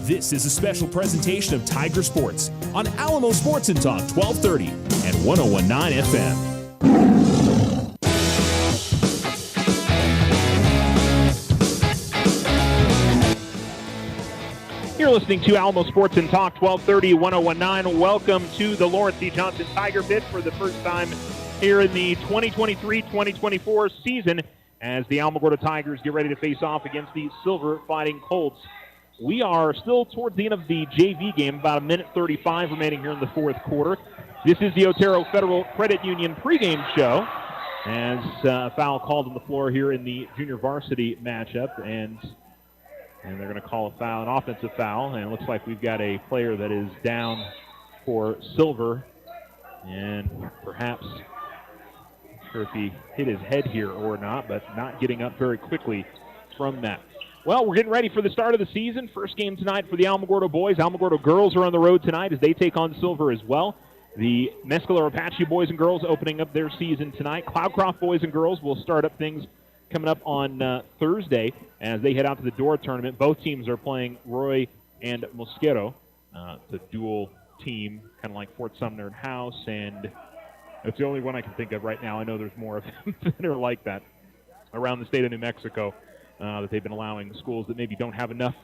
This is a special presentation of Tiger Sports on Alamo Sports and Talk 1230 and 101.9 FM. You're listening to Alamo Sports and Talk 1230, 101.9. Welcome to the Lawrence C. Johnson Tiger Pit for the first time here in the 2023-2024 season as the Alamogordo Tigers get ready to face off against the Silver Fighting Colts. We are still towards the end of the JV game, about a minute 35 remaining here in the fourth quarter. This is the Otero Federal Credit Union pregame show as a foul called on the floor here in the junior varsity matchup, and they're going to call a foul, an offensive foul, and it looks like we've got a player that is down for Silver, and perhaps, not sure if he hit his head here or not, but not getting up very quickly from that. Well, we're getting ready for the start of the season. First game tonight for the Alamogordo boys. Alamogordo girls are on the road tonight as they take on Silver as well. The Mescalero Apache boys and girls opening up their season tonight. Cloudcroft boys and girls will start up things coming up on Thursday as they head out to the Dora tournament. Both teams are playing Roy and Mosquero, the dual team, kind of like Fort Sumner and House, and it's the only one I can think of right now. I know there's more of them that are like that around the state of New Mexico. That they've been allowing schools that maybe don't have enough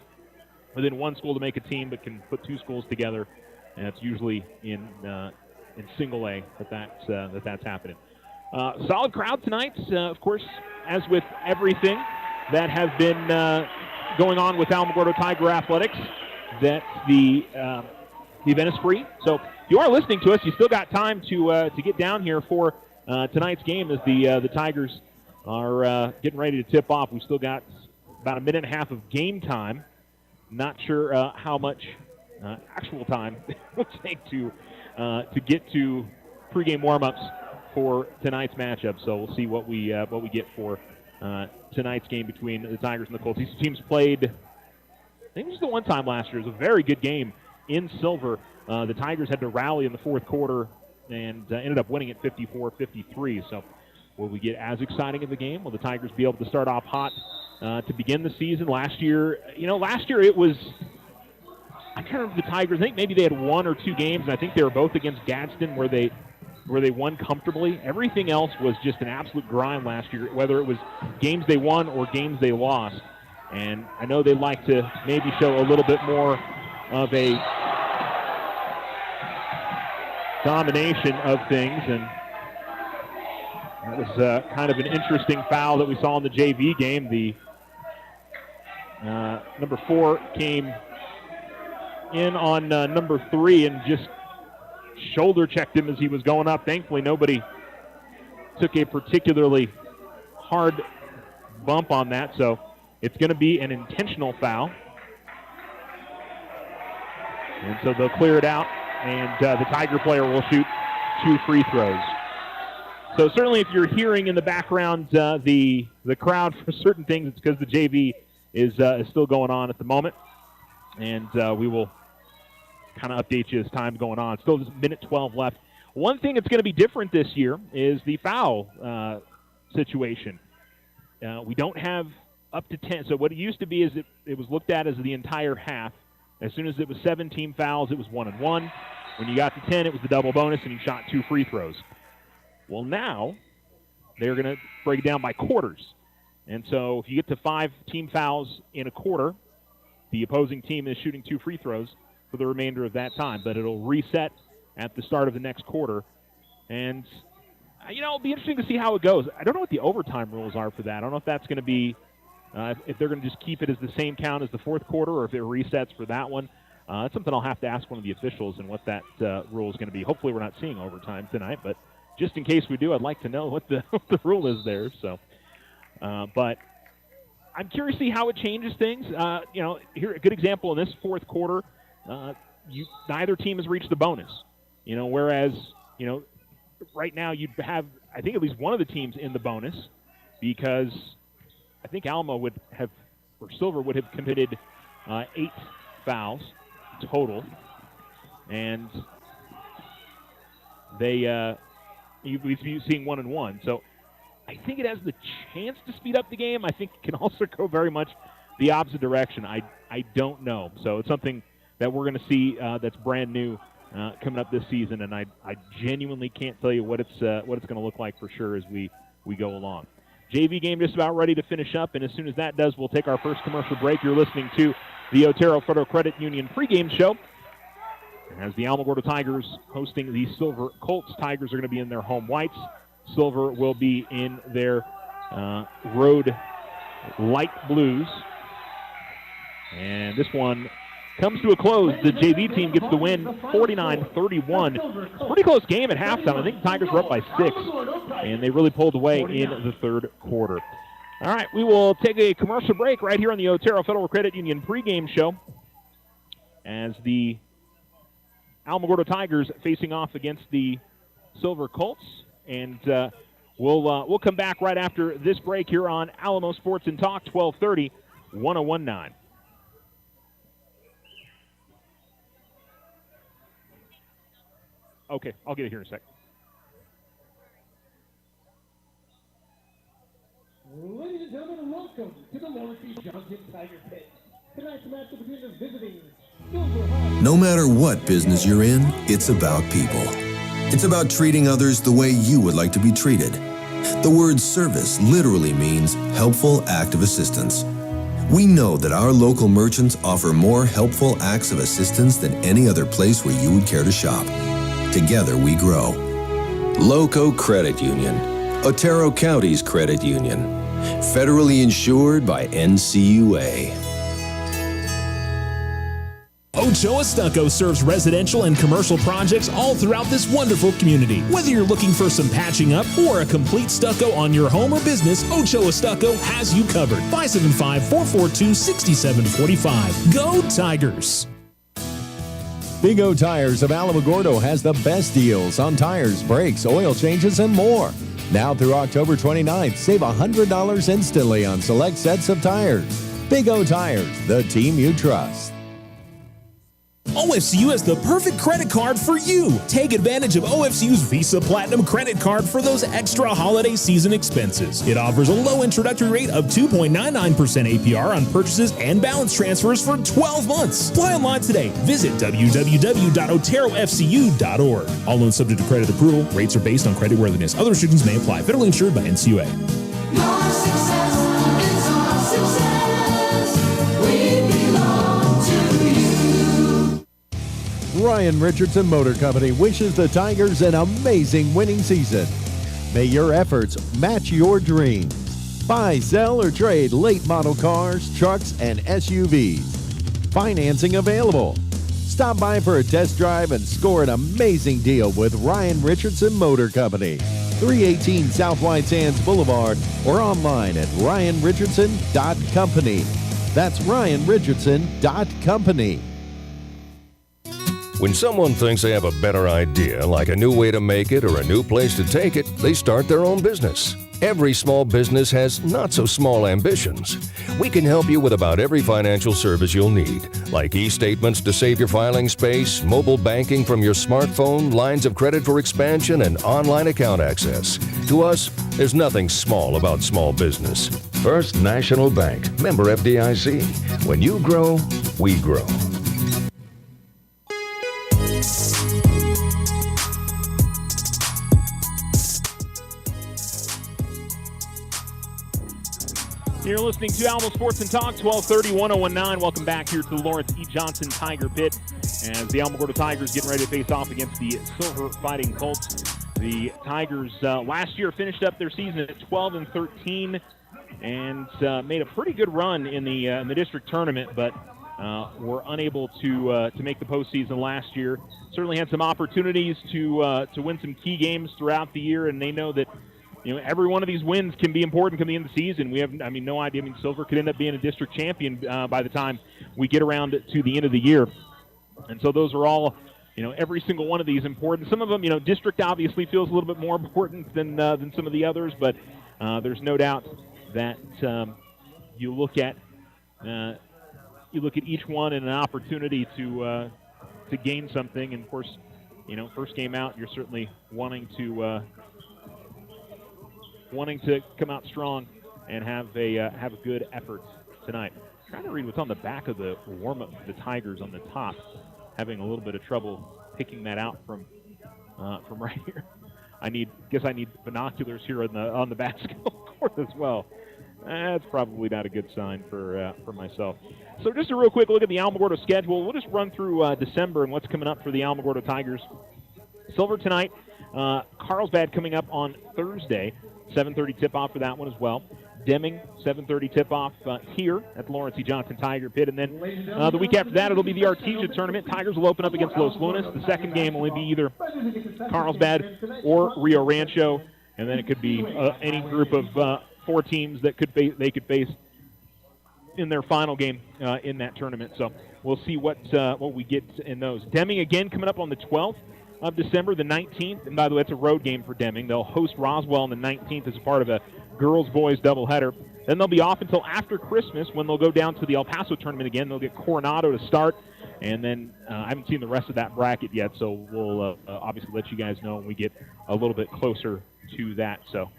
within one school to make a team but can put two schools together, and it's usually in single A that's happening. Solid crowd tonight, of course, as with everything that has been going on with Alamogordo Tiger Athletics, that the event is free. So if you are listening to us, you still got time to get down here for tonight's game as the Tigers are getting ready to tip off. We've still got about a minute and a half of game time. Not sure how much actual time it will take to get to pregame warm-ups for tonight's matchup. So we'll see what we get for tonight's game between the Tigers and the Colts. These teams played, I think it was the one time last year. It was a very good game in Silver. The Tigers had to rally in the fourth quarter and ended up winning it 54-53. So will we get as exciting of a game? Will the Tigers be able to start off hot to begin the season? Last year it was, I can't remember the Tigers. I think maybe they had one or two games, and I think they were both against Gadsden where they won comfortably. Everything else was just an absolute grind last year, whether it was games they won or games they lost. And I know they like to maybe show a little bit more of a domination of things, and that was kind of an interesting foul that we saw in the JV game. The number 4 came in on number 3 and just shoulder checked him as he was going up. Thankfully, nobody took a particularly hard bump on that, so it's going to be an intentional foul. And so they'll clear it out, and the Tiger player will shoot 2 free throws. So certainly if you're hearing in the background the crowd for certain things, it's because the JV is still going on at the moment. And we will kind of update you as time's going on. Still just minute 12 left. One thing that's going to be different this year is the foul situation. We don't have up to 10. So what it used to be is it was looked at as the entire half. As soon as it was 17 fouls, it was 1-and-1. When you got to 10, it was the double bonus, and you shot 2 free throws. Well, now they're going to break it down by quarters. And so if you get to 5 team fouls in a quarter, the opposing team is shooting 2 free throws for the remainder of that time. But it'll reset at the start of the next quarter. And, it'll be interesting to see how it goes. I don't know what the overtime rules are for that. I don't know if that's going to be, if they're going to just keep it as the same count as the fourth quarter or if it resets for that one. That's something I'll have to ask one of the officials and what that rule is going to be. Hopefully we're not seeing overtime tonight, but just in case we do, I'd like to know what the rule is there. So, but I'm curious to see how it changes things. Here a good example in this fourth quarter, neither team has reached the bonus. Whereas right now you'd have, I think, at least one of the teams in the bonus because I think Alamo would have, or Silver would have committed 8 fouls total, and they. You'd be seeing 1-and-1. So I think it has the chance to speed up the game. I think it can also go very much the opposite direction. I I don't know. So it's something that we're going to see that's brand new coming up this season, and I genuinely can't tell you what it's going to look like for sure as we go along. JV game just about ready to finish up, and as soon as that does, we'll take our first commercial break. You're listening to the Otero Federal Credit Union pregame show. As the Alamogordo Tigers hosting the Silver Colts. Tigers are going to be in their home whites. Silver will be in their road light blues. And this one comes to a close. The JV team gets the win, 49-31. Pretty close game at halftime. I think the Tigers were up by 6, and they really pulled away in the third quarter. All right, we will take a commercial break right here on the Otero Federal Credit Union pregame show as the Alamogordo Tigers facing off against the Silver Colts. And we'll come back right after this break here on Alamo Sports and Talk, 1230, 1019. Okay, I'll get it here in a sec. Ladies and gentlemen, welcome to the Lawrence E. Johnson Tiger Pit. Tonight's match will begin the visiting Silver Hawks. No matter what business you're in, it's about people. It's about treating others the way you would like to be treated. The word service literally means helpful act of assistance. We know that our local merchants offer more helpful acts of assistance than any other place where you would care to shop. Together we grow. Loco Credit Union, Otero County's credit union, federally insured by NCUA. Ochoa Stucco serves residential and commercial projects all throughout this wonderful community. Whether you're looking for some patching up or a complete stucco on your home or business, Ochoa Stucco has you covered. 575-442-6745. Go Tigers! Big O Tires of Alamogordo has the best deals on tires, brakes, oil changes, and more. Now through October 29th, save $100 instantly on select sets of tires. Big O Tires, the team you trust. OFCU has the perfect credit card for you. Take advantage of OFCU's Visa Platinum credit card for those extra holiday season expenses. It offers a low introductory rate of 2.99% APR on purchases and balance transfers for 12 months. Apply online today. Visit www.oterofcu.org. All loans subject to credit approval. Rates are based on creditworthiness. Other restrictions may apply. Federally insured by NCUA. Your success is our success. We belong to you. Ryan Richardson Motor Company wishes the Tigers an amazing winning season. May your efforts match your dreams. Buy, sell, or trade late model cars, trucks, and SUVs. Financing available. Stop by for a test drive and score an amazing deal with Ryan Richardson Motor Company. 318 South White Sands Boulevard or online at ryanrichardson.company. That's ryanrichardson.company. When someone thinks they have a better idea, like a new way to make it or a new place to take it, they start their own business. Every small business has not-so-small ambitions. We can help you with about every financial service you'll need, like e-statements to save your filing space, mobile banking from your smartphone, lines of credit for expansion, and online account access. To us, there's nothing small about small business. First National Bank, member FDIC. When you grow, we grow. You're listening to Alamo Sports and Talk, 1230, 1019. Welcome back here to the Lawrence E. Johnson Tiger Pit as the Alamogordo Tigers getting ready to face off against the Silver Fighting Colts. The Tigers last year finished up their season at 12-13 and made a pretty good run in the district tournament, but were unable to make the postseason last year. Certainly had some opportunities to win some key games throughout the year, and they know that every one of these wins can be important coming into the season. We have, no idea. Silver could end up being a district champion by the time we get around to the end of the year. And so those are all, every single one of these important. Some of them, district obviously feels a little bit more important than some of the others, but there's no doubt that you look at each one and an opportunity to gain something. And of course, first game out, you're certainly wanting to come out strong and have a good effort tonight. trying to read what's on the back of the warm-up for the Tigers on the top. Having a little bit of trouble picking that out from right here. I need binoculars here on the basketball court as well. That's probably not a good sign for myself. So just a real quick look at the Alamogordo schedule. We'll just run through December and what's coming up for the Alamogordo Tigers. Silver tonight. Carlsbad coming up on Thursday. 7:30 tip-off for that one as well. Deming, 7:30 tip-off here at the Lawrence E. Johnson Tiger Pit. And then the week after that, it'll be the Artesia tournament. Tigers will open up against Los Lunas. The second game will be either Carlsbad or Rio Rancho. And then it could be any group of 4 teams that they could face in their final game in that tournament. So we'll see what we get in those. Deming again coming up on the 12th of December, the 19th. And by the way, it's a road game for Deming. They'll host Roswell on the 19th as a part of a girls-boys doubleheader. Then they'll be off until after Christmas when they'll go down to the El Paso tournament again. They'll get Coronado to start. And then I haven't seen the rest of that bracket yet, so we'll obviously let you guys know when we get a little bit closer to that. So,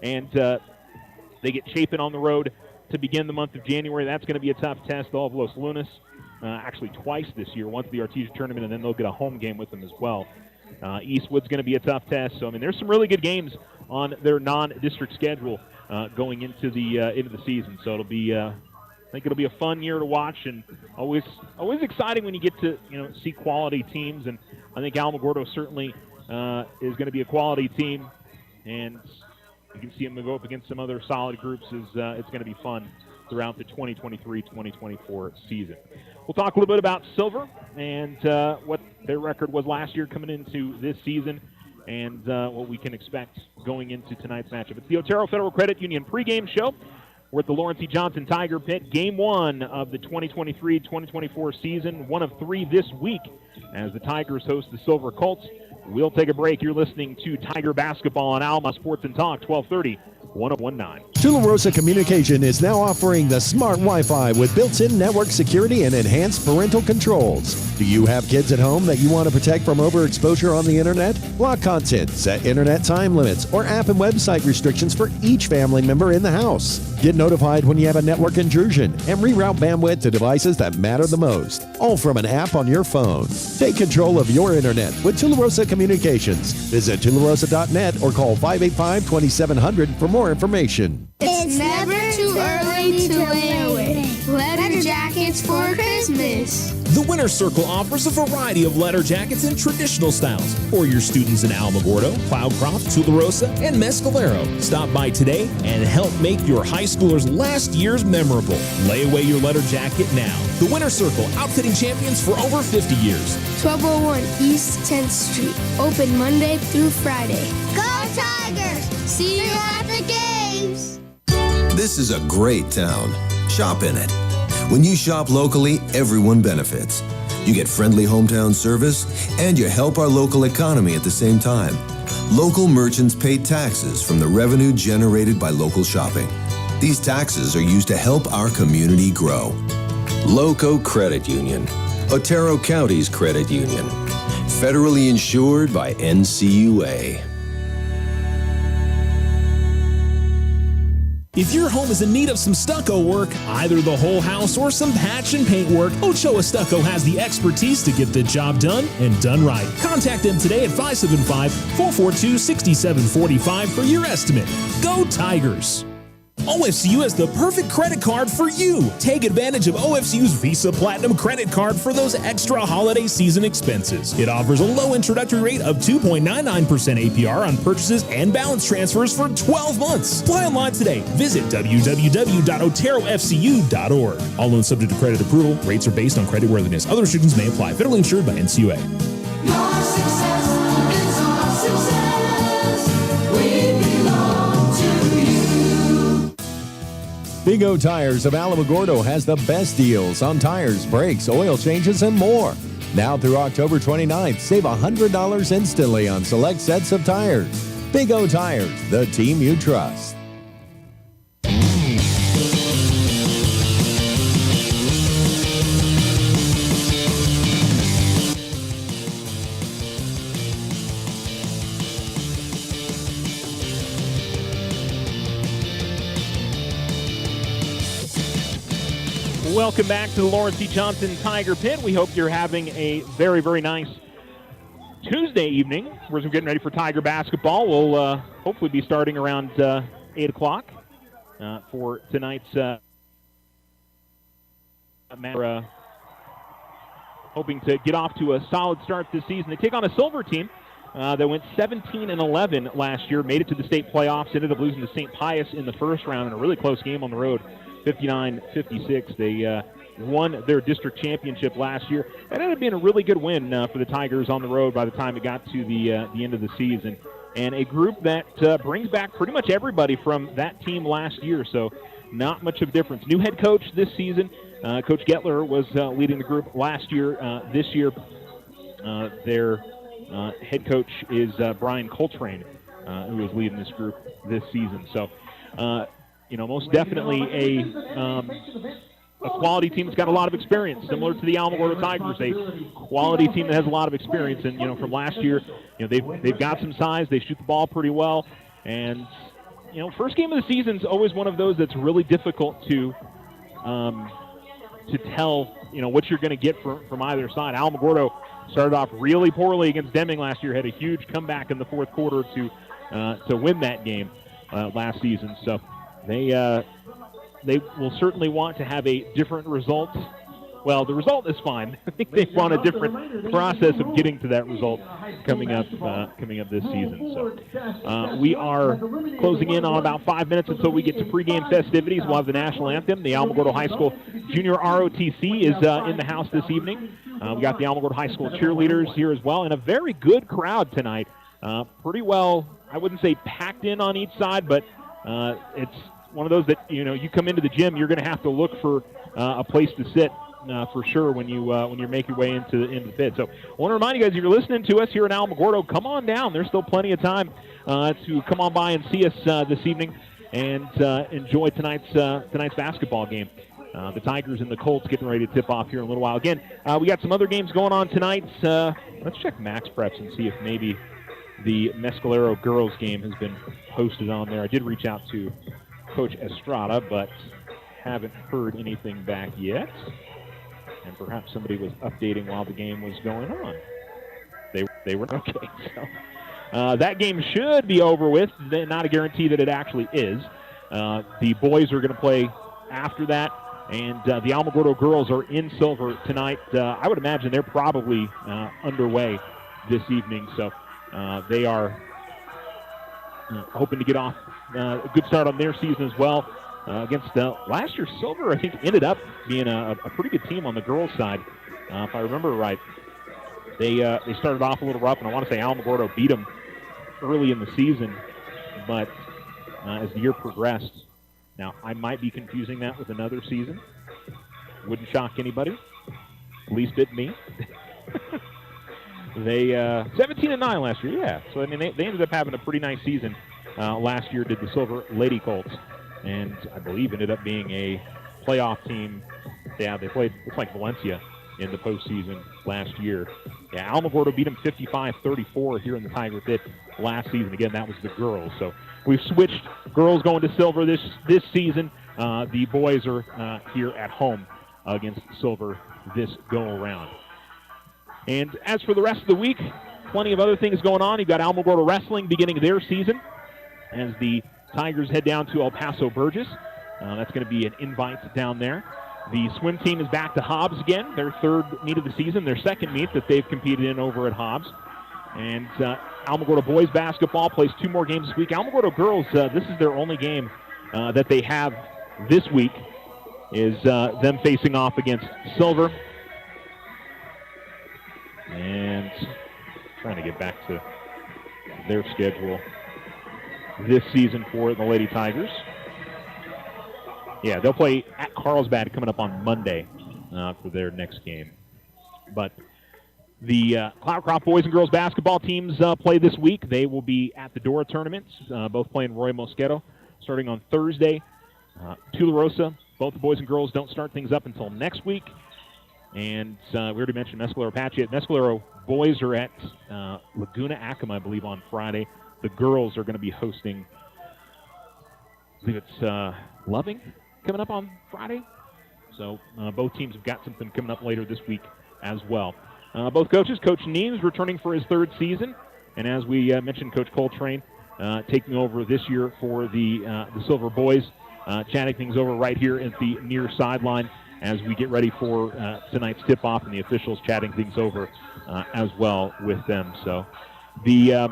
and they get Chapin on the road to begin the month of January. That's going to be a tough test. They'll have Los Lunas actually twice this year, once the Artesia tournament, and then they'll get a home game with them as well. Eastwood's going to be a tough test. So, I mean, there's some really good games on their non-district schedule going into the season. So it'll be, I think it'll be a fun year to watch, and always exciting when you get to see quality teams. And I think Alamogordo certainly is going to be a quality team, and you can see them go up against some other solid groups. It's going to be fun throughout the 2023-2024 season. We'll talk a little bit about Silver and what their record was last year coming into this season, and what we can expect going into tonight's matchup. It's the Otero Federal Credit Union pregame show. We're at the Lawrence E. Johnson Tiger Pit, Game 1 of the 2023-2024 season, one of 3 this week as the Tigers host the Silver Colts. We'll take a break. You're listening to Tiger Basketball on Alma Sports and Talk, 1230, 1019. Tularosa Communication is now offering the smart Wi-Fi with built-in network security and enhanced parental controls. Do you have kids at home that you want to protect from overexposure on the internet? Block content, set internet time limits, or app and website restrictions for each family member in the house. Get notified when you have a network intrusion and reroute bandwidth to devices that matter the most, all from an app on your phone. Take control of your internet with Tularosa Communications. Visit tularosa.net or call 585-2700 for more information. It's never too early to win leather jackets for Christmas. The Winner's Circle offers a variety of letter jackets in traditional styles for your students in Alamogordo, Cloudcroft, Tularosa, and Mescalero. Stop by today and help make your high schoolers' last years memorable. Lay away your letter jacket now. The Winner's Circle, outfitting champions for over 50 years. 1201 East 10th Street. Open Monday through Friday. Go Tigers! See you at the games! This is a great town. Shop in it. When you shop locally, everyone benefits. You get friendly hometown service, and you help our local economy at the same time. Local merchants pay taxes from the revenue generated by local shopping. These taxes are used to help our community grow. Loco Credit Union, Otero County's credit union. Federally insured by NCUA. If your home is in need of some stucco work, either the whole house or some patch and paint work, Ochoa Stucco has the expertise to get the job done and done right. Contact them today at 575-442-6745 for your estimate. Go Tigers! OFCU has the perfect credit card for you. Take advantage of OFCU's Visa Platinum credit card for those extra holiday season expenses. It offers a low introductory rate of 2.99% APR on purchases and balance transfers for 12 months. Apply online today. Visit www.oterofcu.org. All loans subject to credit approval. Rates are based on creditworthiness. Other restrictions may apply. Federally insured by NCUA. Your success is our success. We belong to you. Big O Tires of Alamogordo has the best deals on tires, brakes, oil changes, and more. Now through October 29th, save $100 instantly on select sets of tires. Big O Tires, the team you trust. Welcome back to the Lawrence C. Johnson Tiger Pit. We hope you're having a very, very nice Tuesday evening. We're getting ready for Tiger basketball. We'll hopefully be starting around 8 o'clock for tonight's match. Hoping to get off to a solid start this season. They take on a Silver team that went 17-11 last year, made it to the state playoffs, ended up losing to St. Pius in the first round in a really close game on the road, 59-56. They won their district championship last year. That ended up being a really good win for the Tigers on the road by the time it got to the end of the season. And a group that brings back pretty much everybody from that team last year, so not much of a difference. New head coach this season. Coach Gettler was leading the group last year. This year, their head coach is Brian Coltrane, who is leading this group this season. So, most definitely a quality team that's got a lot of experience, similar to the Alamogordo Tigers. A quality team that has a lot of experience. And, from last year, they've got some size. They shoot the ball pretty well. And, first game of the season is always one of those that's really difficult to tell, what you're going to get from either side. Alamogordo started off really poorly against Deming last year, had a huge comeback in the fourth quarter to win that game last season. So they will certainly want to have a different result. Well, the result is fine. I think they want a different process of getting to that result coming up this season. So we are closing in on about 5 minutes until we get to pregame festivities. We'll have the national anthem. The Alamogordo High School Junior ROTC is in the house this evening. We got the Alamogordo High School cheerleaders here as well, and a very good crowd tonight. Pretty well, I wouldn't say packed in on each side, but it's one of those that, you come into the gym, you're going to have to look for a place to sit. For sure when you make your way into the pit. So I want to remind you guys, if you're listening to us here in Alamogordo, come on down. There's still plenty of time to come on by and see us this evening and enjoy tonight's basketball game. The Tigers and the Colts getting ready to tip off here in a little while. Again, we got some other games going on tonight. Let's check Max Preps and see if maybe the Mescalero girls game has been posted on there. I did reach out to Coach Estrada, but haven't heard anything back yet. And perhaps somebody was updating while the game was going on. They were okay. So that game should be over with. Not a guarantee that it actually is. The boys are going to play after that, and the Alamogordo girls are in Silver tonight. I would imagine they're probably underway this evening. So they are hoping to get off a good start on their season as well. Against last year, Silver, I think, ended up being a pretty good team on the girls' side. If I remember right, they started off a little rough, and I want to say Alamogordo beat them early in the season. But as the year progressed, now I might be confusing that with another season. Wouldn't shock anybody, at least it me. They 17-9 last year, yeah. So I mean, they ended up having a pretty nice season last year. Did the Silver Lady Colts. And I believe ended up being a playoff team. Yeah, they played, looks like Valencia in the postseason last year. Yeah, Alamogordo beat them 55-34 here in the Tiger Pit last season. Again, that was the girls. So we've switched girls going to Silver this season. The boys are here at home against Silver this go-around. And as for the rest of the week, plenty of other things going on. You've got Alamogordo Wrestling beginning their season as the Tigers head down to El Paso Burgess. That's going to be an invite down there. The swim team is back to Hobbs again, their third meet of the season, their second meet that they've competed in over at Hobbs. And Alamogordo boys basketball plays 2 more games this week. Alamogordo girls, this is their only game that they have this week, is them facing off against Silver. And trying to get back to their schedule this season for the Lady Tigers. Yeah, they'll play at Carlsbad coming up on Monday for their next game. But the Cloudcroft boys and girls basketball teams play this week. They will be at the Dora tournaments, both playing Roy Mosquito starting on Thursday. Tularosa, both the boys and girls don't start things up until next week. And we already mentioned Mescalero Apache. Mescalero boys are at Laguna Acoma, I believe, on Friday. The girls are going to be hosting, I believe it's Loving coming up on Friday. So both teams have got something coming up later this week as well. Both coaches, Coach Neems returning for his third season, and as we mentioned, Coach Coltrane taking over this year for the Silver Boys, chatting things over right here at the near sideline as we get ready for tonight's tip-off, and the officials chatting things over as well with them. So the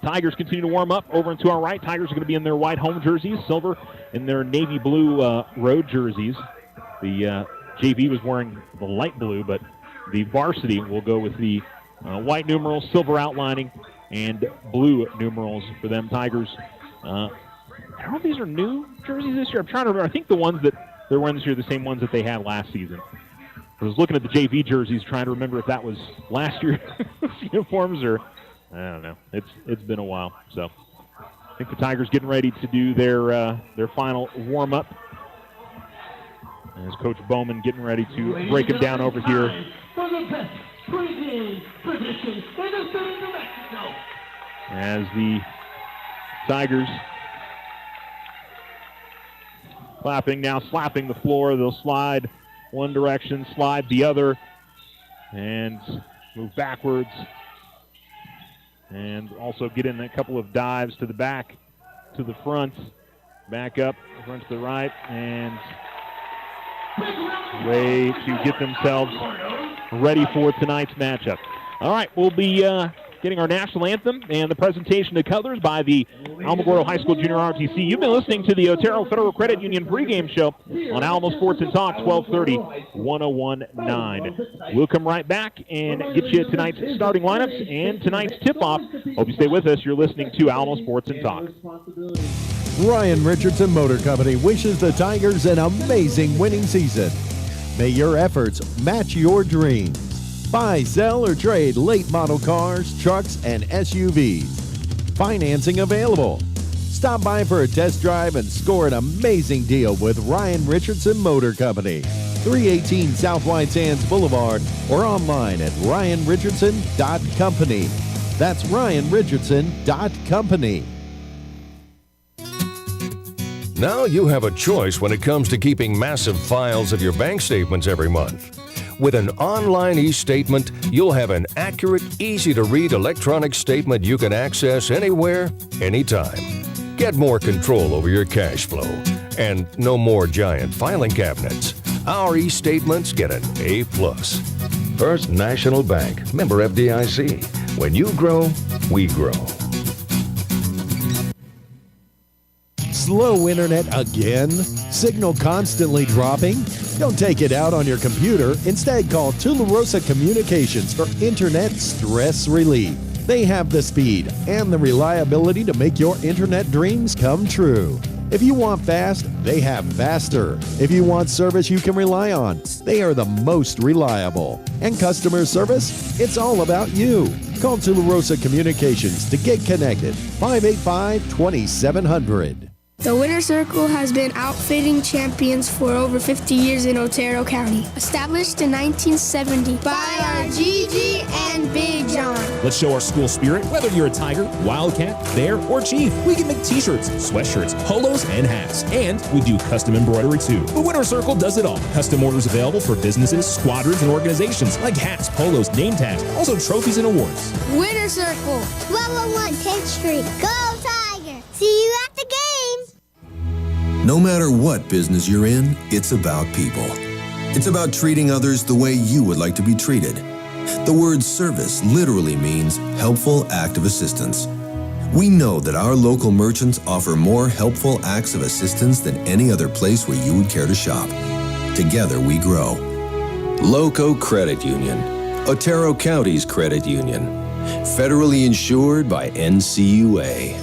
Tigers continue to warm up over and to our right. Tigers are going to be in their white home jerseys, silver in their navy blue road jerseys. The JV was wearing the light blue, but the varsity will go with the white numerals, silver outlining, and blue numerals for them. Tigers, I don't know if these are new jerseys this year. I'm trying to remember. I think the ones that they're wearing this year are the same ones that they had last season. I was looking at the JV jerseys, trying to remember if that was last year's uniforms or I don't know. It's been a while. So I think the Tigers getting ready to do their final warm-up. As Coach Bowman getting ready to break them down over here. For the best pregame tradition in the state of New Mexico. As the Tigers clapping now, slapping the floor. They'll slide one direction, slide the other, and move backwards. And also get in a couple of dives to the back, to the front, back up, front to the right, and way to get themselves ready for tonight's matchup. All right, we'll be getting our national anthem and the presentation to colors by the Alamogordo High School Junior ROTC. You've been listening to the Otero Federal Credit Union pregame show on Alamo Sports and Talk, 1230, 101.9. We'll come right back and get you tonight's starting lineups and tonight's tip-off. Hope you stay with us. You're listening to Alamo Sports and Talk. Ryan Richardson Motor Company wishes the Tigers an amazing winning season. May your efforts match your dreams. Buy, sell, or trade late model cars, trucks, and SUVs. Financing available. Stop by for a test drive and score an amazing deal with Ryan Richardson Motor Company. 318 South White Sands Boulevard or online at ryanrichardson.company. That's ryanrichardson.company. Now you have a choice when it comes to keeping massive files of your bank statements every month. With an online e-statement, you'll have an accurate, easy-to-read electronic statement you can access anywhere, anytime. Get more control over your cash flow. And no more giant filing cabinets. Our e-statements get an A+. First National Bank, member FDIC. When you grow, we grow. Slow internet again? Signal constantly dropping? Don't take it out on your computer. Instead, call Tularosa Communications for internet stress relief. They have the speed and the reliability to make your internet dreams come true. If you want fast, they have faster. If you want service you can rely on, they are the most reliable. And customer service? It's all about you. Call Tularosa Communications to get connected. 585-2700. The Winter Circle has been outfitting champions for over 50 years in Otero County. Established in 1970 by our Gigi and Big John. Let's show our school spirit. Whether you're a Tiger, Wildcat, Bear, or Chief, we can make t-shirts, sweatshirts, polos, and hats. And we do custom embroidery too. The Winter Circle does it all. Custom orders available for businesses, squadrons, and organizations like hats, polos, name tags, also trophies and awards. Winter Circle, 1201 10th Street. Go Tiger! See you at the game! No matter what business you're in, it's about people. It's about treating others the way you would like to be treated. The word service literally means helpful act of assistance. We know that our local merchants offer more helpful acts of assistance than any other place where you would care to shop. Together we grow. Loco Credit Union, Otero County's credit union, federally insured by NCUA.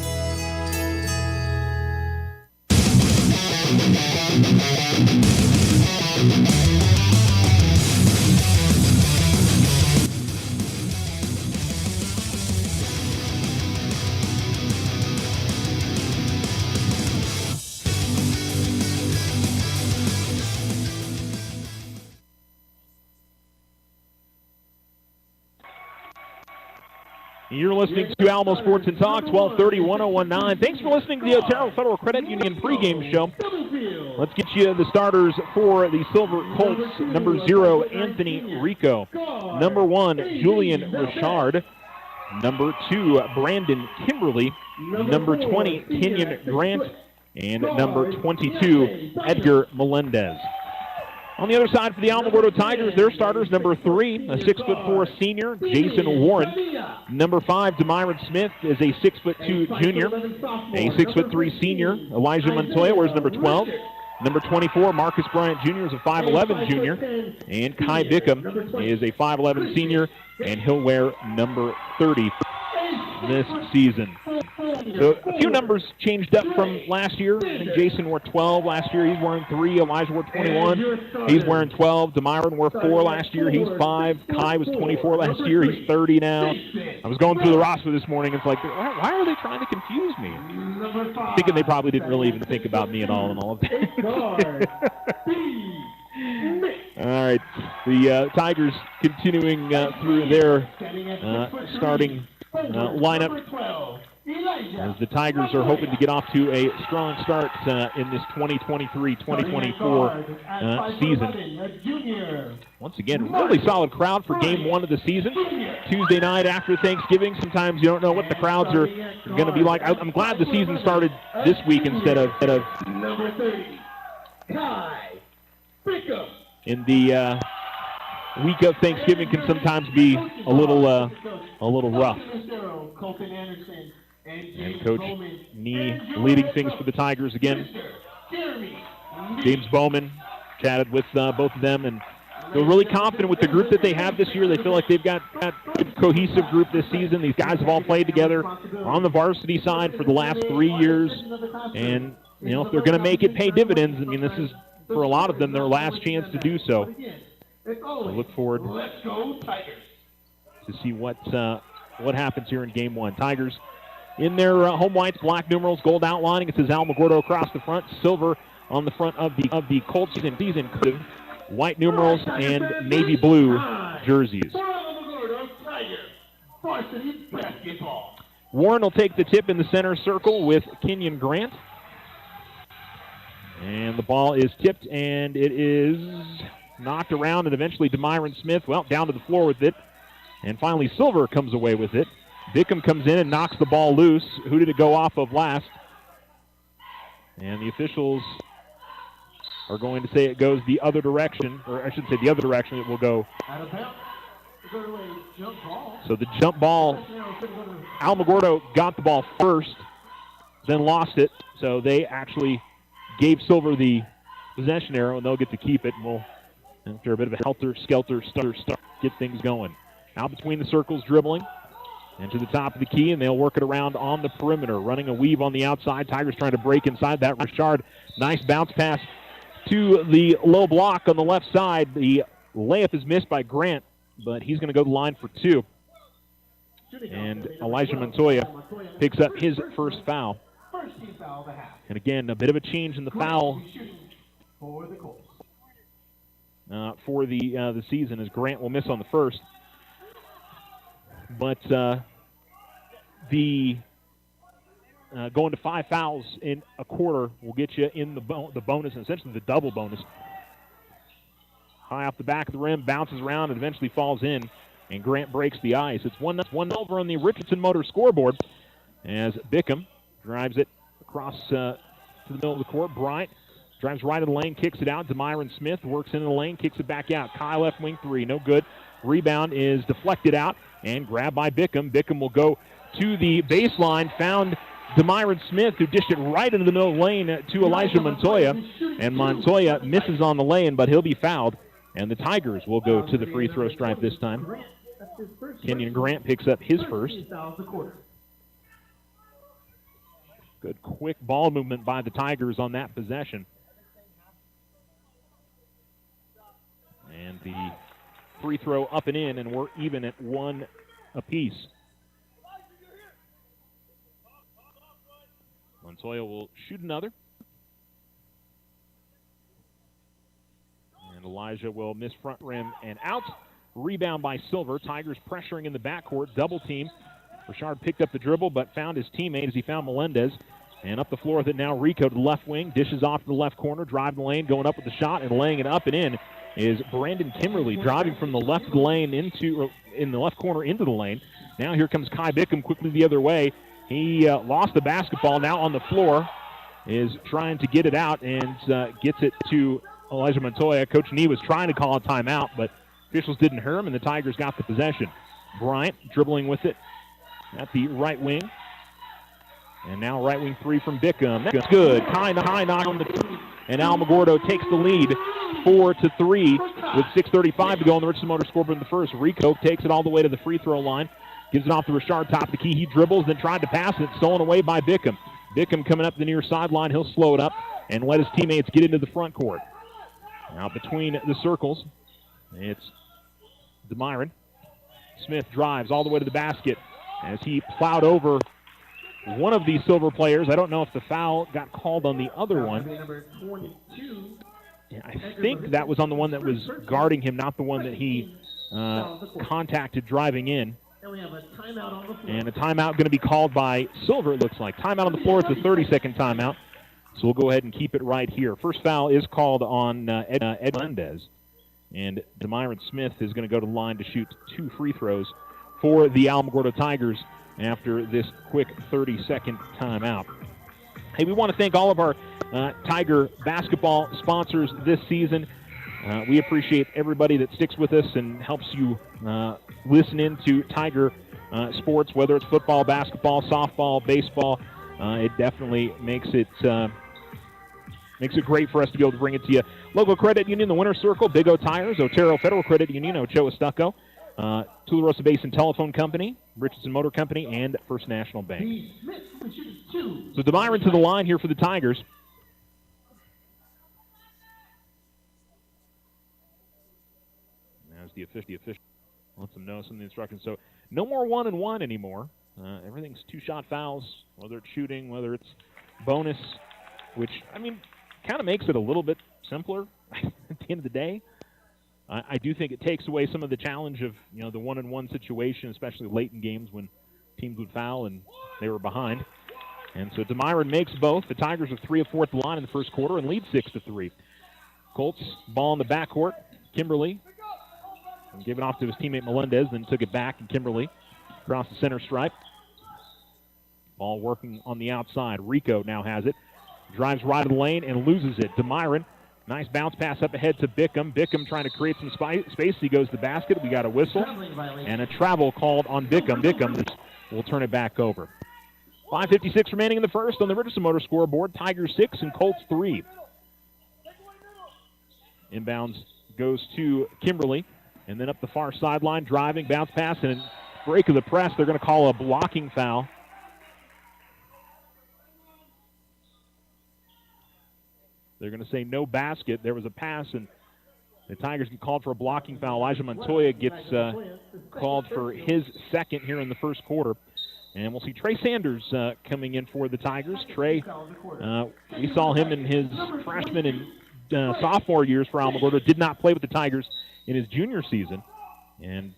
You're listening to Alamo Sports and Talk, 1230, 1019. Thanks for listening to the Otero Federal Credit Union pregame show. Let's get you the starters for the Silver Colts. Number 0, Anthony Rico. Number 1, Julian Richard. Number 2, Brandon Kimberly. Number 20, Kenyon Grant. And number 22, Edgar Melendez. On the other side for the Alamogordo Tigers, their starters, number 3, a 6'4" senior, Jason Warren. Number 5, Demiron Smith is a 6'2" junior. A 6'3" senior, Elijah Montoya wears number 12. Number 24, Marcus Bryant Jr. is a 5'11" junior. And Kai Bickham is a 5'11" senior, and he'll wear number 30 this season. So a few numbers changed up from last year. I think Jason wore 12 last year. He's wearing 3. Elijah wore 21. He's wearing 12. Demiron wore 4 last year. He's 5. Kai was 24 last year. He's 30 now. I was going through the roster this morning. It's like, why are they trying to confuse me? Thinking they probably didn't really even think about me at all and all of that. All right, the Tigers continuing through their starting lineup, as the Tigers are hoping to get off to a strong start in this 2023-2024 season. Once again, really solid crowd for Game 1 of the season. Tuesday night after Thanksgiving, sometimes you don't know what the crowds are going to be like. I'm glad the season started this week instead of number 30, Kai Bickham. In the week of Thanksgiving can sometimes be a little rough. And Coach Nee leading things for the Tigers again. James Bowman chatted with both of them, and they're really confident with the group that they have this year. They feel like they've got a good cohesive group this season. These guys have all played together on the varsity side for the last 3 years, and you know, if they're going to make it pay dividends, I mean, this is, for a lot of them, their last chance to do so. I look forward to see what happens here in Game 1. Tigers in their home whites, black numerals, gold outlining. It says Alamogordo across the front, silver on the front of the Colts season white numerals and navy blue jerseys. Warren will take the tip in the center circle with Kenyon Grant. And the ball is tipped, and it is knocked around, and eventually Demiron Smith, down to the floor with it. And finally Silver comes away with it. Bickham comes in and knocks the ball loose. Who did it go off of last? And the officials are going to say it goes the other direction, or I should say the other direction. It will go. So the jump ball, Alamogordo got the ball first, then lost it. So they actually gave Silver the possession arrow, and they'll get to keep it. And we'll, after a bit of a helter-skelter start, get things going. Out between the circles, dribbling, and to the top of the key, and they'll work it around on the perimeter, running a weave on the outside. Tigers trying to break inside that. Richard, nice bounce pass to the low block on the left side. The layup is missed by Grant, but he's going to go to the line for 2. And Elijah Montoya picks up his first foul. And again, a bit of a change in the foul for the season, as Grant will miss on the first. But the going to 5 fouls in a quarter will get you in the bonus, and essentially the double bonus. High off the back of the rim, bounces around, and eventually falls in, and Grant breaks the ice. It's 1-0 over on the Richardson Motor scoreboard as Bickham drives it across to the middle of the court. Bryant drives right in the lane, kicks it out. Demiron Smith works into the lane, kicks it back out. Kai left wing 3, no good. Rebound is deflected out and grabbed by Bickham. Bickham will go to the baseline, found Demiron Smith, who dished it right into the middle of the lane to Elijah Montoya. And Montoya misses on the lane, but he'll be fouled. And the Tigers will go to the free throw stripe this time. Kenyon Grant picks up his first. Good quick ball movement by the Tigers on that possession. And the free throw up and in, and we're even at 1 apiece. Montoya will shoot another. And Elijah will miss front rim and out. Rebound by Silver. Tigers pressuring in the backcourt. Double team Richard picked up the dribble, but found his teammate as he found Melendez. And up the floor with it now, Rico to the left wing, dishes off to the left corner, driving the lane, going up with the shot, and laying it up and in is Brandon Kimberly, driving from the left lane in the left corner into the lane. Now here comes Kai Bickham quickly the other way. He lost the basketball, now on the floor, is trying to get it out and gets it to Elijah Montoya. Coach Nee was trying to call a timeout, but officials didn't hear him, and the Tigers got the possession. Bryant dribbling with it at the right wing. And now right wing three from Bickham. That's good. High knock on the two. And Alamogordo takes the lead 4-3 with 6:35 to go on the Richardson Motor scoreboard in the first. Rico takes it all the way to the free throw line. Gives it off to Richard, top of the key. He dribbles, then tried to pass it. Stolen away by Bickham. Bickham coming up the near sideline. He'll slow it up and let his teammates get into the front court. Now between the circles, it's DeMyron. Smith drives all the way to the basket as he plowed over one of these Silver players. I don't know if the foul got called on the other one. I think that was on the one that was guarding him, not the one that he contacted driving in. And a timeout going to be called by Silver, it looks like. Timeout on the floor. It's a 30-second timeout. So we'll go ahead and keep it right here. First foul is called on Ed Melendez. And DeMyron Smith is going to go to the line to shoot 2 free throws for the Alamogordo Tigers after this quick 30-second timeout. Hey, we want to thank all of our Tiger basketball sponsors this season. We appreciate everybody that sticks with us and helps you listen into Tiger sports, whether it's football, basketball, softball, baseball. It definitely makes it great for us to be able to bring it to you. Local credit union, the Winner's Circle, Big O Tires, Otero Federal Credit Union, Ochoa Stucco, Tularosa Basin Telephone Company, Richardson Motor Company, and First National Bank. So DeMyron to the line here for the Tigers. As the official lets them know some of the instructions. So no more 1-and-1 anymore. Everything's 2-shot fouls, whether it's shooting, whether it's bonus, which, I mean, kind of makes it a little bit simpler at the end of the day. I do think it takes away some of the challenge of, the 1-and-1 situation, especially late in games when teams would foul and they were behind. And so DeMyron makes both. The Tigers are 3 of 4 at the line in the first quarter and lead 6-3. Colts ball in the backcourt. Kimberly gave it off to his teammate Melendez, then took it back, and Kimberly across the center stripe. Ball working on the outside. Rico now has it. Drives right of the lane and loses it. DeMyron, nice bounce pass up ahead to Bickham. Bickham trying to create some space. He goes to the basket. We got a whistle and a travel called on Bickham. Bickham will turn it back over. 5:56 remaining in the first on the Richardson Motor scoreboard. Tigers 6 and Colts 3. Inbounds goes to Kimberly. And then up the far sideline, driving, bounce pass, and break of the press. They're going to call a blocking foul. They're going to say no basket. There was a pass, and the Tigers get called for a blocking foul. Elijah Montoya gets called for his second here in the first quarter. And we'll see Trey Sanders coming in for the Tigers. Trey, we saw him in his freshman and sophomore years for Alamogordo. Did not play with the Tigers in his junior season. And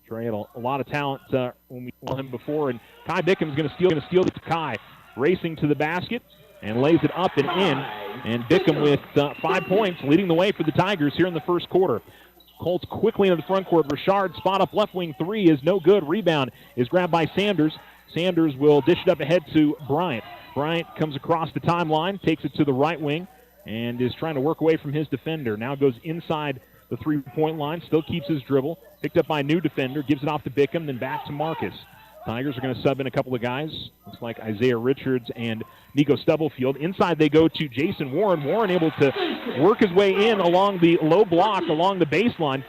Trey had a lot of talent when we saw him before. And Kai Bickham's going to steal it to Kai. Racing to the basket and lays it up and in. And Bickham with 5 points, leading the way for the Tigers here in the first quarter. Colts quickly into the front court. Richard, spot up left wing three is no good. Rebound is grabbed by Sanders. Sanders will dish it up ahead to Bryant. Bryant comes across the timeline, takes it to the right wing, and is trying to work away from his defender. Now goes inside the three-point line, still keeps his dribble. Picked up by a new defender, gives it off to Bickham, then back to Marcus. Tigers are going to sub in a couple of guys. Looks like Isaiah Richards and Nico Stubblefield. Inside they go to Jason Warren. Warren able to work his way in along the low block, along the baseline,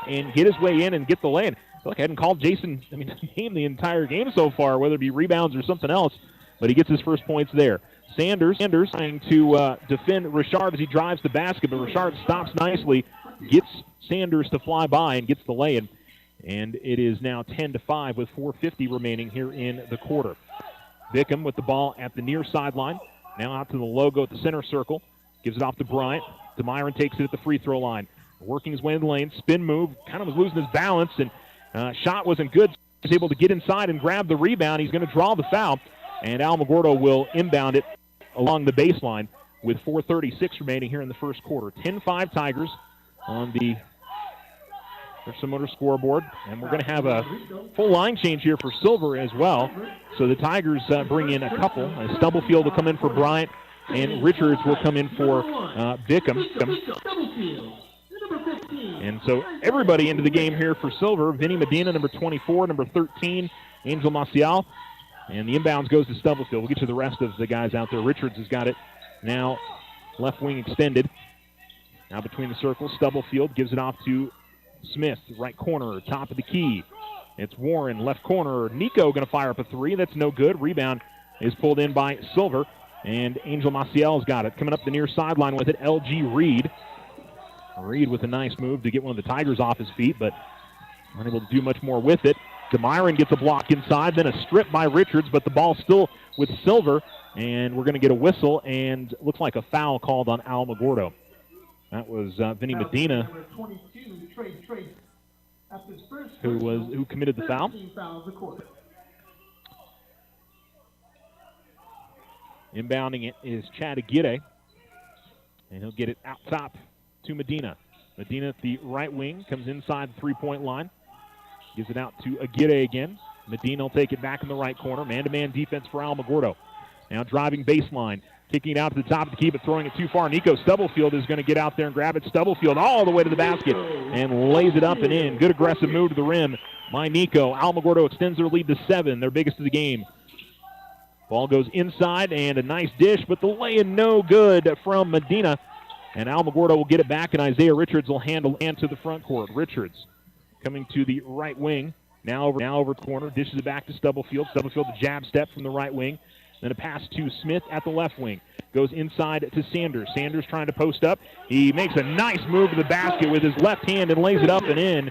and get his way in and get the lay. I feel like I hadn't called Jason, name the entire game so far, whether it be rebounds or something else, but he gets his first points there. Sanders trying to defend Richard as he drives the basket, but Richard stops nicely, gets Sanders to fly by and gets the lay-in. And it is now 10-5 with 4:50 remaining here in the quarter. Bickham with the ball at the near sideline. Now out to the logo at the center circle. Gives it off to Bryant. DeMyron takes it at the free throw line. Working his way in the lane. Spin move. Kind of was losing his balance, and shot wasn't good. is able to get inside and grab the rebound. He's going to draw the foul, and Alamogordo will inbound it along the baseline with 4:36 remaining here in the first quarter. 10-5 Tigers on the Richardson Motor scoreboard, and we're going to have a full line change here for Silver as well. So the Tigers bring in a couple. Stubblefield will come in for Bryant, and Richards will come in for Bickham. And so everybody into the game here for Silver. Vinny Medina, number 24, number 13, Angel Maciel. And the inbounds goes to Stubblefield. We'll get to the rest of the guys out there. Richards has got it now, left wing extended. Now between the circles, Stubblefield gives it off to Smith, right corner, top of the key. It's Warren, left corner. Nico going to fire up a three. That's no good. Rebound is pulled in by Silver, and Angel Maciel's got it. Coming up the near sideline with it, L.G. Reed. Reed with a nice move to get one of the Tigers off his feet, but unable to do much more with it. DeMyron gets a block inside, then a strip by Richards, but the ball still with Silver, and we're going to get a whistle, and looks like a foul called on Alamogordo. That was Vinny Medina who committed the foul. Inbounding it is Chad Aguirre, and he'll get it out top to Medina. Medina at the right wing, comes inside the three-point line, gives it out to Aguirre again. Medina will take it back in the right corner. Man-to-man defense for Alamogordo. Now driving baseline, kicking it out to the top of the key, but throwing it too far. Nico Stubblefield is going to get out there and grab it. Stubblefield all the way to the basket and lays it up and in. Good aggressive move to the rim by Nico. Alamogordo extends their lead to 7, their biggest of the game. Ball goes inside and a nice dish, but the lay-in no good from Medina. And Alamogordo will get it back, and Isaiah Richards will handle and to the front court. Richards coming to the right wing. Now over corner, dishes it back to Stubblefield. Stubblefield the jab step from the right wing. Then a pass to Smith at the left wing. Goes inside to Sanders. Sanders trying to post up. He makes a nice move to the basket with his left hand and lays it up and in.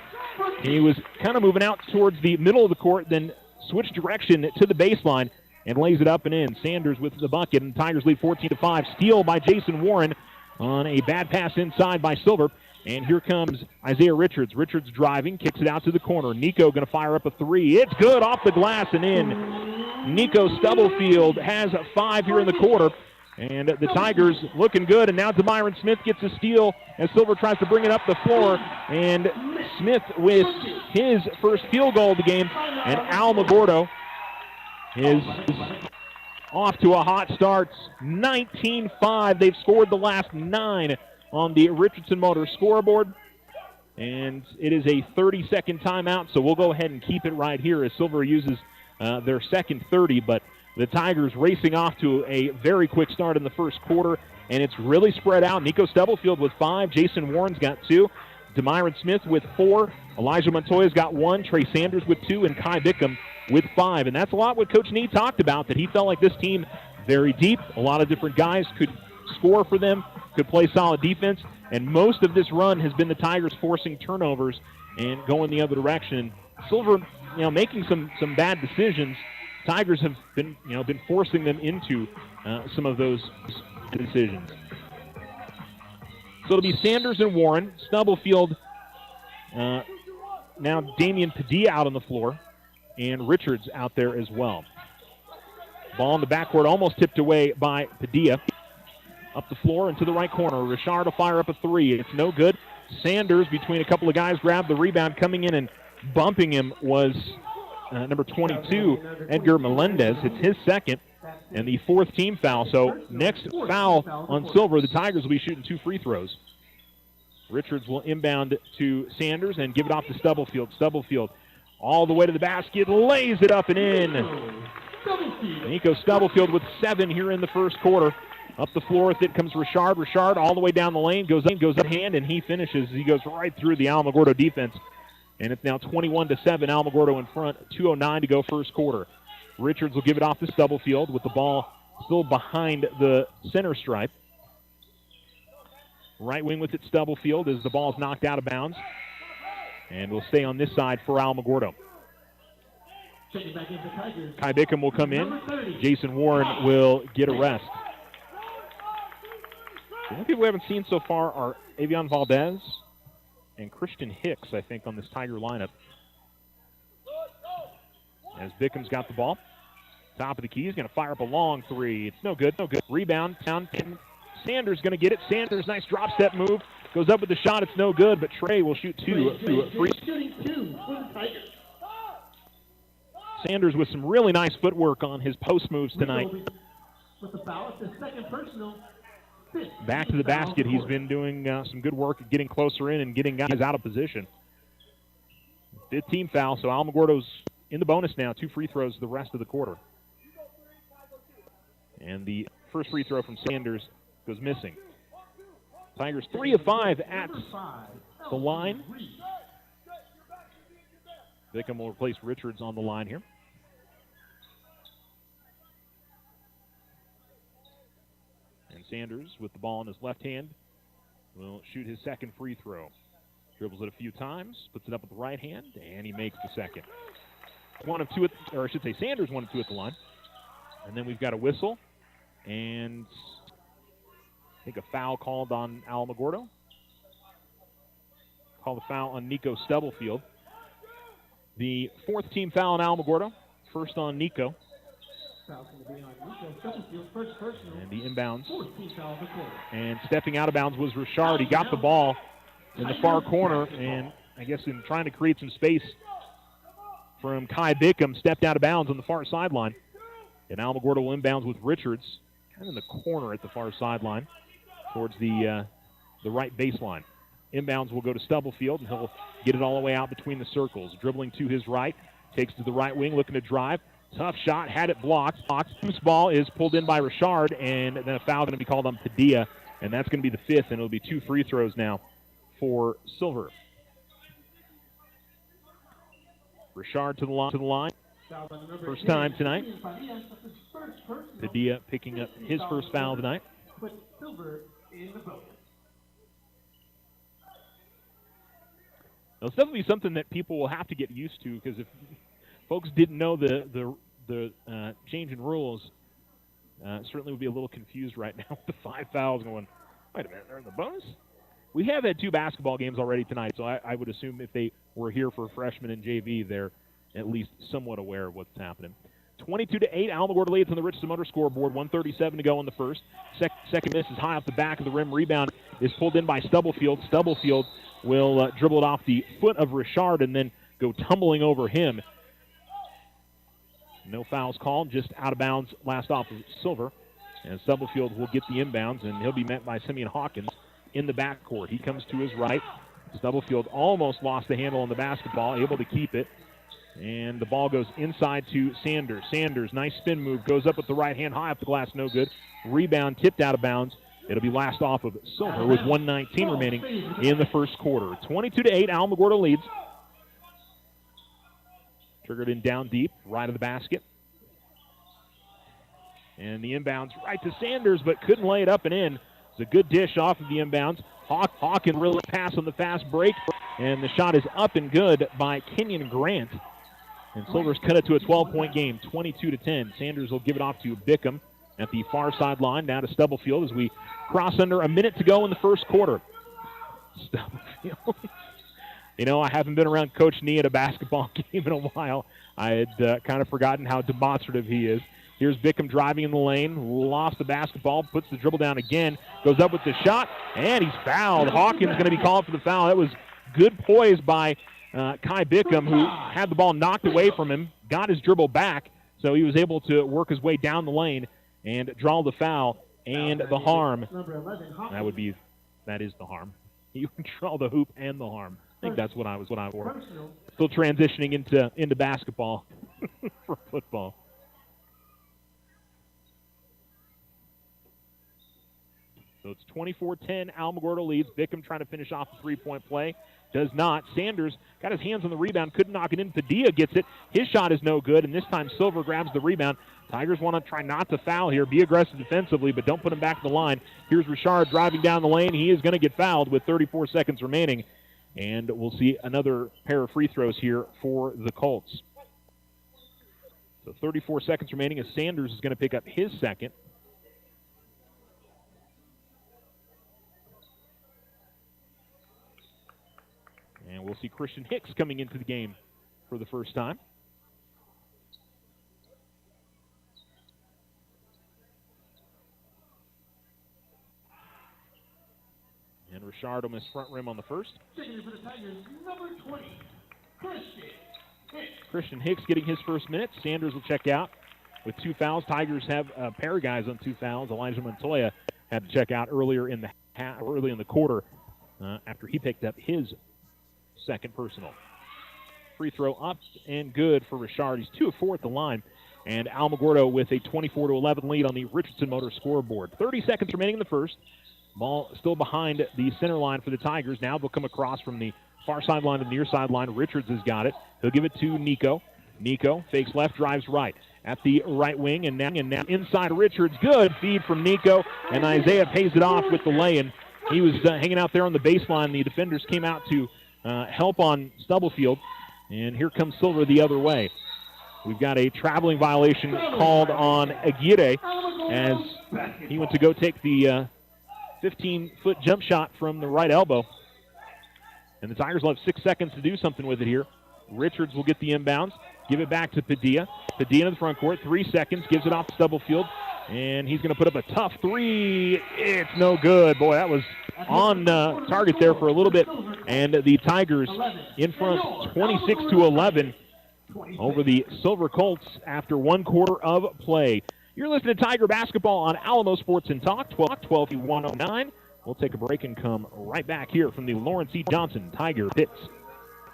He was kind of moving out towards the middle of the court, then switched direction to the baseline and lays it up and in. Sanders with the bucket, and Tigers lead 14-5. Steal by Jason Warren on a bad pass inside by Silver. And here comes Isaiah Richards. Richards driving, kicks it out to the corner. Nico going to fire up a three. It's good off the glass and in. Nico Stubblefield has 5 here in the quarter. And the Tigers looking good. And now DeMyron Smith gets a steal as Silver tries to bring it up the floor. And Smith with his first field goal of the game. And Alamogordo is off to a hot start. 19-5. They've scored the last 9 on the Richardson Motor scoreboard. And it is a 30-second timeout, so we'll go ahead and keep it right here as Silver uses their second 30. But the Tigers racing off to a very quick start in the first quarter, and it's really spread out. Nico Stubblefield with 5. Jason Warren's got 2. DeMyron Smith with 4. Elijah Montoya's got 1. Trey Sanders with 2. And Kai Bickham with 5. And that's a lot what Coach Nee talked about, that he felt like this team very deep. A lot of different guys could score for them, could play solid defense, and most of this run has been the Tigers forcing turnovers and going the other direction. Silver, making some bad decisions. Tigers have been forcing them into some of those decisions. So it'll be Sanders and Warren. Stubblefield, now Damian Padilla out on the floor, and Richards out there as well. Ball in the backcourt, almost tipped away by Padilla. Up the floor into the right corner. Richard will fire up a 3. It's no good. Sanders, between a couple of guys, grabbed the rebound. Coming in and bumping him was number 22, Edgar Melendez. It's his second and the 4th team foul. So next foul on Silver, the Tigers will be shooting 2 free throws. Richards will inbound to Sanders and give it off to Stubblefield. Stubblefield all the way to the basket, lays it up and in. Nico Stubblefield with 7 here in the first quarter. Up the floor with it comes Richard. Richard all the way down the lane, goes up hand, and he finishes. He goes right through the Alamogordo defense. And it's now 21-7, Alamogordo in front, 2:09 to go first quarter. Richards will give it off to Stubblefield with the ball still behind the center stripe. Right wing with it, Stubblefield, as the ball is knocked out of bounds. And will stay on this side for Alamogordo. Kai Bickham will come in. Jason Warren will get a rest. The only people we haven't seen so far are Avion Valdez and Christian Hicks, I think, on this Tiger lineup. as Bickham's got the ball. Top of the key. He's going to fire up a long three. It's no good. No good. Rebound down. Sanders going to get it. Sanders, nice drop step move. Goes up with the shot. It's no good, but Trey will shoot two. Sanders with some really nice footwork on his post moves tonight. Back to the basket. He's been doing some good work at getting closer in and getting guys out of position. 15 foul, so Alamogordo's in the bonus now. 2 free throws the rest of the quarter. And the first free throw from Sanders goes missing. Tigers 3 of 5 at the line. Bickham will replace Richards on the line here. And Sanders with the ball in his left hand will shoot his second free throw. Dribbles it a few times, puts it up with the right hand, and he makes the second. 1 of 2, or I should say Sanders 1 of 2 at the line. And then we've got a whistle, and I think a foul called on Alamogordo. Call the foul on Nico Stubblefield. The 4th team foul on Alamogordo. First on Nico. And the inbounds. And stepping out of bounds was Richard. He got the ball in the far corner, and I guess in trying to create some space from Kai Bickham, stepped out of bounds on the far sideline. And Alamogordo will inbounds with Richards, kind of in the corner at the far sideline, towards the right baseline. Inbounds will go to Stubblefield, and he'll get it all the way out between the circles. Dribbling to his right, takes to the right wing, looking to drive. Tough shot, had it blocked. Loose ball is pulled in by Richard, and then a foul going to be called on Padilla, and that's going to be the 5th, and it'll be 2 free throws now for Silver. Richard to the line. First time tonight. Padilla picking up his first foul tonight. It'll definitely be something that people will have to get used to, because if folks didn't know the change in rules, certainly would be a little confused right now with the 5 fouls going, wait a minute, they're in the bonus? We have had 2 basketball games already tonight, so I would assume if they were here for freshmen and JV, they're at least somewhat aware of what's happening. 22-8, Alamogordo leads on the Richardson Motor scoreboard. 1:37 to go in the first. Second miss is high off the back of the rim. Rebound is pulled in by Stubblefield. Stubblefield will dribble it off the foot of Richard and then go tumbling over him. No fouls called, just out of bounds last off of Silver. And Stubblefield will get the inbounds, and he'll be met by Simeon Hawkins in the backcourt. He comes to his right. Stubblefield almost lost the handle on the basketball, able to keep it. And the ball goes inside to Sanders. Sanders, nice spin move, goes up with the right hand, high up the glass, no good. Rebound tipped out of bounds. It'll be last off of Silver with 1:19 remaining in the first quarter. 22-8, Alamogordo leads. Triggered in down deep, right of the basket. And the inbounds right to Sanders, but couldn't lay it up and in. It's a good dish off of the inbounds. Hawkins really pass on the fast break, and the shot is up and good by Kenyon Grant. And Silver's cut it to a 12-point game, 22-10. Sanders will give it off to Bickham at the far sideline, down to Stubblefield as we cross under a minute to go in the first quarter. Stubblefield. You know, I haven't been around Coach Nee at a basketball game in a while. I had kind of forgotten how demonstrative he is. Here's Bickham driving in the lane, lost the basketball, puts the dribble down again, goes up with the shot, and he's fouled. Hawkins going to be called for the foul. That was good poise by Kai Bickham, who had the ball knocked away from him, got his dribble back, so he was able to work his way down the lane and draw the foul and the harm. That is the harm. You control the hoop and the harm. I think that's what I wore. Still transitioning into basketball for football. So it's 24-10. Alamogordo leads. Bickham trying to finish off the three-point play. Does not. Sanders got his hands on the rebound. Couldn't knock it in. Padilla gets it. His shot is no good, and this time Silver grabs the rebound. Tigers want to try not to foul here. Be aggressive defensively, but don't put him back to the line. Here's Richard driving down the lane. He is going to get fouled with 34 seconds remaining. And we'll see another pair of free throws here for the Colts. So 34 seconds remaining as Sanders is going to pick up his second. And we'll see Christian Hicks coming into the game for the first time. Richard will miss front rim on the first. Checking in for the Tigers, number 20, Christian Hicks. Christian Hicks getting his first minute. Sanders will check out with 2 fouls. Tigers have a pair of guys on 2 fouls. Elijah Montoya had to check out early in the quarter after he picked up his second personal. Free throw up and good for Richard. He's 2 of 4 at the line. And Alamogordo with a 24-11 lead on the Richardson Motor scoreboard. 30 seconds remaining in the first. Ball still behind the center line for the Tigers. Now they'll come across from the far sideline to the near sideline. Richards has got it. He'll give it to Nico. Nico fakes left, drives right. At the right wing, and now inside Richards. Good feed from Nico, and Isaiah pays it off with the lay-in. He was hanging out there on the baseline. The defenders came out to help on Stubblefield, and here comes Silver the other way. We've got a traveling violation called on Aguirre as he went to go take the 15-foot jump shot from the right elbow. And the Tigers will have 6 seconds to do something with it here. Richards will get the inbounds, give it back to Padilla. Padilla in the front court, 3 seconds, gives it off to Stubblefield, and he's going to put up a tough 3. It's no good. Boy, that was on target there for a little bit. And the Tigers in front 26-11 over the Silver Colts after 1 quarter of play. You're listening to Tiger Basketball on Alamo Sports and Talk, 12-109. We'll take a break and come right back here from the Lawrence E. Johnson Tiger Pits.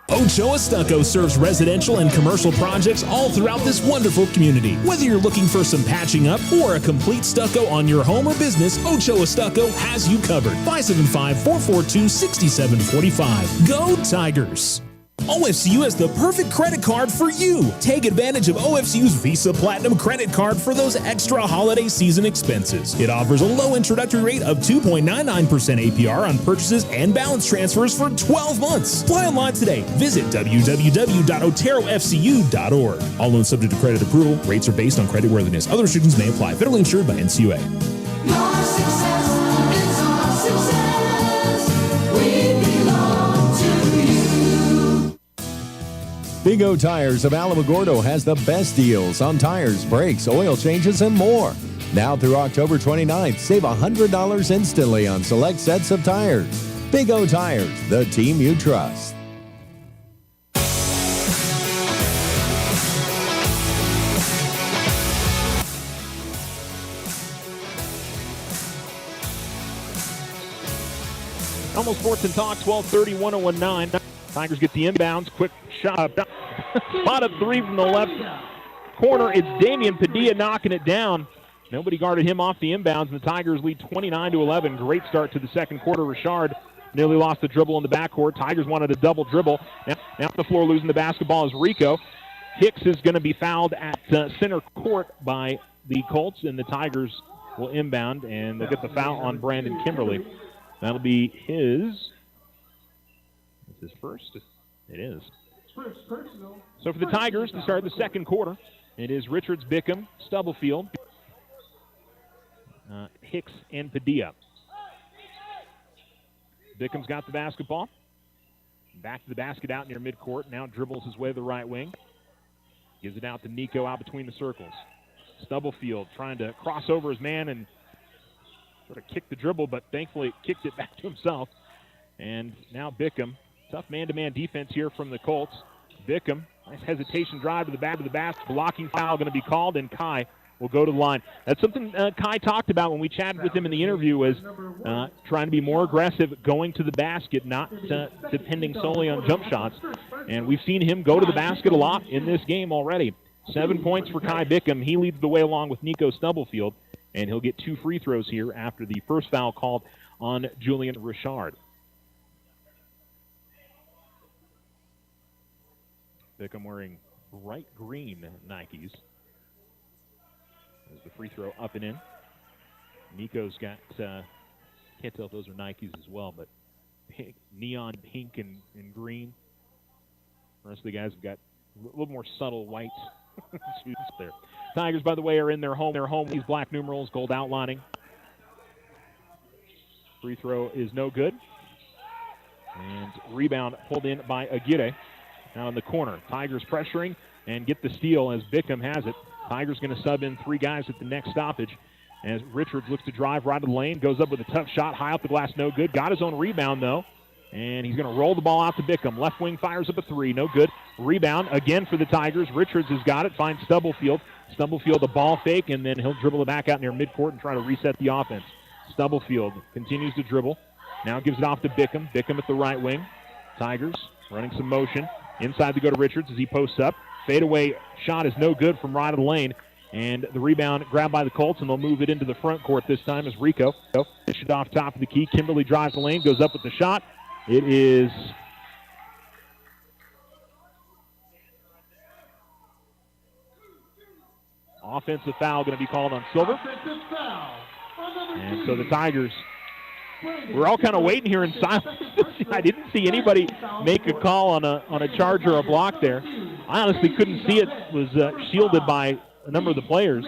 Ochoa Stucco serves residential and commercial projects all throughout this wonderful community. Whether you're looking for some patching up or a complete stucco on your home or business, Ochoa Stucco has you covered. 575-442-6745. Go Tigers! OFCU has the perfect credit card for you. Take advantage of OFCU's Visa Platinum credit card for those extra holiday season expenses. It offers a low introductory rate of 2.99% APR on purchases and balance transfers for 12 months. Apply online today. Visit www.oterofcu.org. All loans subject to credit approval. Rates are based on creditworthiness. Other restrictions may apply. Federally insured by NCUA. Your success is our success. We belong to you. Big O Tires of Alamogordo has the best deals on tires, brakes, oil changes, and more. Now through October 29th, save $100 instantly on select sets of tires. Big O Tires, the team you trust. Almost Sports and Talk, 12:30-1019. Tigers get the inbounds. Quick shot. Spot up 3 from the left corner. It's Damian Padilla knocking it down. Nobody guarded him off the inbounds, and the Tigers lead 29-11. Great start to the second quarter. Richard nearly lost the dribble in the backcourt. Tigers wanted a double dribble. Now on the floor losing the basketball is Rico. Hicks is going to be fouled at center court by the Colts, and the Tigers will inbound, and they'll get the foul on Brandon Kimberly. That'll be his. Is this first? It is. So for the Tigers to start the second quarter, it is Richards, Bickham, Stubblefield, Hicks, and Padilla. Bickham's got the basketball. Back to the basket out near midcourt. Now dribbles his way to the right wing. Gives it out to Nico out between the circles. Stubblefield trying to cross over his man and sort of kick the dribble, but thankfully kicked it back to himself. And now Bickham. Tough man-to-man defense here from the Colts. Bickham, nice hesitation drive to the back of the basket. Blocking foul going to be called, and Kai will go to the line. That's something Kai talked about when we chatted with him in the interview, was trying to be more aggressive going to the basket, not depending solely on jump shots. And we've seen him go to the basket a lot in this game already. 7 points for Kai Bickham. He leads the way along with Nico Stubblefield, and he'll get 2 free throws here after the first foul called on Julian Richard. Bickham wearing bright green Nikes. There's the free throw up and in. Nico's got, can't tell if those are Nikes as well, but pink, neon pink and green. The rest of the guys have got a little more subtle white shoes there. Tigers, by the way, are in their home. These black numerals, gold outlining. Free throw is no good. And rebound pulled in by Aguirre. Now in the corner. Tigers pressuring and get the steal as Bickham has it. Tigers going to sub in 3 guys at the next stoppage. as Richards looks to drive right of the lane, goes up with a tough shot, high off the glass, no good. Got his own rebound, though, and he's going to roll the ball out to Bickham. Left wing fires up a three, no good. Rebound again for the Tigers. Richards has got it, finds Stubblefield. Stubblefield a ball fake, and then he'll dribble it back out near midcourt and try to reset the offense. Stubblefield continues to dribble. Now gives it off to Bickham. Bickham at the right wing. Tigers running some motion. Inside to go to Richards as he posts up. Fadeaway shot is no good from right of the lane. And the rebound grabbed by the Colts, and they'll move it into the front court this time as Rico dish it off top of the key. Kimberly drives the lane, goes up with the shot. It is offensive foul going to be called on Silver. And so the Tigers, we're all kind of waiting here in silence. I didn't see anybody make a call on a charge or a block there. I honestly couldn't see it. It was shielded by a number of the players.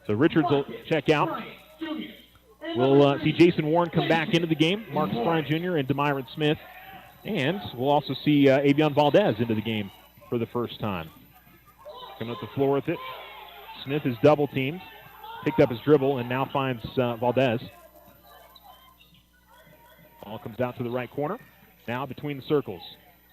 So Richards will check out. We'll see Jason Warren come back into the game, Marcus Bryan Jr. and Demyron Smith. And we'll also see Avion Valdez into the game for the first time. Coming up the floor with it. Smith is double teamed, picked up his dribble, and now finds Valdez. Ball comes out to the right corner. Now between the circles.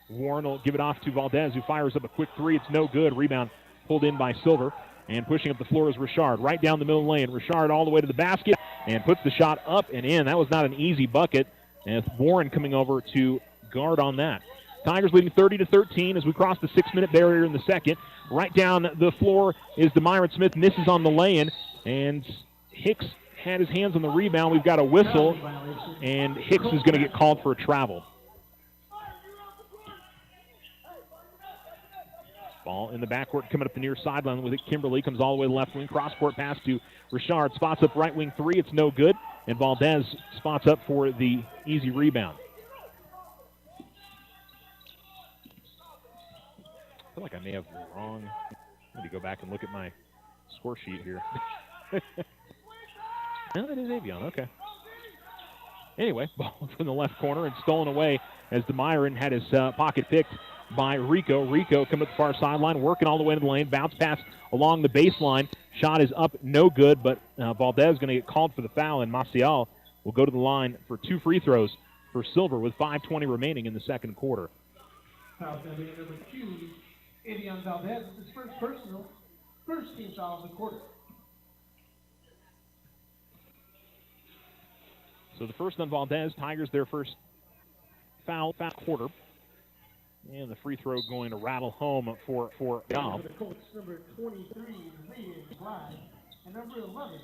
Warren will give it off to Valdez, who fires up a quick three. It's no good. Rebound pulled in by Silver. And pushing up the floor is Richard. Right down the middle lane. Richard all the way to the basket and puts the shot up and in. That was not an easy bucket. And it's Warren coming over to guard on that. Tigers leading 30-13 as we cross the 6-minute barrier in the second. Right down the floor is Demyron Smith. Misses on the lay-in. And Hicks had his hands on the rebound. We've got a whistle. And Hicks is going to get called for a travel. Ball in the backcourt coming up the near sideline with it. Kimberly comes all the way to the left wing. Cross-court pass to Richard. Spots up right wing three. It's no good. And Valdez spots up for the easy rebound. I feel like I may have the wrong. Let me go back and look at my score sheet here. No, that is Avion. Okay. Anyway, ball from the left corner and stolen away as Demyron had his pocket picked by Rico. Rico coming up the far sideline, working all the way to the lane. Bounce pass along the baseline. Shot is up, no good, but Valdez is going to get called for the foul, and Maciel will go to the line for 2 free throws for Silver with 5:20 remaining in the second quarter. Foul going to be number 2, Avion Valdez. His first personal, first team foul of the quarter. So the first on Valdez. Tigers their first foul quarter. And the free throw going to rattle home for Goff. The Colts, number 23, Ryan Bly, and number 11,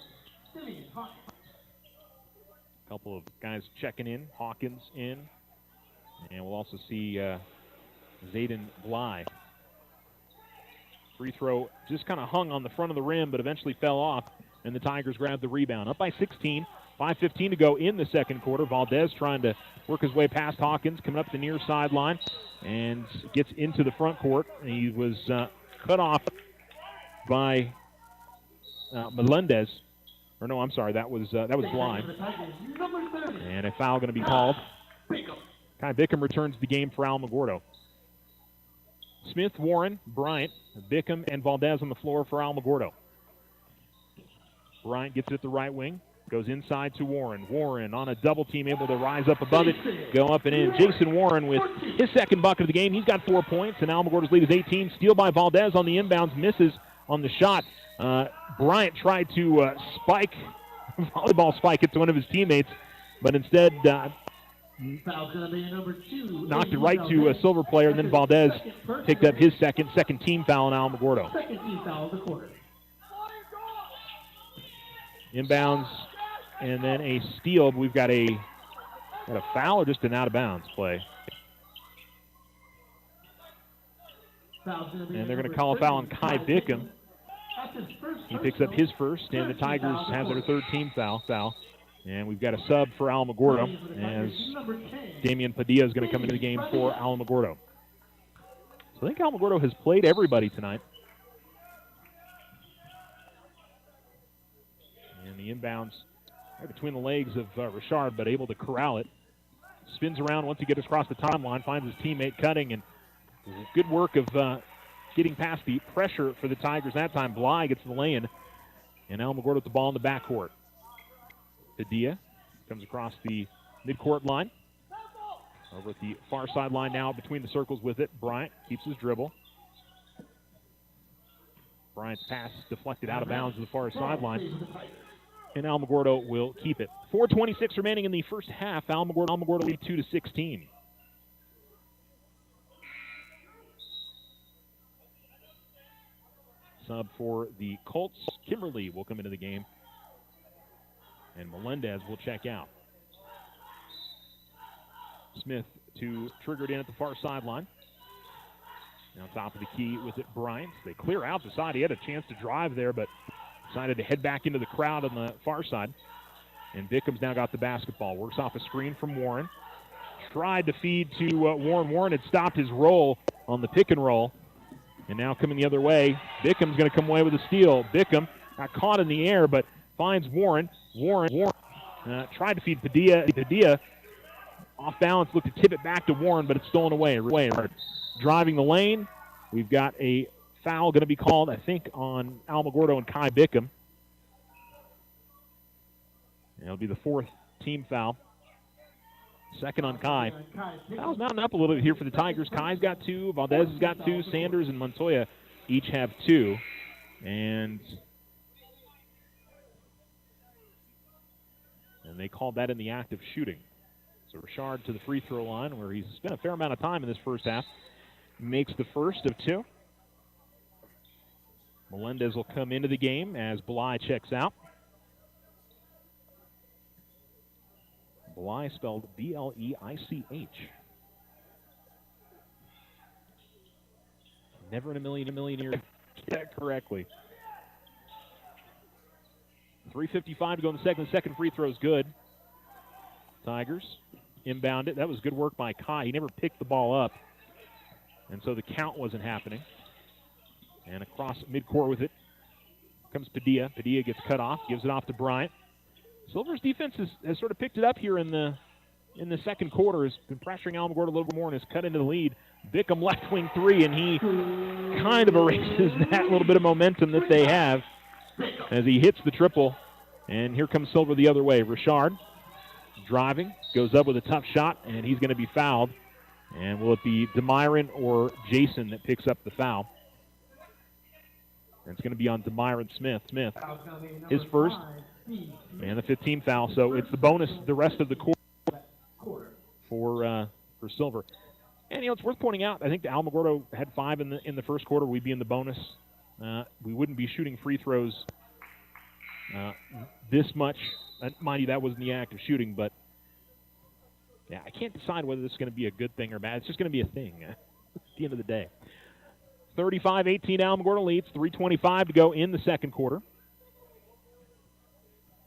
Simeon Hawkins. A couple of guys checking in. Hawkins in. And we'll also see Zayden Bly. Free throw just kind of hung on the front of the rim, but eventually fell off, and the Tigers grabbed the rebound. Up by 16. 5:15 to go in the second quarter. Valdez trying to work his way past Hawkins, coming up the near sideline, and gets into the front court. He was cut off by Melendez. Or no, I'm sorry, that was Bly. And a foul going to be called. Kai Bickham returns the game for Alamogordo. Smith, Warren, Bryant, Bickham, and Valdez on the floor for Alamogordo. Bryant gets it at the right wing. Goes inside to Warren. Warren on a double team, able to rise up above it, go up and in. Jason Warren with his second bucket of the game. He's got 4 points, and Alamogordo's lead is 18. Steal by Valdez on the inbounds, misses on the shot. Bryant tried to volleyball spike it to one of his teammates, but instead knocked it right to a Silver player, and then Valdez picked up his second team foul on Alamogordo. Second team foul of the quarter. Inbounds, and then a steal. We've got a foul or just an out-of-bounds play? And they're going to call a foul on Kai Bickham. He picks up his first, and the Tigers have their third team foul. And we've got a sub for Alamogordo as Damian Padilla is going to come into the game for Alamogordo. So I think Alamogordo has played everybody tonight. And the inbounds right between the legs of Richard, but able to corral it. Spins around once he gets across the timeline, finds his teammate cutting, and good work of getting past the pressure for the Tigers that time. Bly gets the lay-in And Alamogordo with the ball in the backcourt. Padilla comes across the midcourt line. Over at the far sideline now between the circles with it. Bryant keeps his dribble. Bryant's pass deflected out of bounds to the far sideline. And Alamogordo will keep it. 4:26 remaining in the first half. Alamogordo lead 2-16. Sub for the Colts. Kimberly will come into the game. And Melendez will check out. Smith to trigger it in at the far sideline. Now top of the key with it, Bryant. They clear out the side. He had a chance to drive there, but decided to head back into the crowd on the far side. And Bickham's now got the basketball. Works off a screen from Warren. Tried to feed to Warren. Warren had stopped his roll on the pick and roll. And now coming the other way, Bickham's going to come away with a steal. Bickham got caught in the air, but finds Warren. Warren tried to feed Padilla. Padilla off balance, looked to tip it back to Warren, but it's stolen away. Driving the lane, we've got a foul going to be called, I think, on Alamogordo and Kai Bickham. It'll be the fourth team foul. Second on Kai. Foul's mounting up a little bit here for the Tigers. Kai's got 2, Valdez has got 2, Sanders and Montoya each have 2. And they called that in the act of shooting. So Richard to the free throw line, where he's spent a fair amount of time in this first half. Makes the first of 2. Melendez will come into the game as Bly checks out. Bly spelled B-L-E-I-C-H. Never in a million years get that correctly. 3:55 to go in the second. The second free throw is good. Tigers inbound it. That was good work by Kai. He never picked the ball up, and so the count wasn't happening. And across midcourt with it comes Padilla. Padilla gets cut off, gives it off to Bryant. Silver's defense has sort of picked it up here in the second quarter. Has been pressuring Alamogordo a little bit more and has cut into the lead. Bickham left wing 3, and he kind of erases that little bit of momentum that they have as he hits the triple. And here comes Silver the other way. Richard driving, goes up with a tough shot, and he's going to be fouled. And will it be Demyron or Jason that picks up the foul? And it's going to be on Demyron Smith. Smith, his first, and the 15th foul. So it's the bonus the rest of the quarter for Silver. And, it's worth pointing out, I think the Alamogordo had 5 in the first quarter. We'd be in the bonus. We wouldn't be shooting free throws this much. Mind you, that wasn't the act of shooting, but yeah, I can't decide whether this is going to be a good thing or bad. It's just going to be a thing at the end of the day. 35-18, Alamogordo leads. 3:25 to go in the second quarter.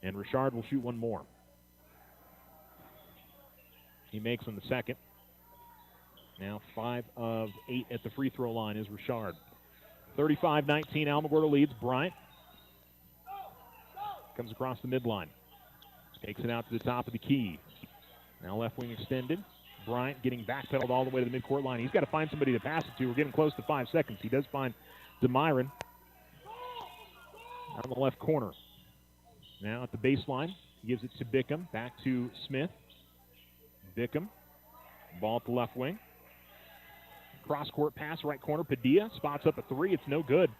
And Richard will shoot one more. He makes on the second. Now 5 of 8 at the free throw line is Richard. 35-19, Alamogordo leads. Bryant comes across the midline. Takes it out to the top of the key. Now left wing extended. Bryant getting backpedaled all the way to the midcourt line. He's got to find somebody to pass it to. We're getting close to 5 seconds. He does find Demyron on the left corner. Now at the baseline, he gives it to Bickham. Back to Smith. Bickham. Ball at the left wing. Cross-court pass, right corner. Padilla spots up a 3. It's no good.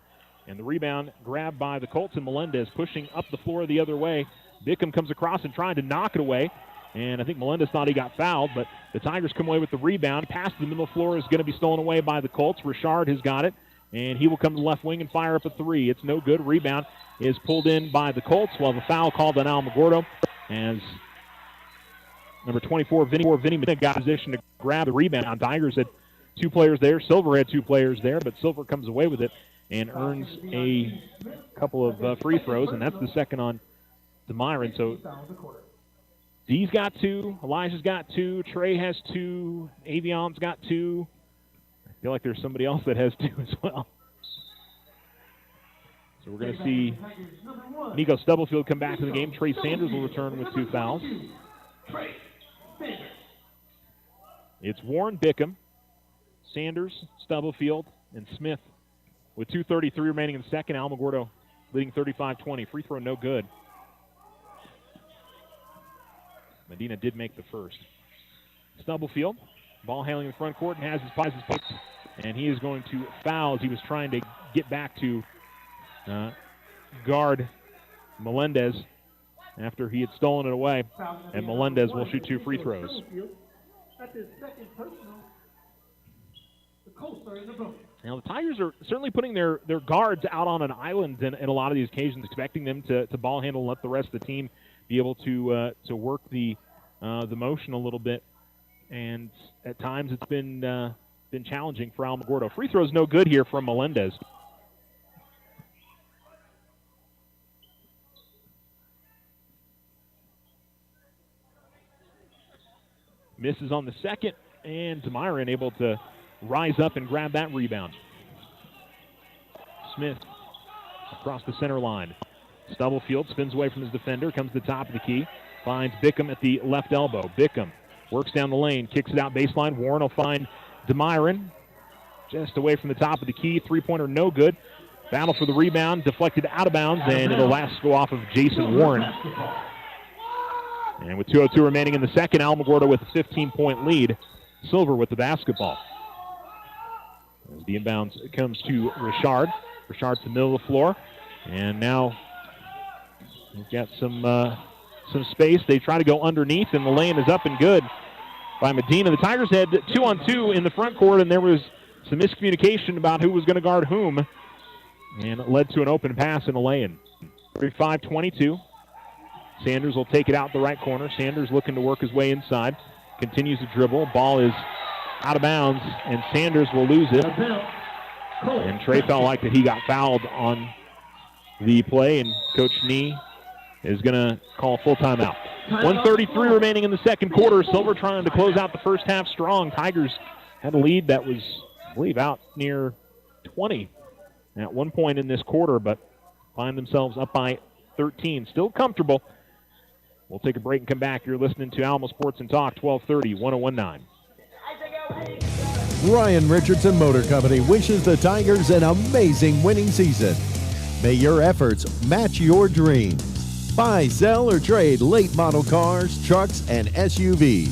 And the rebound grabbed by the Colts, and Melendez pushing up the floor the other way. Bickham comes across and trying to knock it away. And I think Melendez thought he got fouled, but the Tigers come away with the rebound. Pass to the middle floor is going to be stolen away by the Colts. Richard has got it, and he will come to the left wing and fire up a 3. It's no good. Rebound is pulled in by the Colts. We'll have a foul called on Alamogordo as number 24, Vinny got position to grab the rebound. Now, Tigers had 2 players there. Silver had 2 players there, but Silver comes away with it and earns a couple of free throws, and that's the second on Demyron. So D's got 2, Elijah's got 2, Trey has 2, Avion's got 2. I feel like there's somebody else that has 2 as well. So we're going to see Nico Stubblefield come back to the game. Trey Sanders will return with 2 fouls. It's Warren, Bickham, Sanders, Stubblefield, and Smith with 2:33 remaining in the second. Alamogordo leading 35-20. Free throw no good. Medina did make the first. Stubblefield, ball handling in the front court and has his passes picked. And he is going to foul as he was trying to get back to guard Melendez after he had stolen it away. And Melendez will shoot 2 free throws. That's his second personal. The Colts are in the bonus. Now, the Tigers are certainly putting their guards out on an island in a lot of these occasions, expecting them to ball handle and let the rest of the team be able to work the motion a little bit. And at times it's been challenging for Alamogordo. Free throws no good here from Melendez. Misses on the second, and Myron able to rise up and grab that rebound. Smith across the center line. Stubblefield spins away from his defender, comes to the top of the key, finds Bickham at the left elbow. Bickham works down the lane, kicks it out baseline. Warren will find DeMyron just away from the top of the key. Three-pointer no good. Battle for the rebound, deflected out of bounds, and it'll last go off of Jason Warren. And with 2:02 remaining in the second, Alamogordo with a 15-point lead. Silver with the basketball. As the inbounds comes to Richard. Richard's in the middle of the floor. And now we've got some space. They try to go underneath, and the lane is up and good by Medina. The Tigers had 2-on-2 in the front court, and there was some miscommunication about who was going to guard whom. And it led to an open pass and a lay-in. 35-22. Sanders will take it out the right corner. Sanders looking to work his way inside. Continues to dribble. Ball is out of bounds, and Sanders will lose it. And Trey felt like that he got fouled on the play, and Coach Nee is going to call a full timeout. 1:33 remaining in the second quarter. Silver trying to close out the first half strong. Tigers had a lead that was, I believe, out near 20 at one point in this quarter, but find themselves up by 13. Still comfortable. We'll take a break and come back. You're listening to Alamo Sports and Talk, 1230, 1019. Ryan Richardson Motor Company wishes the Tigers an amazing winning season. May your efforts match your dreams. Buy, sell, or trade late model cars, trucks, and SUVs.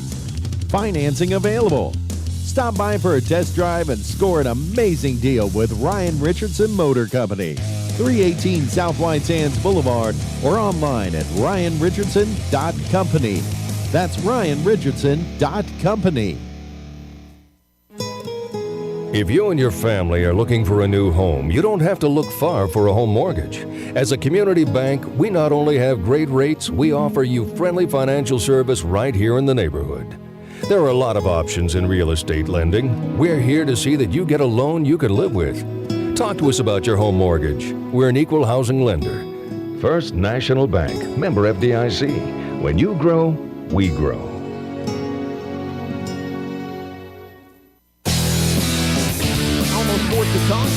Financing available. Stop by for a test drive and score an amazing deal with Ryan Richardson Motor Company. 318 South White Sands Boulevard or online at ryanrichardson.company. That's ryanrichardson.company. If you and your family are looking for a new home, you don't have to look far for a home mortgage. As a community bank, we not only have great rates, we offer you friendly financial service right here in the neighborhood. There are a lot of options in real estate lending. We're here to see that you get a loan you can live with. Talk to us about your home mortgage. We're an equal housing lender. First National Bank, member FDIC. When you grow, we grow. Almost Sports to Talk.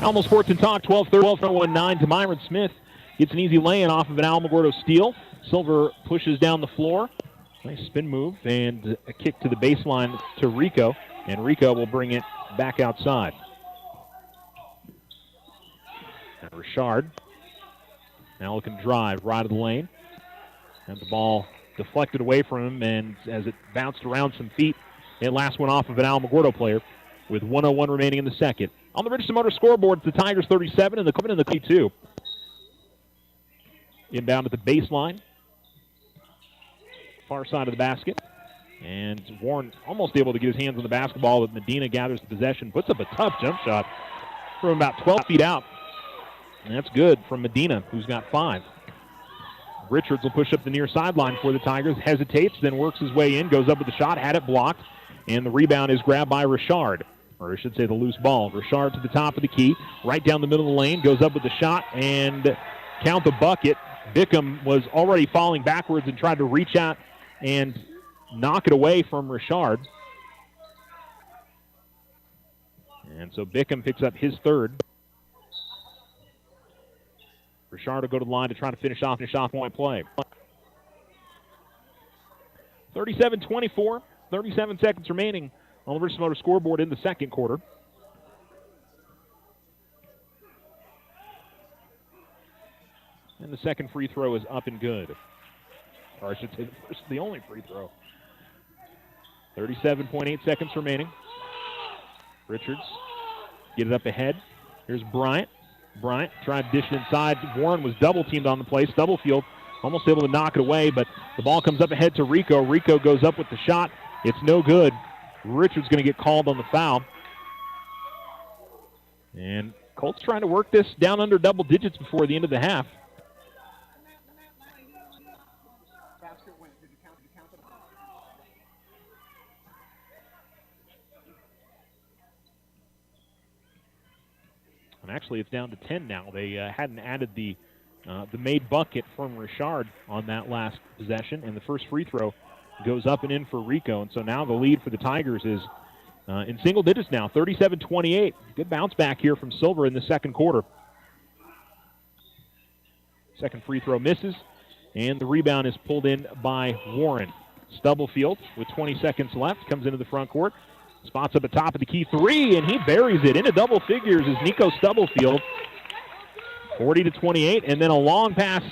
Almost Sports and Talk, 12-19 to Myron Smith. Gets an easy lay-in off of an Alamogordo steal. Silver pushes down the floor. Nice spin move and a kick to the baseline to Rico. And Rico will bring it back outside. And Richard now looking to drive right of the lane. And the ball deflected away from him, and as it bounced around some feet, it last went off of an Alamogordo player with 1:01 remaining in the second. On the Richardson Motor scoreboard, it's the Tigers 37 and the Cleveland in the P2. Inbound at the baseline. Far side of the basket. And Warren almost able to get his hands on the basketball, but Medina gathers the possession, puts up a tough jump shot from about 12 feet out. And that's good from Medina, who's got 5. Richards will push up the near sideline for the Tigers, hesitates, then works his way in, goes up with the shot, had it blocked, and the rebound is grabbed by Richard. Or I should say the loose ball. Richard to the top of the key, right down the middle of the lane, goes up with the shot, and count the bucket. Bickham was already falling backwards and tried to reach out and knock it away from Richard. And so Bickham picks up his third. Richard will go to the line to try to finish off point play. 37-24, 37 seconds remaining on the Richardson Motor scoreboard in the second quarter. And the second free throw is up and good. Or I should say the only free throw. 37.8 seconds remaining. Richards get it up ahead. Here's Bryant. Bryant tried to dish it inside. Warren was double-teamed on the play. Stubblefield almost able to knock it away, but the ball comes up ahead to Rico. Rico goes up with the shot. It's no good. Richards going to get called on the foul. And Colts trying to work this down under double digits before the end of the half. And actually, it's down to 10 now. They hadn't added the made bucket from Richard on that last possession, and the first free throw goes up and in for Rico. And so now the lead for the Tigers is in single digits now, 37-28. Good bounce back here from Silver in the second quarter. Second free throw misses, and the rebound is pulled in by Warren. Stubblefield with 20 seconds left comes into the front court. Spots up at top of the key three, and he buries it into double figures as Nico Stubblefield. 40-28, and then a long pass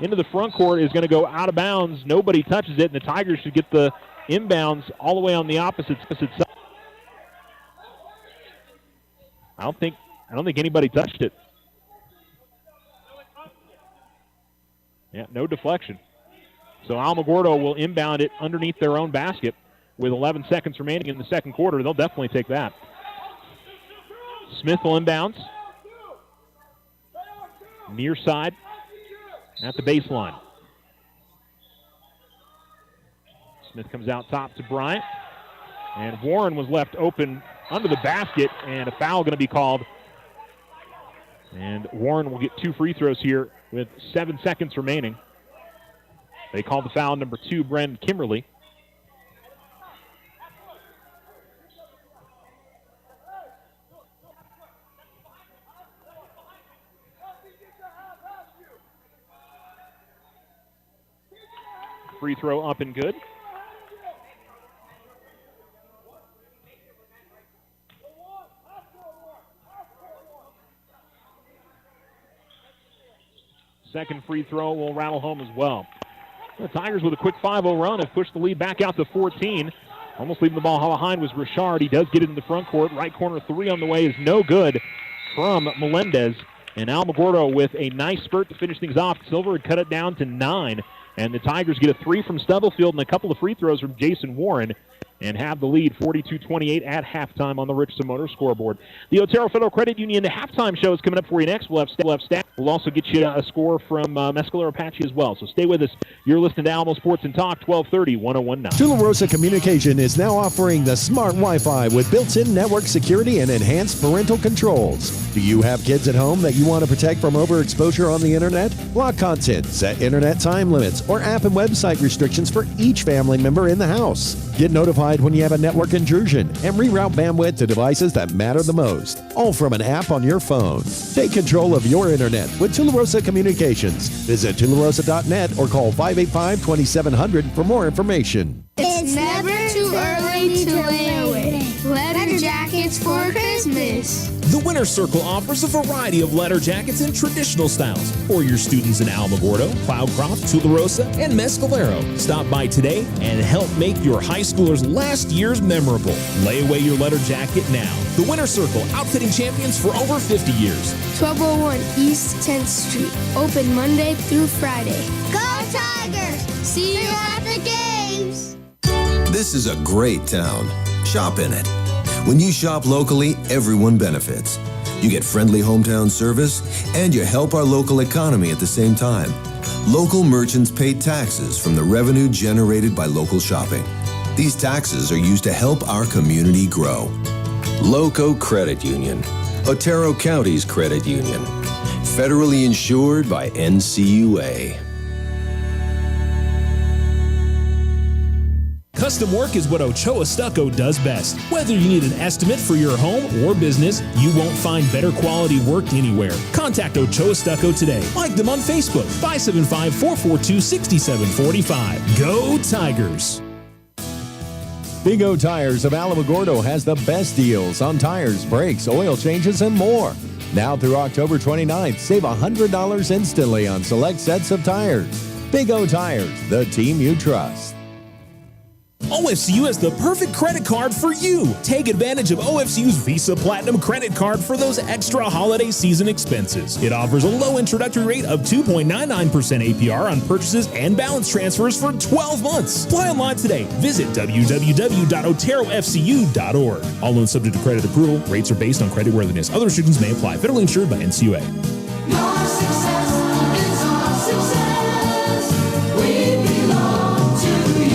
into the front court is going to go out of bounds. Nobody touches it, and the Tigers should get the inbounds all the way on the opposite side. I don't think anybody touched it. Yeah, no deflection. So Alamogordo will inbound it underneath their own basket. With 11 seconds remaining in the second quarter, they'll definitely take that. Smith will inbounds. Near side at the baseline. Smith comes out top to Bryant. And Warren was left open under the basket, and a foul going to be called. And Warren will get two free throws here with 7 seconds remaining. They called the foul number 2, Brendan Kimberly. Free throw up and good. Second free throw will rattle home as well. The Tigers with a quick 5-0 run have pushed the lead back out to 14. Almost leaving the ball behind was Richard. He does get it in the front court. Right corner three on the way is no good from Melendez. And Alamogordo with a nice spurt to finish things off. Silver had cut it down to 9. And the Tigers get a 3 from Stubblefield and a couple of free throws from Jason Warren and have the lead 42-28 at halftime on the Richardson Motor scoreboard. The Otero Federal Credit Union halftime show is coming up for you next. We'll have stat. We'll also get you a score from Mescalero Apache as well. So stay with us. You're listening to Alamo Sports and Talk, 1230, 1019. Tularosa Communication is now offering the smart Wi-Fi with built-in network security and enhanced parental controls. Do you have kids at home that you want to protect from overexposure on the internet? Block content, set internet time limits, or app and website restrictions for each family member in the house. Get notified when you have a network intrusion and reroute bandwidth to devices that matter the most, all from an app on your phone. Take control of your internet with Tularosa Communications. Visit tularosa.net or call 585-2700 for more information. It's never too early to lay away. Letter jackets for Christmas. The Winter Circle offers a variety of letter jackets in traditional styles for your students in Alamogordo, Cloudcroft, Tularosa, and Mescalero. Stop by today and help make your high schoolers' last years memorable. Lay away your letter jacket now. The Winter Circle, outfitting champions for over 50 years. 1201 East 10th Street. Open Monday through Friday. Go Tigers! See you at the games! This is a great town. Shop in it. When you shop locally, everyone benefits. You get friendly hometown service, and you help our local economy at the same time. Local merchants pay taxes from the revenue generated by local shopping. These taxes are used to help our community grow. Loco Credit Union, Otero County's credit union. Federally insured by NCUA. Custom work is what Ochoa Stucco does best. Whether you need an estimate for your home or business, you won't find better quality work anywhere. Contact Ochoa Stucco today. Like them on Facebook, 575-442-6745. Go Tigers! Big O Tires of Alamogordo has the best deals on tires, brakes, oil changes, and more. Now through October 29th, save $100 instantly on select sets of tires. Big O Tires, the team you trust. OFCU has the perfect credit card for you. Take advantage of OFCU's Visa Platinum credit card for those extra holiday season expenses. It offers a low introductory rate of 2.99% APR on purchases and balance transfers for 12 months. Apply online today. Visit www.oterofcu.org. All loans subject to credit approval. Rates are based on creditworthiness. Other restrictions may apply. Federally insured by NCUA. Your success is our success. We belong to you.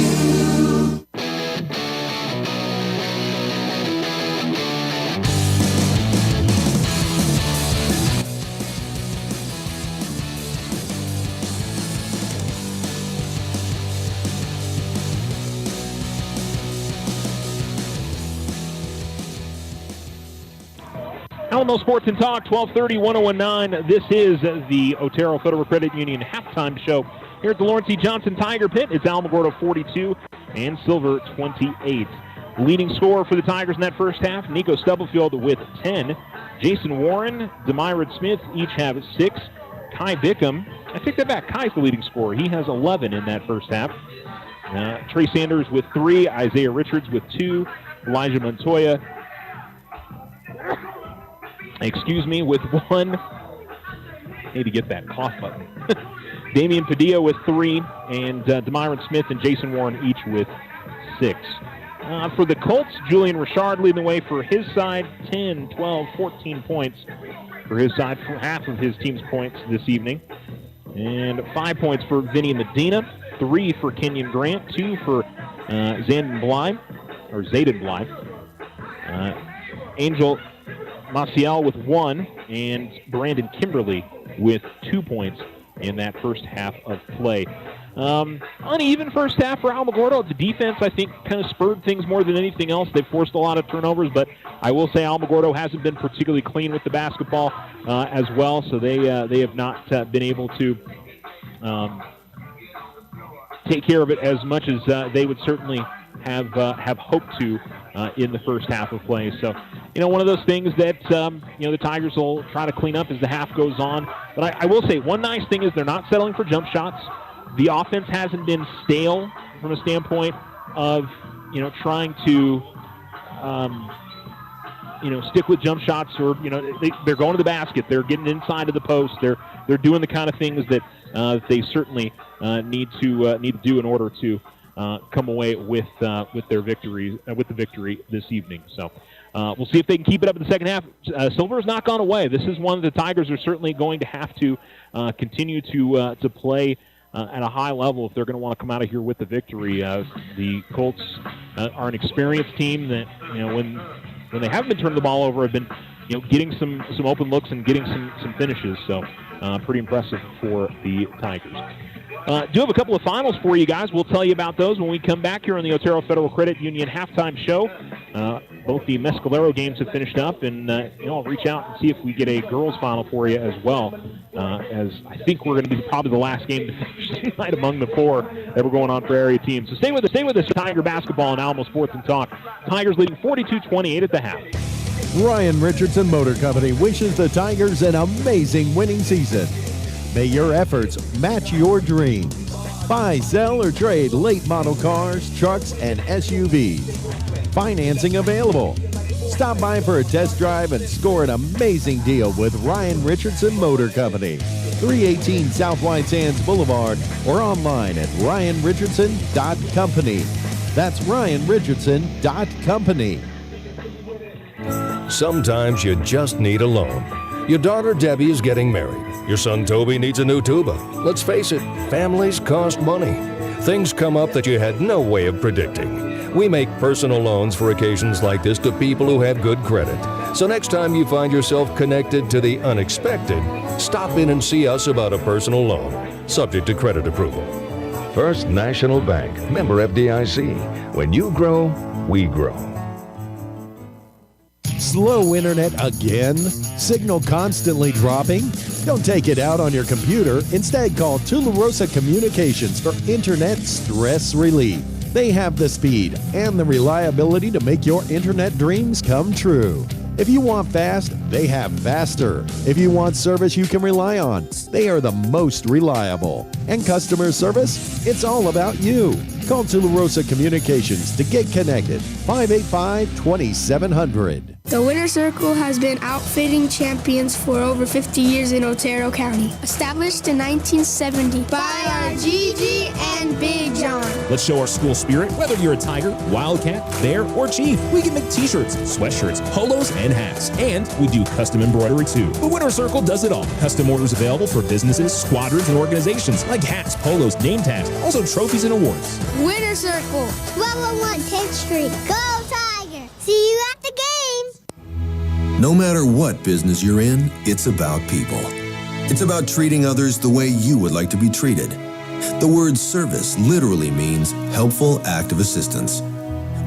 Alamo Sports and Talk, 1230, 1019. This is the Otero Federal Credit Union halftime show here at the Lawrence E. Johnson Tiger Pit. It's Alamogordo 42 and Silver 28. Leading scorer for the Tigers in that first half, Nico Stubblefield with 10. Jason Warren, Demyrod Smith each have 6. Kai Bickham, I take that back, Kai's the leading scorer. He has 11 in that first half. Trey Sanders with 3. Isaiah Richards with 2. Elijah Montoya with 1. Need to get that cough button. Damian Padilla with 3, and Demyrod Smith and Jason Warren each with 6. For the Colts, Julian Richard leading the way for his side, 10, 12, 14 points for his side, for half of his team's points this evening. And 5 points for Vinny Medina, 3 for Kenyon Grant, 2 for Zayden Bly. Angel Maciel with 1, and Brandon Kimberly with 2 points in that first half of play. Uneven first half for Alamogordo. The defense, I think, kind of spurred things more than anything else. They've forced a lot of turnovers, but I will say Alamogordo hasn't been particularly clean with the basketball as well, so they have not been able to take care of it as much as they would certainly have hoped to in the first half of play. So, one of those things that, the Tigers will try to clean up as the half goes on. But I will say one nice thing is they're not settling for jump shots. The offense hasn't been stale from a standpoint of, trying to, stick with jump shots or, they're going to the basket. They're getting inside of the post. They're doing the kind of things that they certainly need to do in order to come away with their victory, with the victory this evening. So we'll see if they can keep it up in the second half. Silver has not gone away. This is one that the Tigers are certainly going to have to continue to play at a high level if they're going to want to come out of here with the victory. The Colts are an experienced team that when they haven't been turning the ball over, have been getting some open looks and getting some finishes. So pretty impressive for the Tigers. Do have a couple of finals for you guys. We'll tell you about those when we come back here on the Otero Federal Credit Union halftime show. Both the Mescalero games have finished up, and I'll reach out and see if we get a girls final for you as well, as I think we're going to be probably the last game to finish tonight among the 4 that were going on for area teams. So stay with us, Tiger basketball and Alamo Sports and Talk. Tigers leading 42-28 at the half. Ryan Richardson Motor Company wishes the Tigers an amazing winning season. May your efforts match your dreams. Buy, sell, or trade late model cars, trucks, and SUVs. Financing available. Stop by for a test drive and score an amazing deal with Ryan Richardson Motor Company. 318 South White Sands Boulevard or online at ryanrichardson.company. That's ryanrichardson.company. Sometimes you just need a loan. Your daughter Debbie is getting married. Your son Toby needs a new tuba. Let's face it, families cost money. Things come up that you had no way of predicting. We make personal loans for occasions like this to people who have good credit. So next time you find yourself connected to the unexpected, stop in and see us about a personal loan, subject to credit approval. First National Bank, member FDIC. When you grow, we grow. Slow internet again? Signal constantly dropping? Don't take it out on your computer. Instead, call Tularosa Communications for internet stress relief. They have the speed and the reliability to make your internet dreams come true. If you want fast, they have faster. If you want service you can rely on, they are the most reliable. And customer service, it's all about you. Call Tularosa Communications to get connected. 585-2700. The Winter Circle has been outfitting champions for over 50 years in Otero County. Established in 1970 by our Gigi and Big John. Let's show our school spirit. Whether you're a Tiger, Wildcat, Bear, or Chief, we can make t-shirts, sweatshirts, polos, and hats. And we do custom embroidery too. The Winter Circle does it all. Custom orders available for businesses, squadrons, and organizations like hats, polos, name tags, also trophies and awards. Winter Circle. 1201 10th Street. Go Tiger! See you at the game! No matter what business you're in, it's about people. It's about treating others the way you would like to be treated. The word service literally means helpful act of assistance.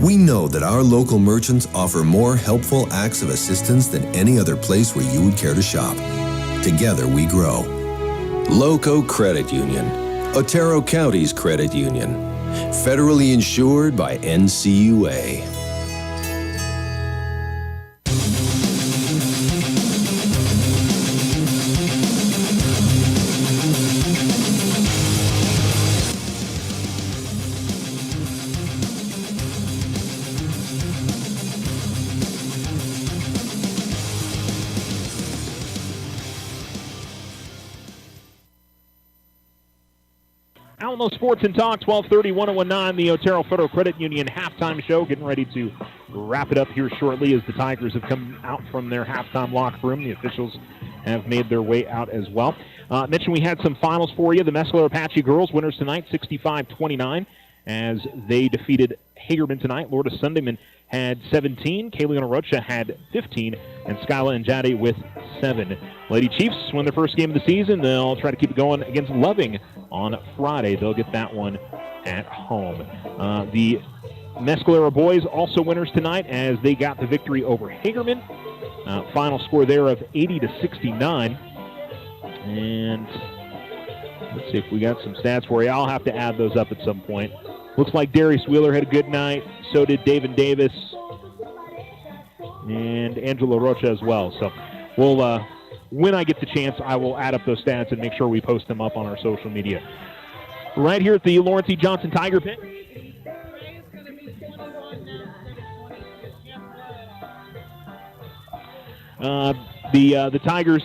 We know that our local merchants offer more helpful acts of assistance than any other place where you would care to shop. Together we grow. Loco Credit Union, Otero County's credit union, federally insured by NCUA. Alamo Sports and Talk, 1230, 1019, the Otero Federal Credit Union halftime show. Getting ready to wrap it up here shortly as the Tigers have come out from their halftime locker room. The officials have made their way out as well. Mentioned we had some finals for you. The Mescalero Apache girls winners tonight, 65-29, as they defeated Hagerman tonight. Lourdes Sundayman had 17, Kayleona Rocha had 15, and Skyla Njade with 7. Lady Chiefs win their first game of the season. They'll try to keep it going against Loving on Friday. They'll get that one at home. The Mescalero boys also winners tonight as they got the victory over Hagerman. Final score there of 80-69. And let's see if we got some stats for you. I'll have to add those up at some point. Looks like Darius Wheeler had a good night. So did David Davis and Angela Rocha as well. So we'll, when I get the chance, I will add up those stats and make sure we post them up on our social media. Right here at the Lawrence E. Johnson Tiger Pit. The Tigers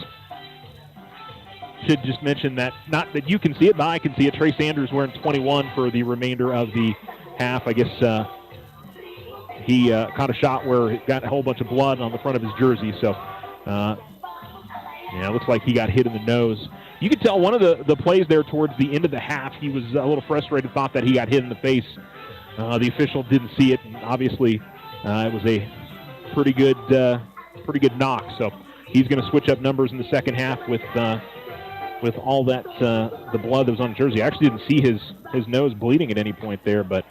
should just mention that, not that you can see it, but I can see it. Trey Sanders wearing 21 for the remainder of the half. I guess he caught a shot where he got a whole bunch of blood on the front of his jersey. So, yeah, it looks like he got hit in the nose. You could tell one of the plays there towards the end of the half, he was a little frustrated, thought that he got hit in the face. The official didn't see it, and obviously it was a pretty good knock. So he's going to switch up numbers in the second half with all that the blood that was on the jersey. I actually didn't see his nose bleeding at any point there, but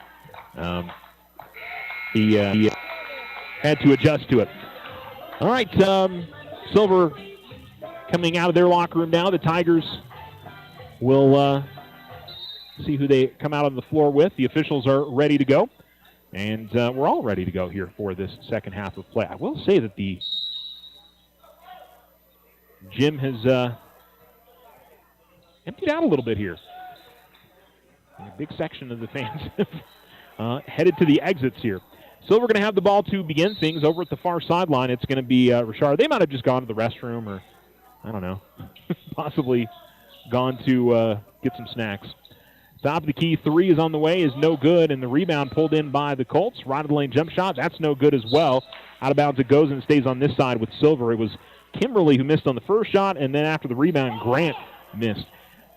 he had to adjust to it. All right, Silver coming out of their locker room now. The Tigers will see who they come out on the floor with. The officials are ready to go, and we're all ready to go here for this second half of play. I will say that the gym has emptied out a little bit here. A big section of the fans headed to the exits here. Silver going to have the ball to begin things over at the far sideline. It's going to be Richard. They might have just gone to the restroom or, I don't know, possibly gone to get some snacks. Top of the key three is on the way, is no good, and the rebound pulled in by the Colts. Right of the lane jump shot, that's no good as well. Out of bounds it goes and stays on this side with Silver. It was Kimberly who missed on the first shot, and then after the rebound, Grant missed.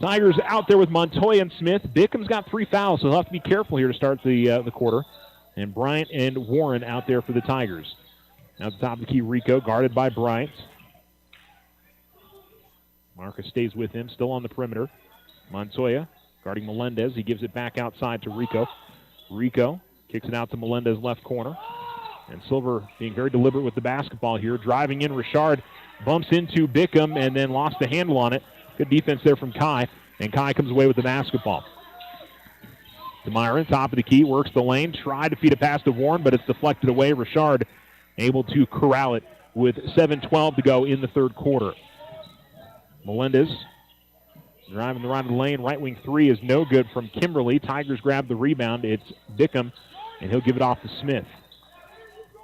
Tigers out there with Montoya and Smith. Bickham's got 3 fouls, so he'll have to be careful here to start the quarter. And Bryant and Warren out there for the Tigers. Now at the top of the key, Rico, guarded by Bryant. Marcus stays with him, still on the perimeter. Montoya guarding Melendez. He gives it back outside to Rico. Rico kicks it out to Melendez left corner. And Silver being very deliberate with the basketball here. Driving in, Richard bumps into Bickham and then lost the handle on it. Good defense there from Kai. And Kai comes away with the basketball. Demiron, top of the key, works the lane, tried to feed a pass to Warren, but it's deflected away. Richard able to corral it with 7:12 to go in the third quarter. Melendez driving the right of the lane. Right wing three is no good from Kimberly. Tigers grab the rebound. It's Bickham, and he'll give it off to Smith.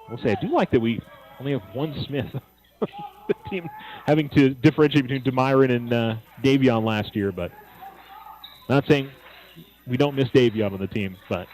We'll say, I do like that we only have one Smith. The team having to differentiate between Demiron and Davion last year, but not saying we don't miss Davion on the team, but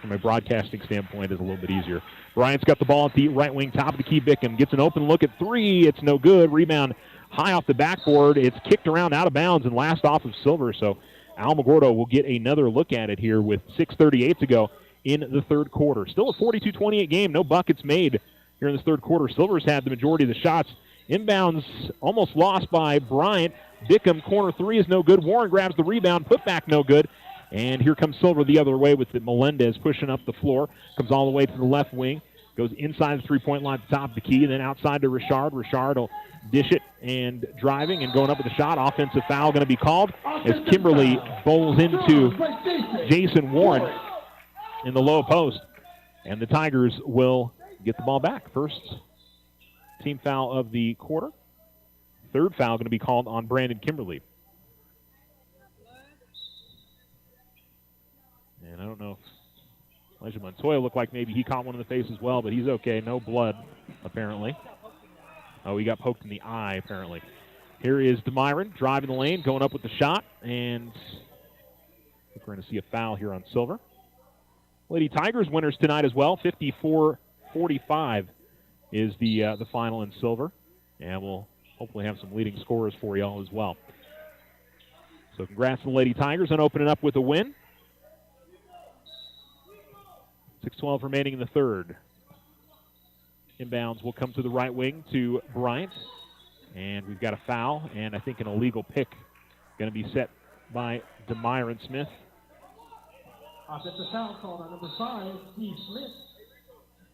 from a broadcasting standpoint, it's a little bit easier. Bryant's got the ball at the right wing, top of the key. Bickham gets an open look at three. It's no good. Rebound high off the backboard. It's kicked around out of bounds and last off of Silver, so Alamogordo will get another look at it here with 6:38 to go in the third quarter. Still a 42-28 game. No buckets made here in this third quarter. Silver's had the majority of the shots. Inbounds almost lost by Bryant. Bickham, corner three is no good. Warren grabs the rebound. Put back no good. And here comes Silver the other way with it. Melendez pushing up the floor. Comes all the way to the left wing. Goes inside the three-point line at the top of the key. Then outside to Richard. Richard will dish it and driving and going up with a shot. Offensive foul going to be called as Kimberly bowls into Jason Warren in the low post. And the Tigers will get the ball back. First team foul of the quarter. Third foul going to be called on Brandon Kimberly. And I don't know if Elijah Montoya looked like maybe he caught one in the face as well, but he's okay. No blood, apparently. Oh, he got poked in the eye, apparently. Here is Demiron driving the lane, going up with the shot, and I think we're going to see a foul here on Silver. Lady Tigers winners tonight as well. 54-45 is the final in Silver, and we'll hopefully have some leading scorers for y'all as well. So congrats to the Lady Tigers on opening up with a win. 6:12 remaining in the third. Inbounds will come to the right wing to Bryant. And we've got a foul, and I think an illegal pick going to be set by Demiron Smith. Offensive foul called on number 5, Steve Smith.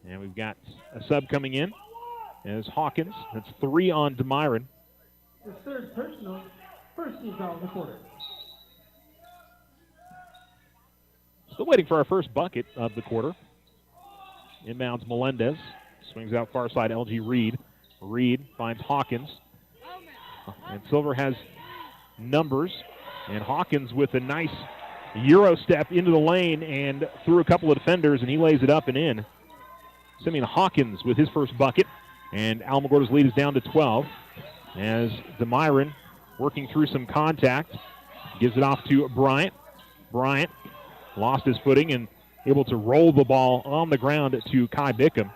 And we've got a sub coming in as Hawkins. That's 3 on Demiron. His third personal, first team foul of the quarter. Still waiting for our first bucket of the quarter. Inbounds Melendez. Swings out far side, LG Reed. Reed finds Hawkins. And Silver has numbers. And Hawkins with a nice Euro step into the lane and through a couple of defenders, and he lays it up and in. Simeon Hawkins with his first bucket. And Alamogordo's lead is down to 12. As Demiron working through some contact. Gives it off to Bryant. Bryant lost his footing and able to roll the ball on the ground to Kai Bickham.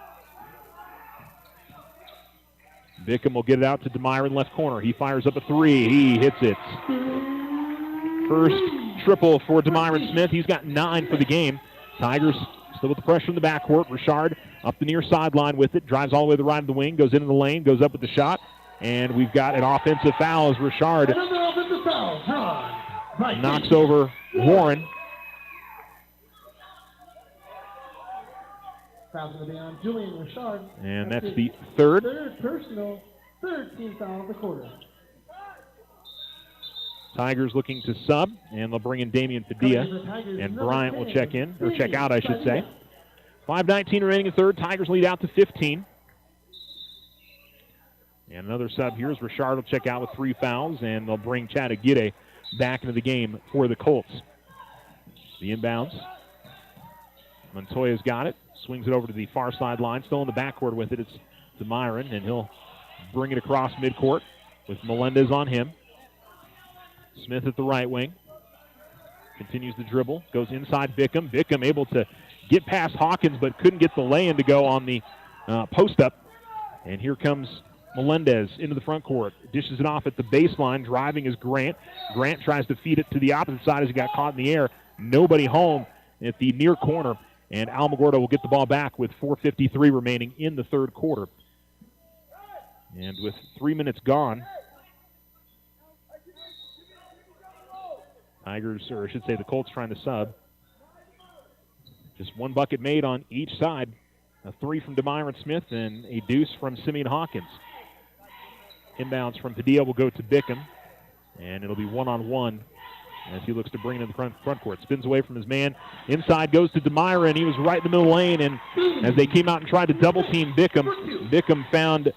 Bickham will get it out to Demiron, left corner. He fires up a three. He hits it. First triple for Demiron Smith. He's got 9 for the game. Tigers still with the pressure in the backcourt. Richard up the near sideline with it. Drives all the way to the right of the wing. Goes into the lane. Goes up with the shot. And we've got an offensive foul as Richard knocks over Warren. Foul's going to be on Julian Richard. And that's the third. Third personal, third team foul of the quarter. Tigers looking to sub, and they'll bring in Damian Padilla. And Bryant will check in, or check out, I should say. 5:19 remaining in third. Tigers lead out to 15. And another sub here is Richard will check out with 3 fouls, and they'll bring Chad Aguirre back into the game for the Colts. The inbounds. Montoya's got it. Swings it over to the far sideline. Still in the backcourt with it. It's Demiron, and he'll bring it across midcourt with Melendez on him. Smith at the right wing. Continues the dribble. Goes inside Bickham. Bickham able to get past Hawkins, but couldn't get the lay-in to go on the post-up. And here comes Melendez into the front court. Dishes it off at the baseline. Driving is Grant. Grant tries to feed it to the opposite side as he got caught in the air. Nobody home at the near corner. And Alamogordo will get the ball back with 4:53 remaining in the third quarter. And with 3 minutes gone, Tigers, or I should say the Colts trying to sub. Just 1 bucket made on each side. A 3 from Demiron Smith and a deuce from Simeon Hawkins. Inbounds from Padilla will go to Bickham. And it'll be 1-on-1 as he looks to bring it in the front court. Spins away from his man. Inside goes to Demira, and he was right in the middle lane. And as they came out and tried to double-team Bickham found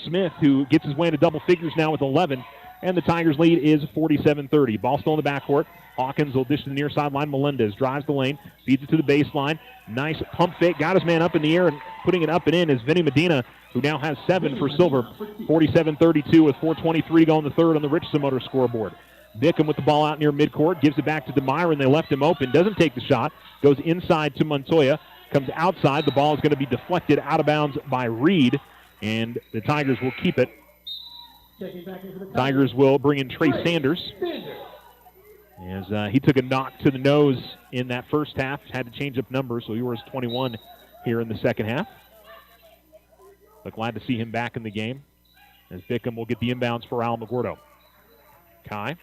Smith, who gets his way into double figures now with 11. And the Tigers' lead is 47-30. Ball still in the backcourt. Hawkins will dish to the near sideline. Melendez drives the lane, feeds it to the baseline. Nice pump fake. Got his man up in the air and putting it up and in is Vinny Medina, who now has 7 for Silver. 47-32 with 4:23 to go in the third on the Richardson Motor scoreboard. Bickham with the ball out near midcourt, gives it back to Demira, and they left him open. Doesn't take the shot. Goes inside to Montoya. Comes outside. The ball is going to be deflected out of bounds by Reed, and the Tigers will keep it. Tigers will bring in Trey Sanders, as he took a knock to the nose in that first half. Had to change up numbers, so he wears 21 here in the second half. But glad to see him back in the game, as Bickham will get the inbounds for Alamogordo. Kai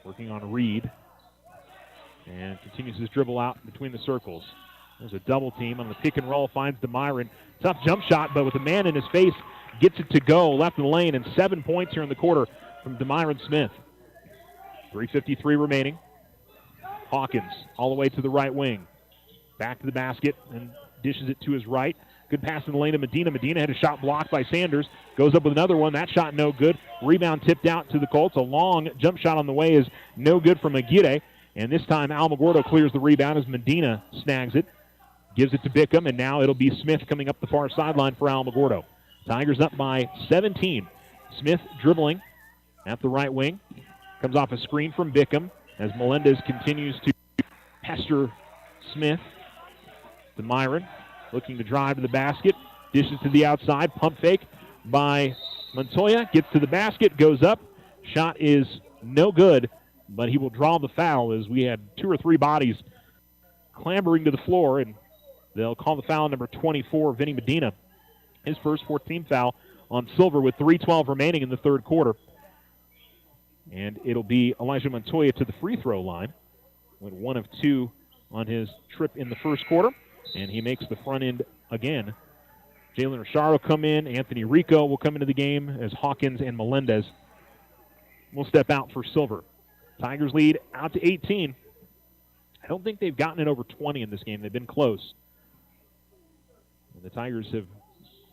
working on Reed, and continues his dribble out between the circles. There's a double team on the pick and roll, finds Demira. Tough jump shot, but with a man in his face, gets it to go left in the lane, and 7 points here in the quarter from Demira Smith. 3:53 remaining. Hawkins all the way to the right wing. Back to the basket and dishes it to his right. Good pass in the lane to Medina. Medina had a shot blocked by Sanders. Goes up with another one. That shot no good. Rebound tipped out to the Colts. A long jump shot on the way is no good from Aguirre. And this time Alamogordo clears the rebound as Medina snags it. Gives it to Bickham, and now it'll be Smith coming up the far sideline for Alamogordo. Tigers up by 17. Smith dribbling at the right wing. Comes off a screen from Bickham as Melendez continues to pester Smith. Demira looking to drive to the basket. Dishes to the outside. Pump fake by Montoya. Gets to the basket. Goes up. Shot is no good, but he will draw the foul as we had 2 or 3 bodies clambering to the floor, and they'll call the foul number 24, Vinny Medina. His first 14th foul on Silver with 3:12 remaining in the third quarter. And it'll be Elijah Montoya to the free throw line. Went 1 of 2 on his trip in the first quarter, and he makes the front end again. Jalen Richard will come in. Anthony Rico will come into the game as Hawkins and Melendez will step out for Silver. Tigers lead out to 18. I don't think they've gotten it over 20 in this game. They've been close. And the Tigers have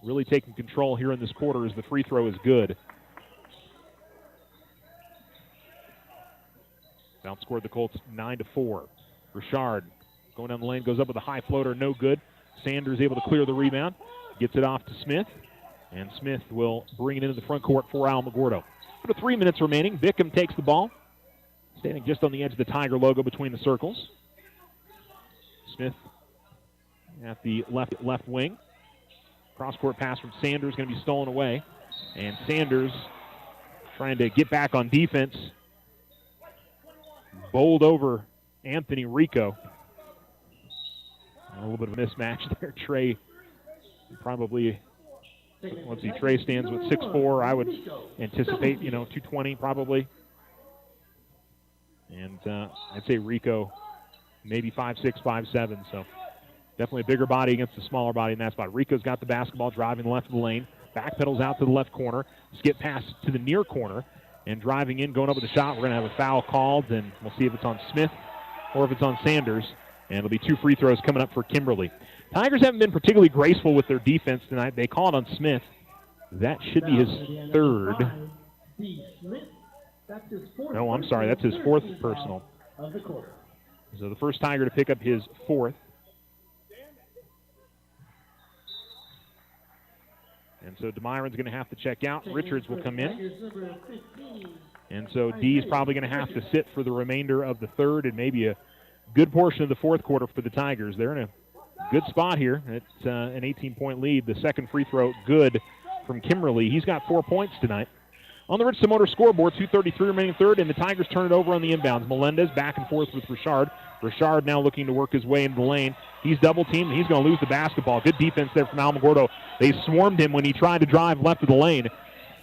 really taken control here in this quarter as the free throw is good. Outscored the Colts 9-4. Richard going down the lane, goes up with a high floater, no good. Sanders able to clear the rebound, gets it off to Smith, and Smith will bring it into the front court for Alamogordo. About 3 minutes remaining. Bickham takes the ball, standing just on the edge of the Tiger logo between the circles. Smith at the left wing. Cross-court pass from Sanders going to be stolen away, and Sanders trying to get back on defense. Bowled over Anthony Rico. A little bit of a mismatch there. Trey probably, let's see, Trey stands with 6'4". I would anticipate, 220 probably. And I'd say Rico maybe 5'6", 5'7", so definitely a bigger body against a smaller body in that spot. Rico's got the basketball, driving the left of the lane. Backpedals out to the left corner. Skip pass to the near corner. And driving in, going up with a shot. We're going to have a foul called, and we'll see if it's on Smith or if it's on Sanders. And it'll be 2 free throws coming up for Kimberly. Tigers haven't been particularly graceful with their defense tonight. They call it on Smith. That should be his third. No, I'm sorry. That's his 4th personal. So the first Tiger to pick up his 4th. And so Demiron's going to have to check out. Richards will come in. And so D is probably going to have to sit for the remainder of the third and maybe a good portion of the fourth quarter for the Tigers. They're in a good spot here. It's an 18-point lead. The second free throw good from Kimberly. He's got 4 points tonight. On the Richardson Motor scoreboard, 2:33 remaining third, and the Tigers turn it over on the inbounds. Melendez back and forth with Richard. Richard now looking to work his way into the lane. He's double-teamed, and he's going to lose the basketball. Good defense there from Alamogordo. They swarmed him when he tried to drive left of the lane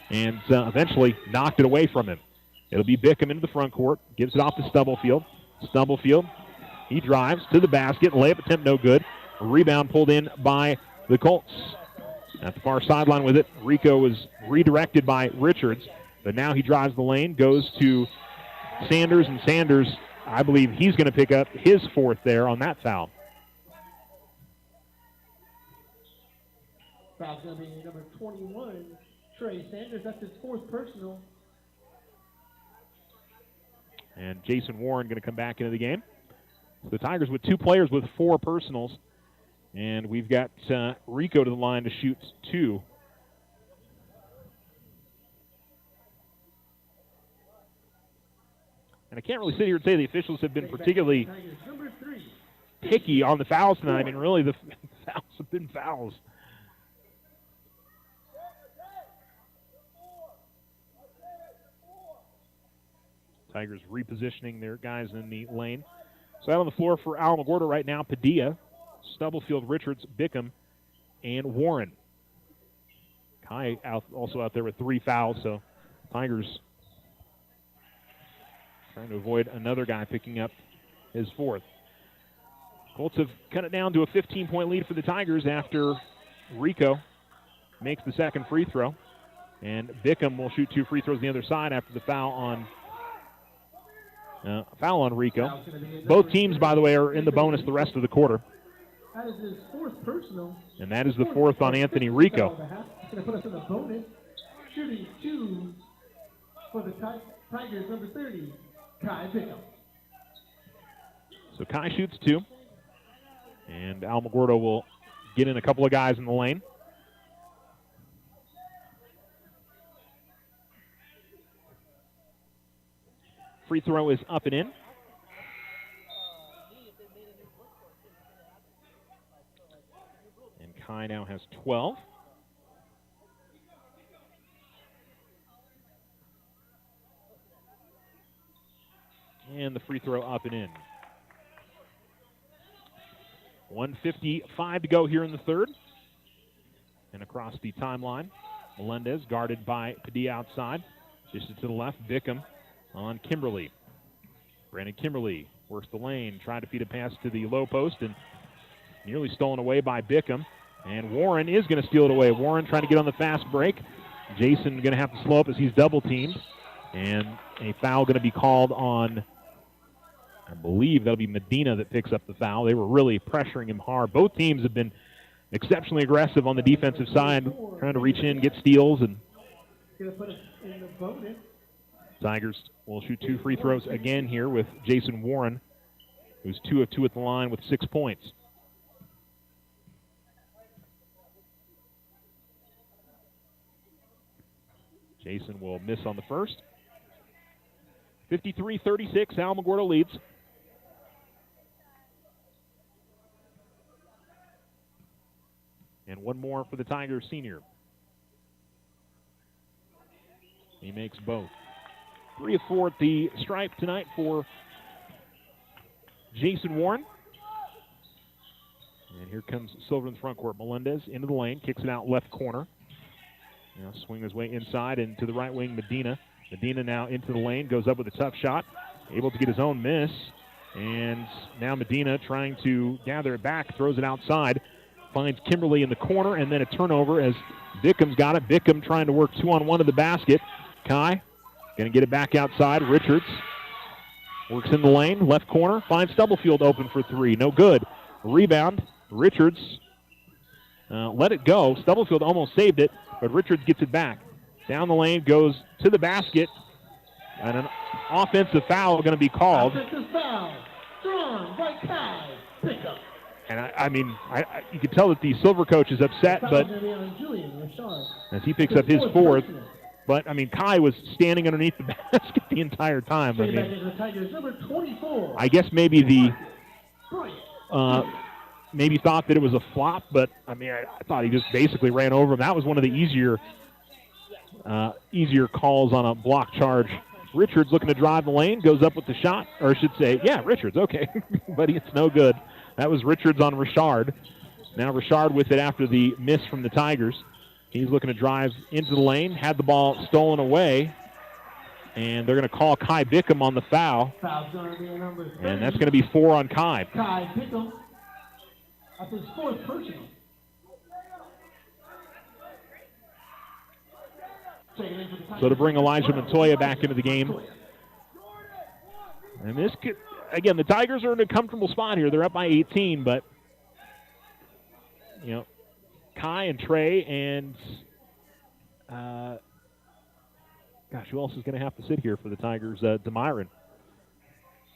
and eventually knocked it away from him. It'll be Bickham into the front court, gives it off to Stubblefield. Stubblefield, he drives to the basket. Layup attempt no good. A rebound pulled in by the Colts. At the far sideline with it, Rico was redirected by Richards, but now he drives the lane, goes to Sanders, and Sanders, I believe he's going to pick up his fourth there on that foul. Foul's going to be number 21, Trey Sanders. That's his fourth personal. And Jason Warren going to come back into the game. So the Tigers with 2 players with 4 personals. And we've got Rico to the line to shoot 2. And I can't really sit here and say the officials have been particularly picky on the fouls tonight. I mean, really, the fouls have been fouls. Tigers repositioning their guys in the lane. So out on the floor for Alamogordo right now, Padilla, Stubblefield, Richards, Bickham, and Warren. Kai also out there with 3 fouls, so Tigers trying to avoid another guy picking up his 4th. Colts have cut it down to a 15-point lead for the Tigers after Rico makes the second free throw. And Bickham will shoot 2 free throws on the other side after the foul on Rico. Both teams, by the way, are in the bonus the rest of the quarter. That is his 4th personal. And that is the 4th on Anthony Rico. He's going to put us in the bonus. Shooting 2 for the Tigers, number 30, Kai Bickham. So Kai shoots 2. And Alamogordo will get in a couple of guys in the lane. Free throw is up and in. And Kai now has 12. And the free throw up and in. 1:55 to go here in the third. And across the timeline, Melendez guarded by Padilla outside. Just to the left, Bickham on Kimberly. Brandon Kimberly works the lane, trying to feed a pass to the low post, and nearly stolen away by Bickham. And Warren is going to steal it away. Warren trying to get on the fast break. Jason going to have to slow up as he's double-teamed. And a foul going to be called on, I believe that'll be Medina that picks up the foul. They were really pressuring him hard. Both teams have been exceptionally aggressive on the defensive side, trying to reach in, get steals. And Going to put us in the bonus. Tigers will shoot 2 free throws again here with Jason Warren, who's 2 of 2 at the line with 6 points. Jason will miss on the first. 53-36, Alamogordo leads. And one more for the Tigers senior. He makes both. 3 of 4 at the stripe tonight for Jason Warren. And here comes Silver in the front court. Melendez into the lane, kicks it out left corner. Now swing his way inside and to the right wing, Medina. Medina now into the lane, goes up with a tough shot, able to get his own miss. And now Medina trying to gather it back, throws it outside, finds Kimberly in the corner, and then a turnover as Bickham's got it. Bickham trying to work 2-on-1 to the basket. Kai going to get it back outside. Richards works in the lane, left corner, finds Stubblefield open for 3. No good. Rebound. Richards let it go. Stubblefield almost saved it, but Richards gets it back. Down the lane, goes to the basket, and an offensive foul going to be called. Offensive foul drawn by Kai Bickham. And I mean, you can tell that the Silver coach is upset, but as he picks up his 4th. But, I mean, Kai was standing underneath the basket the entire time. I mean, I guess maybe maybe thought that it was a flop, but, I mean, I thought he just basically ran over him. That was one of the easier calls on a block charge. Richards looking to drive the lane, goes up with the shot, or I should say, yeah, Richards, okay. But it's no good. That was Richards on Richard. Now Richard with it after the miss from the Tigers. He's looking to drive into the lane, had the ball stolen away, and they're going to call Kai Bickham on the foul. And that's going to be 4 on Kai. Kai Bickham, that's his 4th personal. So to bring Elijah Montoya back into the game And this could, again, the Tigers are in a comfortable spot here. They're up by 18, but, Kai and Trey and, who else is going to have to sit here for the Tigers? Demyron.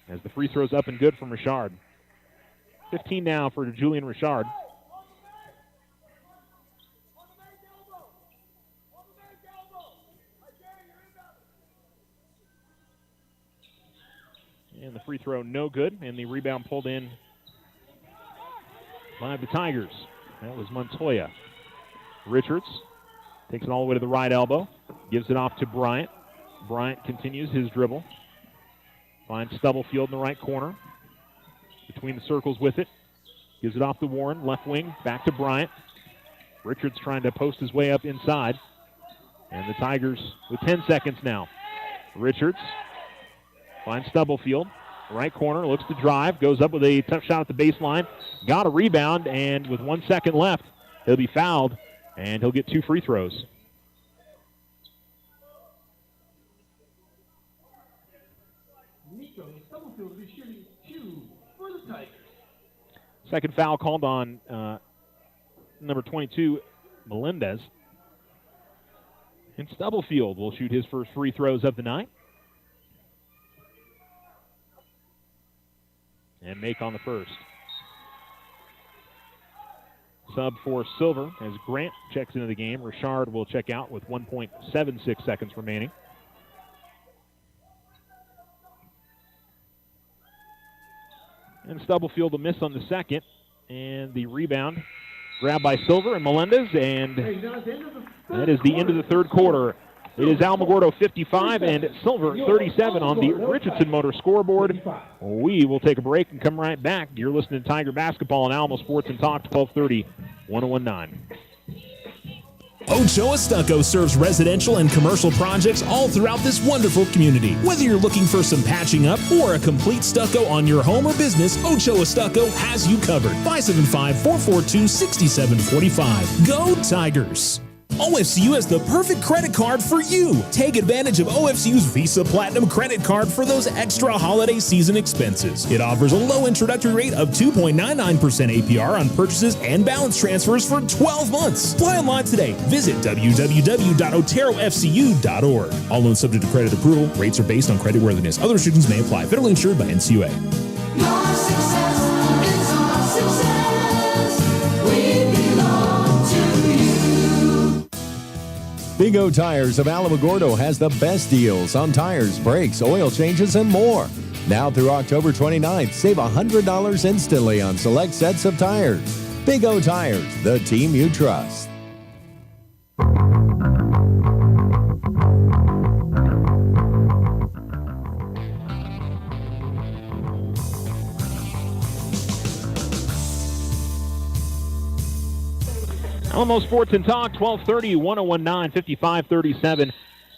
As the free throw's up and good from Richard. 15 now for Julian Richard. And the free throw no good, and the rebound pulled in by the Tigers. That was Montoya. Richards takes it all the way to the right elbow, gives it off to Bryant. Bryant continues his dribble. Finds Stubblefield in the right corner. Between the circles with it. Gives it off to Warren, left wing, back to Bryant. Richards trying to post his way up inside. And the Tigers with 10 seconds now. Richards finds Stubblefield. Right corner, looks to drive, goes up with a tough shot at the baseline. Got a rebound, and with 1 second left, he'll be fouled, and he'll get 2 free throws. Stubblefield is shooting 2 for the Tigers. Second foul called on number 22, Melendez. And Stubblefield will shoot his first free throws of the night. And make on the first. Sub for Silver as Grant checks into the game. Richard will check out with 1.76 seconds remaining. And Stubblefield will miss on the second. And the rebound grabbed by Silver and Melendez. And that is the end of the third quarter. It is Alamogordo 55 and Silver 37 on the Richardson Motor scoreboard. We will take a break and come right back. You're listening to Tiger Basketball on Alamo Sports and Talk, 1230, 1019. Ochoa Stucco serves residential and commercial projects all throughout this wonderful community. Whether you're looking for some patching up or a complete stucco on your home or business, Ochoa Stucco has you covered. 575-442-6745. Go Tigers! OFCU has the perfect credit card for you. Take advantage of OFCU's Visa Platinum credit card for those extra holiday season expenses. It offers a low introductory rate of 2.99% APR on purchases and balance transfers for 12 months. Apply online today. Visit www.oterofcu.org. All loans subject to credit approval. Rates are based on creditworthiness. Other restrictions may apply. Federally insured by NCUA. Your success is our success. We belong to you. Big O Tires of Alamogordo has the best deals on tires, brakes, oil changes, and more. Now through October 29th, save $100 instantly on select sets of tires. Big O Tires, the team you trust. Alamo Sports and Talk, 1230, 1019, 55-37.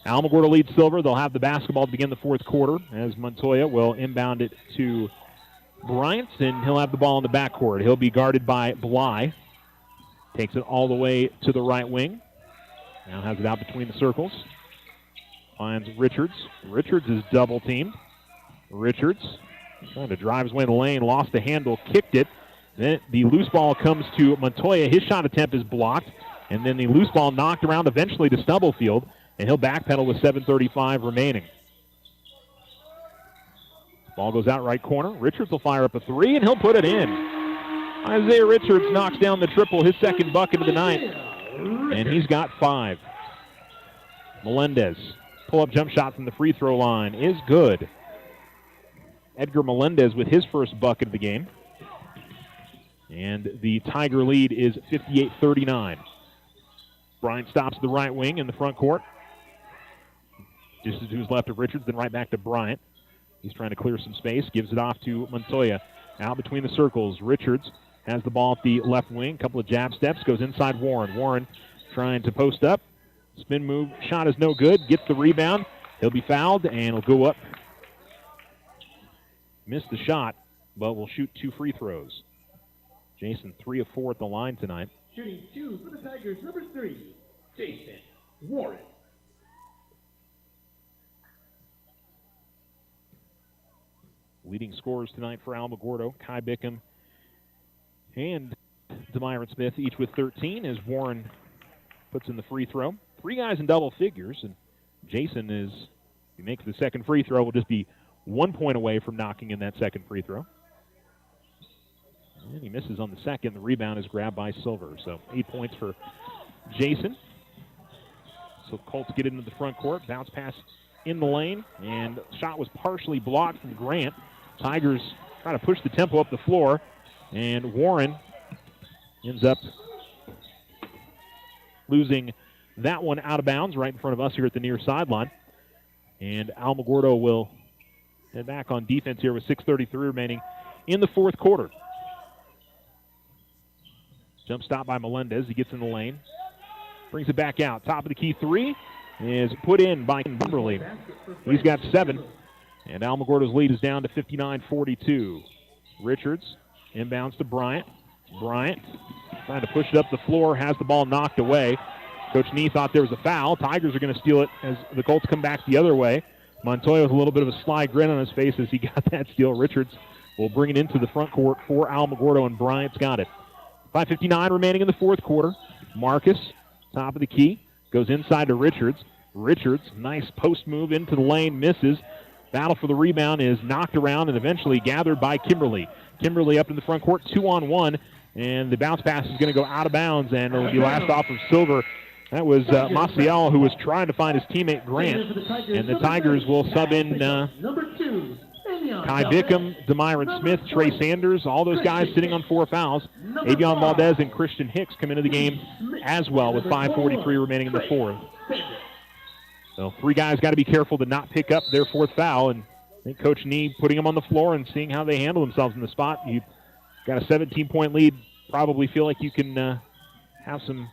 Alamogordo leads Silver. They'll have the basketball to begin the fourth quarter as Montoya will inbound it to Bryant, and he'll have the ball in the backcourt. He'll be guarded by Bly. Takes it all the way to the right wing. Now has it out between the circles. Finds Richards. Richards is double teamed. Richards trying to drive his way in the lane, lost the handle, kicked it. Then the loose ball comes to Montoya. His shot attempt is blocked. And then the loose ball knocked around eventually to Stubblefield. And he'll backpedal with 7:35 remaining. Ball goes out right corner. Richards will fire up a three, and he'll put it in. Isaiah Richards knocks down the triple, his second bucket of the night. And he's got 5. Melendez, pull-up jump shot from the free throw line is good. Edgar Melendez with his first bucket of the game. And the Tiger lead is 58-39. Bryant stops the right wing in the front court. Just to his left of Richards, then right back to Bryant. He's trying to clear some space, gives it off to Montoya. Out between the circles, Richards has the ball at the left wing. Couple of jab steps, goes inside Warren. Warren trying to post up. Spin move, shot is no good. Gets the rebound. He'll be fouled, and he'll go up. Missed the shot, but will shoot 2 free throws. Jason, 3 of 4 at the line tonight. Shooting 2 for the Tigers, number 3, Jason Warren. Leading scorers tonight for Alamogordo, Kai Bickham and Demyron Smith, each with 13, as Warren puts in the free throw. 3 guys in double figures, and Jason is, if he makes the second free throw, will just be 1 point away from knocking in that second free throw. And he misses on the second. The rebound is grabbed by Silver. So 8 points for Jason. So Colts get into the front court. Bounce pass in the lane, and shot was partially blocked from Grant. Tigers try to push the tempo up the floor, and Warren ends up losing that one out of bounds right in front of us here at the near sideline. And Alamogordo will head back on defense here with 6:33 remaining in the fourth quarter. Jump stop by Melendez. He gets in the lane. Brings it back out. Top of the key three is put in by Kimberly. He's got 7. And Alamogordo's lead is down to 59-42. Richards inbounds to Bryant. Bryant trying to push it up the floor, has the ball knocked away. Coach Nee thought there was a foul. Tigers are going to steal it as the Colts come back the other way. Montoya with a little bit of a sly grin on his face as he got that steal. Richards will bring it into the front court for Alamogordo, and Bryant's got it. 5:59 remaining in the fourth quarter. Marcus, top of the key, goes inside to Richards. Richards, nice post move into the lane, misses. Battle for the rebound is knocked around and eventually gathered by Kimberly. Kimberly up in the front court, 2-on-1, and the bounce pass is going to go out of bounds, and it'll be last off of Silver. That was Maciel, who was trying to find his teammate Grant, and the Tigers will sub in Kai Bickham, Demyron Smith, Trey Sanders, all those guys sitting on 4 fouls. Avion Valdez and Christian Hicks come into the game as well with 5:43 remaining in the fourth. So 3 guys got to be careful to not pick up their 4th foul, and I think Coach Nee putting them on the floor and seeing how they handle themselves in the spot. You've got a 17-point lead, probably feel like you can have some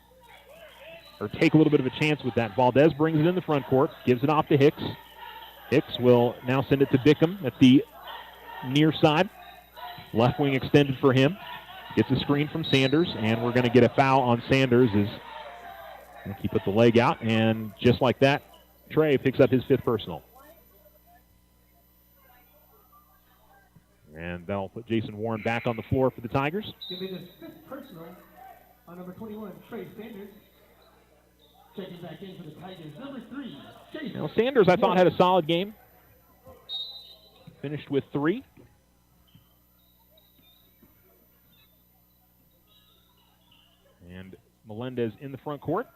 or take a little bit of a chance with that. Valdez brings it in the front court, gives it off to Hicks. Hicks will now send it to Bickham at the near side. Left wing extended for him. Gets a screen from Sanders, and we're going to get a foul on Sanders as he put the leg out, and just like that, Trey picks up his 5th personal. And that'll put Jason Warren back on the floor for the Tigers. Give me the 5th personal on number 21, Trey Sanders. Checking back in for the Tigers. Number 3, Jason. Now, Sanders, I thought, had a solid game. Finished with 3. And Melendez in the front court.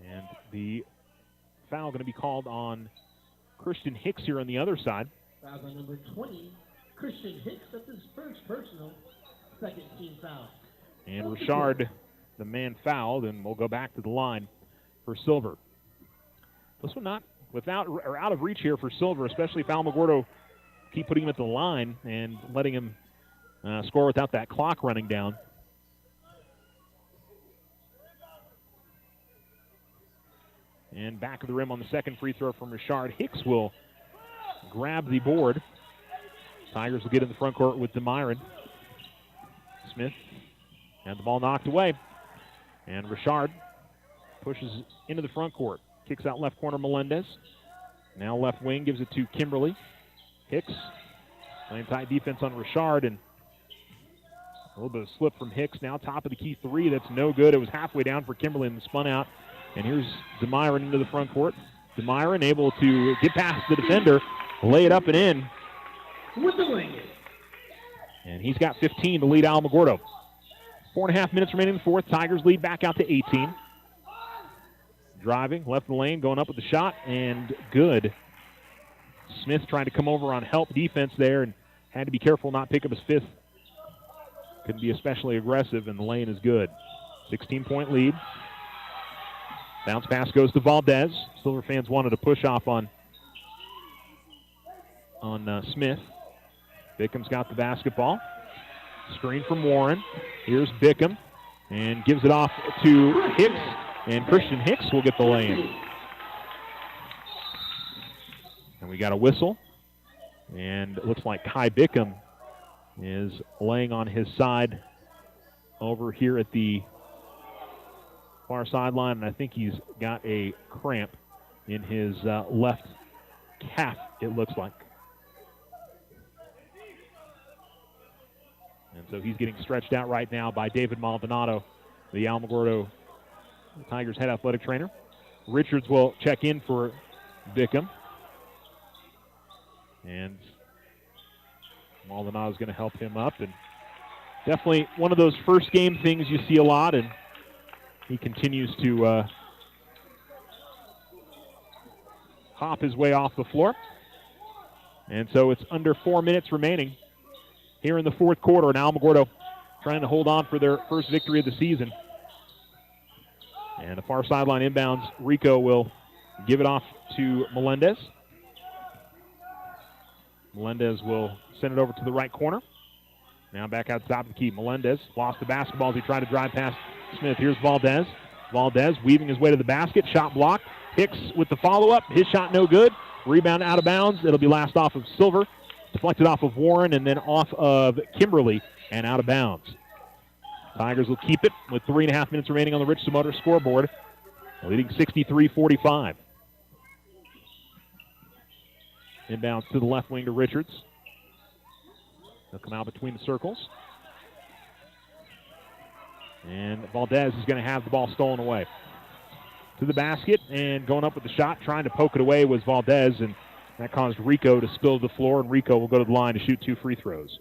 And the foul going to be called on Christian Hicks here on the other side. Foul on number 20, Christian Hicks. That's his 1st personal, 2nd team foul. And Richard, the man fouled, and we'll go back to the line for Silver. This one not without or out of reach here for Silver, especially if Alamogordo keep putting him at the line and letting him score without that clock running down. And back of the rim on the second free throw from Richard. Hicks will grab the board. Tigers will get in the front court with Demyron. Smith had the ball knocked away. And Richard pushes into the front court. Kicks out left corner Melendez. Now left wing, gives it to Kimberly. Hicks playing tight defense on Richard, and a little bit of slip from Hicks. Now top of the key 3, that's no good. It was halfway down for Kimberly and spun out. And here's Demyron into the front court. Demyron able to get past the defender, lay it up and in. With the wing. And he's got 15 to lead Alamogordo. 4.5 minutes remaining in the fourth. Tigers lead back out to 18. Driving, left the lane, going up with the shot, and good. Smith trying to come over on help defense there and had to be careful not pick up his 5th. Couldn't be especially aggressive, and the lane is good. 16-point lead. Bounce pass goes to Valdez. Silver fans wanted to push off on Smith. Bickham's got the basketball. Screen from Warren. Here's Bickham, and gives it off to Hicks, and Christian Hicks will get the lay-in. And we got a whistle, and it looks like Kai Bickham is laying on his side over here at the far sideline, and I think he's got a cramp. in his left calf, it looks like. And so he's getting stretched out right now by David Maldonado, the Alamogordo Tigers head athletic trainer. Richards will check in for Bickham. And Maldonado's going to help him up. And definitely one of those first game things you see a lot, and he continues to hop his way off the floor. And so it's under 4 minutes remaining here in the fourth quarter, and Alamogordo trying to hold on for their first victory of the season. And the far sideline inbounds, Rico will give it off to Melendez. Melendez will send it over to the right corner. Now back out top of the key. Melendez lost the basketball as he tried to drive past Smith. Here's Valdez. Valdez weaving his way to the basket. Shot blocked. Hicks with the follow-up. His shot no good. Rebound out of bounds. It'll be last off of Silver. Deflected off of Warren and then off of Kimberly and out of bounds. Tigers will keep it with 3.5 minutes remaining on the Richardson Motors scoreboard, leading 63-45. Inbounds to the left wing to Richards. They'll come out between the circles. And Valdez is going to have the ball stolen away. To the basket and going up with the shot, trying to poke it away was Valdez, and that caused Rico to spill to the floor, and Rico will go to the line to shoot 2 free throws.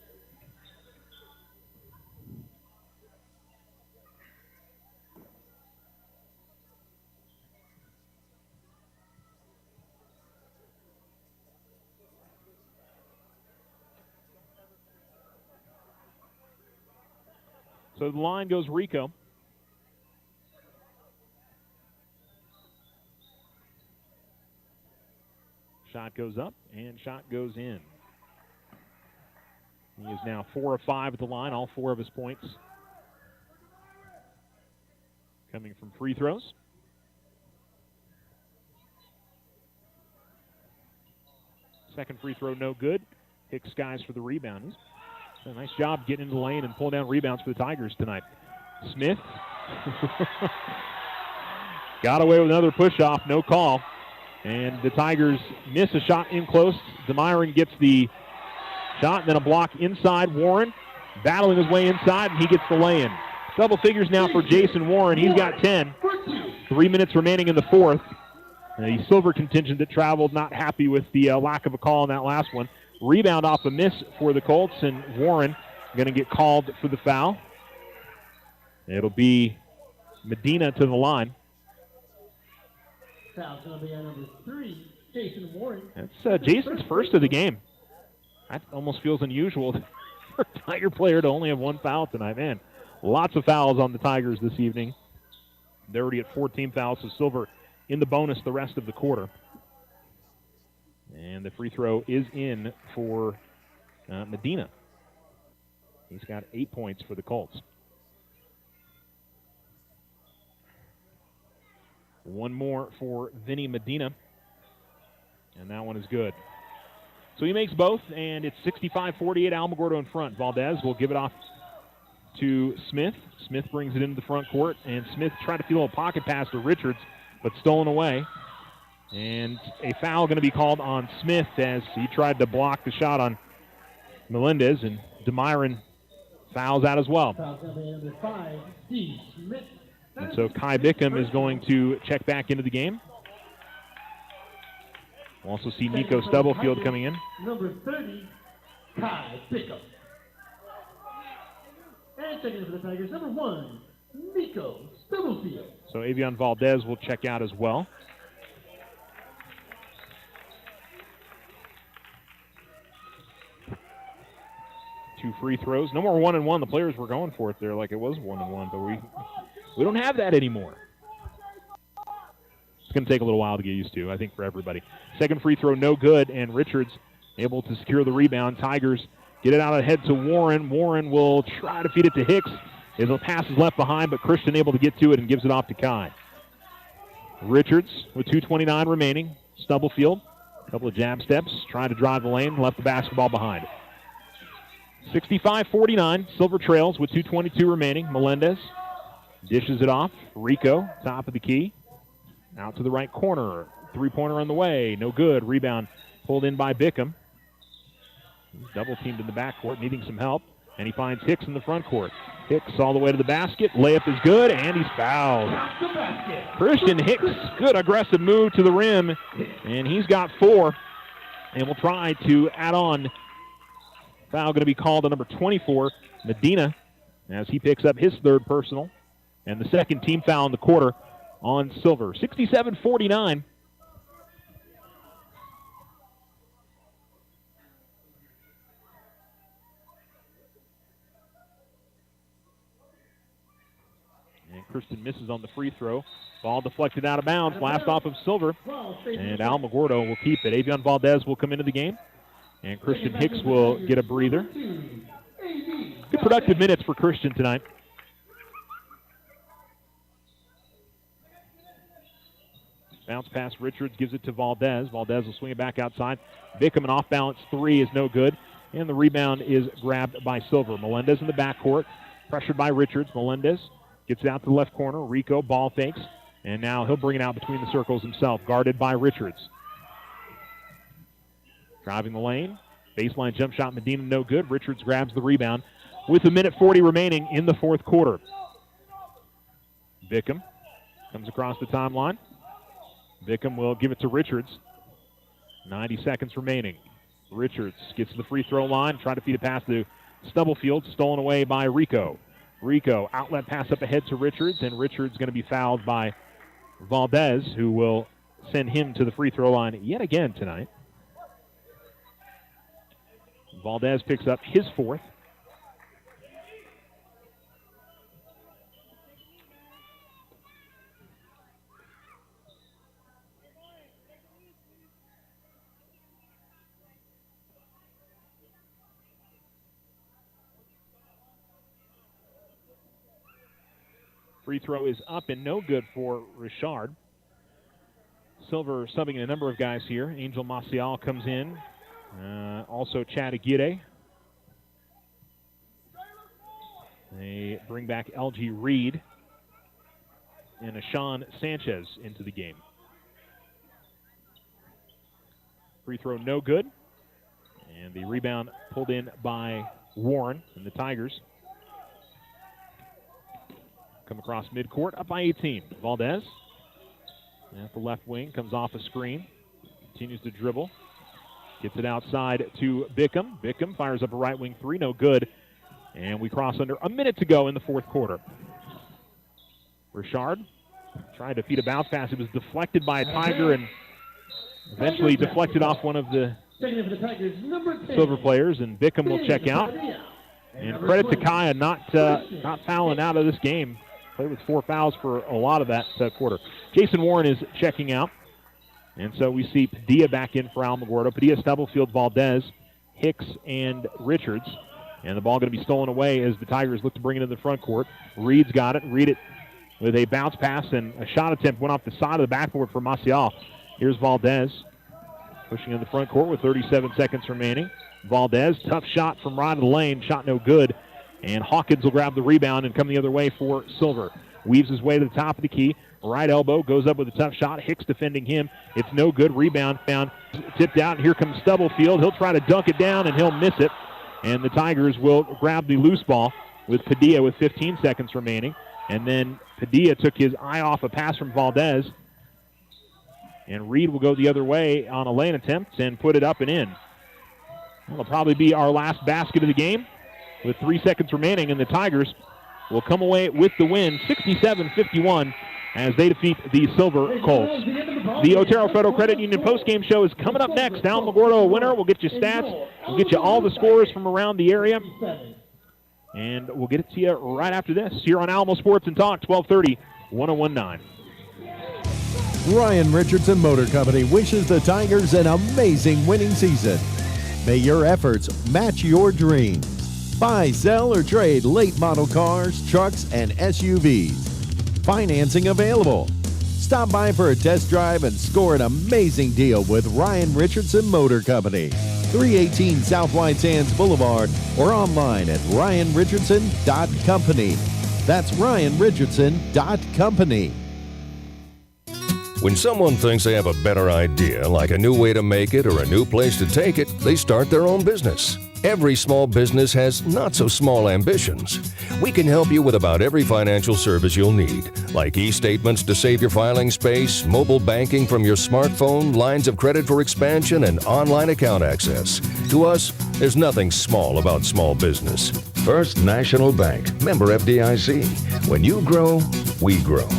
So the line goes Rico. Shot goes up, and shot goes in. He is now 4 of 5 at the line, all 4 of his points coming from free throws. Second free throw, no good. Hicks skies for the rebound. He's done a nice job getting into the lane and pulling down rebounds for the Tigers tonight. Smith got away with another push-off, no call. And the Tigers miss a shot in close. DeMyron gets the shot, and then a block inside. Warren battling his way inside, and he gets the lay-in. Double figures now for Jason Warren. He's got 10. 3 minutes remaining in the fourth. The Silver contingent that traveled not happy with the lack of a call in that last one. Rebound off a miss for the Colts, and Warren going to get called for the foul. It'll be Medina to the line. Foul's going to be on number 3, Jason Warren. That's Jason's first of the game. That almost feels unusual for a Tiger player to only have 1 foul tonight. Man, lots of fouls on the Tigers this evening. They're already at 14 fouls, so Silver in the bonus the rest of the quarter. And the free throw is in for Medina. He's got 8 points for the Colts. One more for Vinny Medina, and that one is good. So he makes both, and it's 65-48, Alamogordo in front. Valdez will give it off to Smith. Smith brings it into the front court, and Smith tried to feel a pocket pass to Richards, but stolen away. And a foul going to be called on Smith as he tried to block the shot on Melendez, and DeMyron fouls out as well. Foul's going to be number 5, Steve Smith. And so Kai Bickham is going to check back into the game. We'll also see Nico Stubblefield coming in. Number 30, Kai Bickham. And second for the Tigers, number 1, Nico Stubblefield. So Avion Valdez will check out as well. Two free throws. No more 1-and-1. The players were going for it there like it was 1-and-1, but we don't have that anymore. It's going to take a little while to get used to, I think, for everybody. Second free throw, no good, and Richards able to secure the rebound. Tigers get it out ahead to Warren. Warren will try to feed it to Hicks. The pass is left behind, but Christian able to get to it and gives it off to Kai. Richards with 2:29 remaining. Stubblefield, a couple of jab steps, trying to drive the lane, left the basketball behind. 65-49, Silver trails with 2:22 remaining. Melendez dishes it off. Rico, top of the key. Out to the right corner. Three-pointer on the way. No good. Rebound pulled in by Bickham. He's double-teamed in the backcourt, needing some help. And he finds Hicks in the front court. Hicks all the way to the basket. Layup is good, and he's fouled. Christian Hicks, good aggressive move to the rim, and he's got 4. And we'll try to add on. Foul going to be called on number 24, Medina, as he picks up his 3rd personal. And the second team foul in the quarter on Silver. 67-49. Kirsten misses on the free throw. Ball deflected out of bounds. Last off of Silver. And Alamogordo will keep it. Avion Valdez will come into the game. And Christian Hicks will get a breather. Good productive minutes for Christian tonight. Bounce pass. Richards gives it to Valdez. Valdez will swing it back outside. Bickham, an off-balance 3 is no good. And the rebound is grabbed by Silver. Melendez in the backcourt. Pressured by Richards. Melendez gets it out to the left corner. Rico ball fakes. And now he'll bring it out between the circles himself. Guarded by Richards. Driving the lane. Baseline jump shot. Medina no good. Richards grabs the rebound with 1:40 remaining in the 4th quarter. Bickham comes across the timeline. Bickham will give it to Richards. 90 seconds remaining. Richards gets to the free throw line. Trying to feed a pass to Stubblefield. Stolen away by Rico. Rico, outlet pass up ahead to Richards, and Richards going to be fouled by Valdez, who will send him to the free throw line yet again tonight. Valdez picks up his 4th. Free throw is up and no good for Richard. Silver subbing a number of guys here. Angel Maciel comes in. Also Chad Aguirre. They bring back LG Reed and Ashawn Sanchez into the game. Free throw no good. And the rebound pulled in by Warren and the Tigers. Come across midcourt, up by 18. Valdez at the left wing, comes off a screen, continues to dribble, gets it outside to Bickham. Bickham fires up a right wing 3, no good. And we cross under a minute to go in the 4th quarter. Richard tried to feed a bounce pass. It was deflected by a Tiger and eventually deflected off one of the Silver players, and Bickham will check out. And credit to Kaya not fouling out of this game. Played with 4 fouls for a lot of that quarter. Jason Warren is checking out. And so we see Padilla back in for Alamogordo. Padilla, Stubblefield, Valdez, Hicks, and Richards. And the ball going to be stolen away as the Tigers look to bring it in the front court. Reed's got it. Reed it with a bounce pass, and a shot attempt went off the side of the backboard for Maciel. Here's Valdez pushing in the front court with 37 seconds remaining. Valdez, tough shot from right of the lane. Shot no good. And Hawkins will grab the rebound and come the other way for Silver. Weaves his way to the top of the key. Right elbow, goes up with a tough shot. Hicks defending him. It's no good. Rebound found. Tipped out, and here comes Stubblefield. He'll try to dunk it down, and he'll miss it. And the Tigers will grab the loose ball with Padilla with 15 seconds remaining. And then Padilla took his eye off a pass from Valdez. And Reed will go the other way on a lane attempt and put it up and in. That'll probably be our last basket of the game with 3 seconds remaining, and the Tigers will come away with the win, 67-51, as they defeat the Silver Colts. The Otero Federal Credit Union postgame show is coming up next. Alamogordo winner. We'll get you stats. We'll get you all the scores from around the area. And we'll get it to you right after this here on Alamo Sports and Talk, 1230, 1019. Ryan Richardson Motor Company wishes the Tigers an amazing winning season. May your efforts match your dreams. Buy, sell, or trade late model cars, trucks, and SUVs. Financing available. Stop by for a test drive and score an amazing deal with Ryan Richardson Motor Company. 318 South White Sands Boulevard or online at ryanrichardson.company. That's ryanrichardson.company. When someone thinks they have a better idea, like a new way to make it or a new place to take it, they start their own business. Every small business has not so small ambitions. We can help you with about every financial service you'll need, like e-statements to save your filing space, mobile banking from your smartphone, lines of credit for expansion, and online account access. To us, there's nothing small about small business. First National Bank, member FDIC. When you grow, we grow.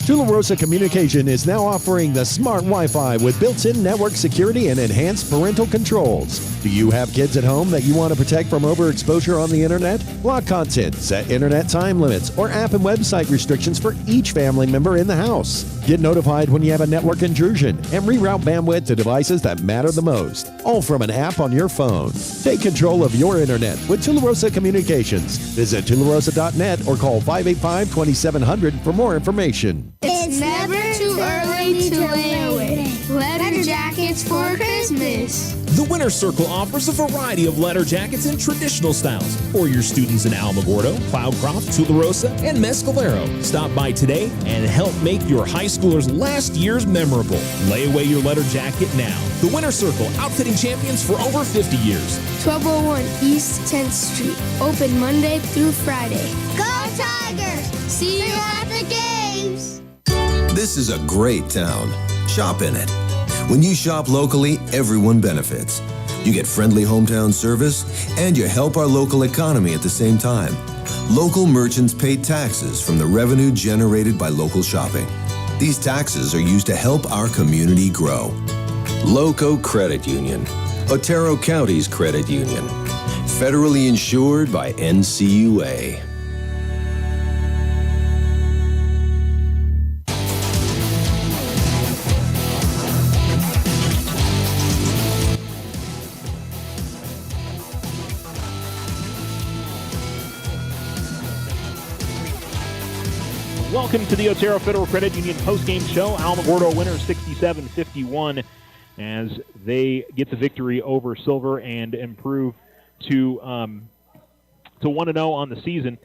Tularosa Communication is now offering the smart Wi-Fi with built-in network security and enhanced parental controls. Do you have kids at home that you want to protect from overexposure on the internet? Block content, set internet time limits, or app and website restrictions for each family member in the house. Get notified when you have a network intrusion and reroute bandwidth to devices that matter the most, all from an app on your phone. Take control of your internet with Tularosa Communications. Visit tularosa.net or call 585-2700 for more information. It's never too early to lay away. Letter jackets for Christmas. The Winter Circle offers a variety of letter jackets in traditional styles for your students in Alamogordo, Cloudcroft, Tularosa, and Mescalero. Stop by today and help make your high schoolers' last years memorable. Lay away your letter jacket now. The Winter Circle, outfitting champions for over 50 years. 1201 East 10th Street. Open Monday through Friday. Go Tigers! See you at the games! This is a great town. Shop in it. When you shop locally, everyone benefits. You get friendly hometown service, and you help our local economy at the same time. Local merchants pay taxes from the revenue generated by local shopping. These taxes are used to help our community grow. Loco Credit Union, Otero County's credit union. Federally insured by NCUA. Welcome to the Otero Federal Credit Union postgame show. Alamogordo winner 67-51 as they get the victory over Silver and improve to 1-0 on the season.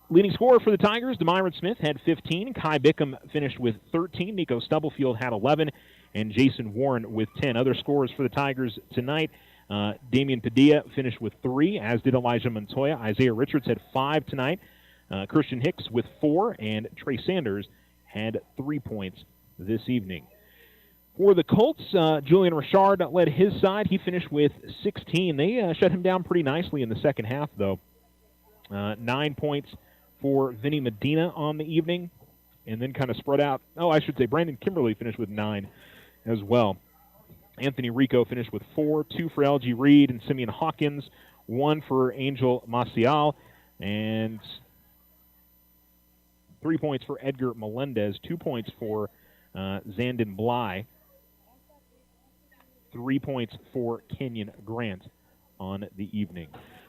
Leading scorer for the Tigers, Demyron Smith had 15. Kai Bickham finished with 13. Nico Stubblefield had 11. And Jason Warren with 10. Other scorers for the Tigers tonight, Damian Padilla finished with 3, as did Elijah Montoya. Isaiah Richards had 5 tonight. Christian Hicks with 4, and Trey Sanders had 3 points this evening. For the Colts, Julian Richard led his side. He finished with 16. They shut him down pretty nicely in the second half, though. 9 points for Vinny Medina on the evening, and then kind of spread out. Oh, I should say Brandon Kimberly finished with 9 as well. Anthony Rico finished with 4, 2 for LG Reed and Simeon Hawkins, 1 for Angel Maciel, and 3 points for Edgar Melendez, 2 points for Zandon Bly, 3 points for Kenyon Grant on the evening.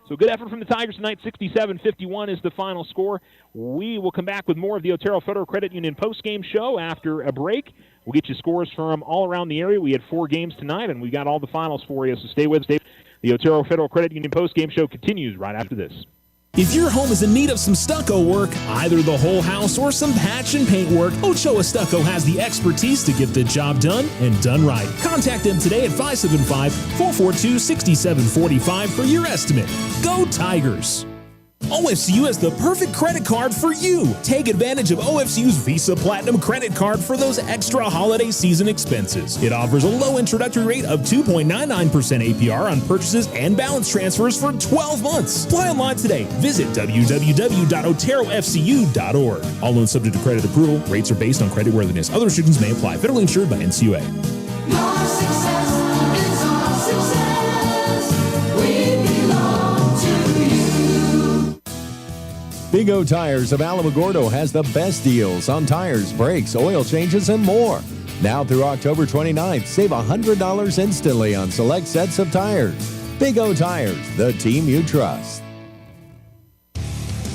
So good effort from the Tigers tonight. 67-51 is the final score. We will come back with more of the Otero Federal Credit Union postgame show after a break. We'll get you scores from all around the area. We had 4 games tonight, and we got all the finals for you, so stay with us. The Otero Federal Credit Union postgame show continues right after this. If your home is in need of some stucco work, either the whole house or some patch and paint work, Ochoa Stucco has the expertise to get the job done and done right. Contact them today at 575-442-6745 for your estimate. Go Tigers! OFCU has the perfect credit card for you. Take advantage of OFCU's Visa Platinum credit card for those extra holiday season expenses. It offers a low introductory rate of 2.99% APR on purchases and balance transfers for 12 months. Apply online today. Visit www.oterofcu.org. All loans subject to credit approval. Rates are based on creditworthiness. Other restrictions may apply. Federally insured by NCUA. Your success is our success. We belong to you. Big O Tires of Alamogordo has the best deals on tires, brakes, oil changes, and more. Now through October 29th, save $100 instantly on select sets of tires. Big O Tires, the team you trust.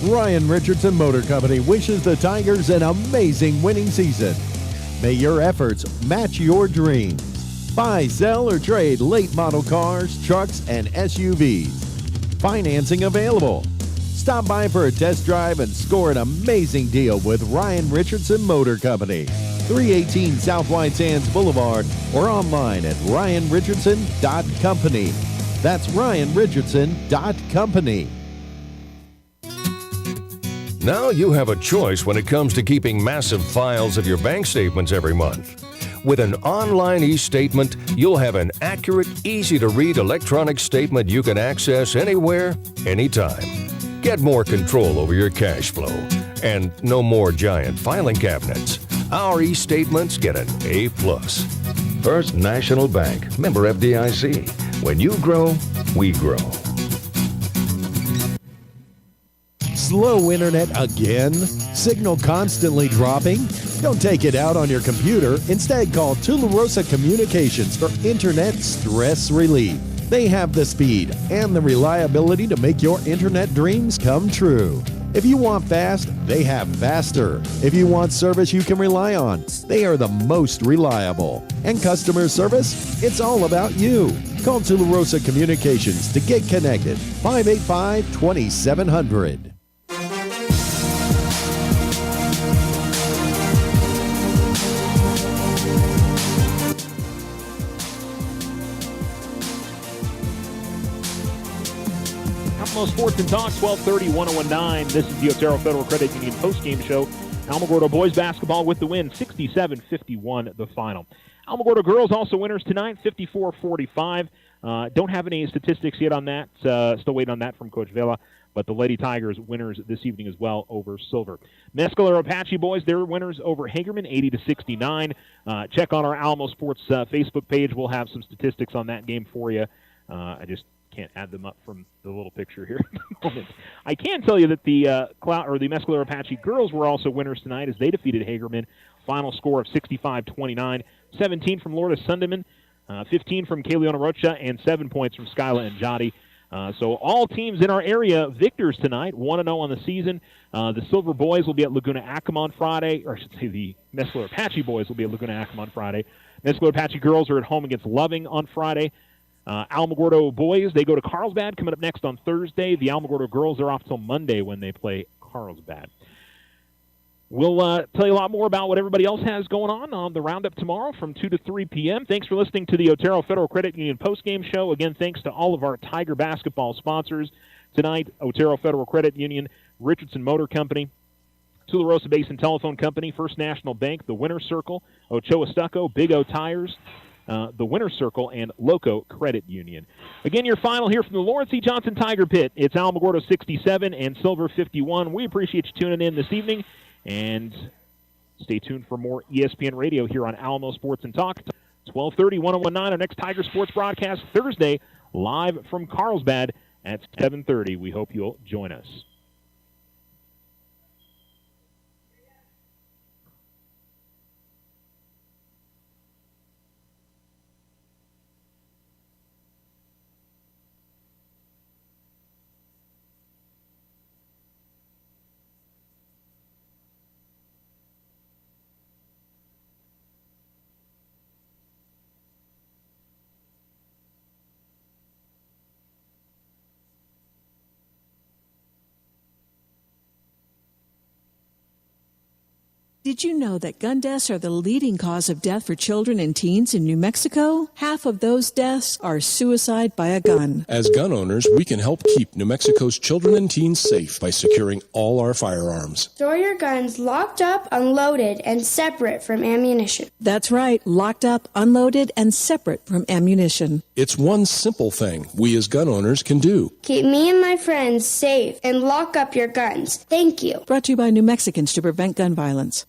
Ryan Richardson Motor Company wishes the Tigers an amazing winning season. May your efforts match your dreams. Buy, sell, or trade late model cars, trucks, and SUVs. Financing available. Stop by for a test drive and score an amazing deal with Ryan Richardson Motor Company. 318 South White Sands Boulevard or online at ryanrichardson.company. That's ryanrichardson.company. Now you have a choice when it comes to keeping massive files of your bank statements every month. With an online e-statement, you'll have an accurate, easy-to-read electronic statement you can access anywhere, anytime. Get more control over your cash flow. And no more giant filing cabinets. Our e-statements get an A+. First National Bank, member FDIC. When you grow, we grow. Slow internet again? Signal constantly dropping? Don't take it out on your computer. Instead, call Tularosa Communications for internet stress relief. They have the speed and the reliability to make your internet dreams come true. If you want fast, they have faster. If you want service you can rely on, they are the most reliable. And customer service? It's all about you. Call Tularosa Communications to get connected. 585-2700. Alamo Sports and Talk, 1230, 1019. This is the Otero Federal Credit Union postgame show. Alamogordo boys basketball with the win, 67-51 the final. Alamogordo girls also winners tonight, 54-45. Don't have any statistics yet on that. Still waiting on that from Coach Vela. But the Lady Tigers winners this evening as well over Silver. Mescalero Apache boys, they're winners over Hagerman, 80-69. Check on our Alamo Sports Facebook page. We'll have some statistics on that game for you. I just can't add them up from the little picture here. I can tell you that the Mescalero Apache girls were also winners tonight as they defeated Hagerman. Final score of 65-29. 17 from Lourdes Sunderman, 15 from Kaleona Rocha, and 7 points from Skyla and Jotty. So all teams in our area victors tonight, 1-0 on the season. The Silver boys will be at Laguna Acoma on Friday, or I should say the Mescalero Apache boys will be at Laguna Acoma on Friday. Mescalero Apache girls are at home against Loving on Friday. Alamogordo boys, they go to Carlsbad coming up next on Thursday. The Alamogordo girls are off till Monday when they play Carlsbad. We'll tell you a lot more about what everybody else has going on the roundup tomorrow from 2 to 3 p.m. Thanks for listening to the Otero Federal Credit Union postgame show. Again, thanks to all of our Tiger basketball sponsors tonight, Otero Federal Credit Union, Richardson Motor Company, Tularosa Basin Telephone Company, First National Bank, the Winner's Circle, Ochoa Stucco, Big O Tires, the Winner's Circle, and Loco Credit Union. Again, your final here from the Lawrence E. Johnson Tiger Pit. It's Alamogordo 67 and Silver 51. We appreciate you tuning in this evening, and stay tuned for more ESPN Radio here on Alamo Sports and Talk. 1230, 1019, our next Tiger Sports broadcast Thursday, live from Carlsbad at 7:30. We hope you'll join us. Did you know that gun deaths are the leading cause of death for children and teens in New Mexico? Half of those deaths are suicide by a gun. As gun owners, we can help keep New Mexico's children and teens safe by securing all our firearms. Store your guns locked up, unloaded, and separate from ammunition. That's right, locked up, unloaded, and separate from ammunition. It's one simple thing we as gun owners can do. Keep me and my friends safe and lock up your guns. Thank you. Brought to you by New Mexicans to prevent gun violence.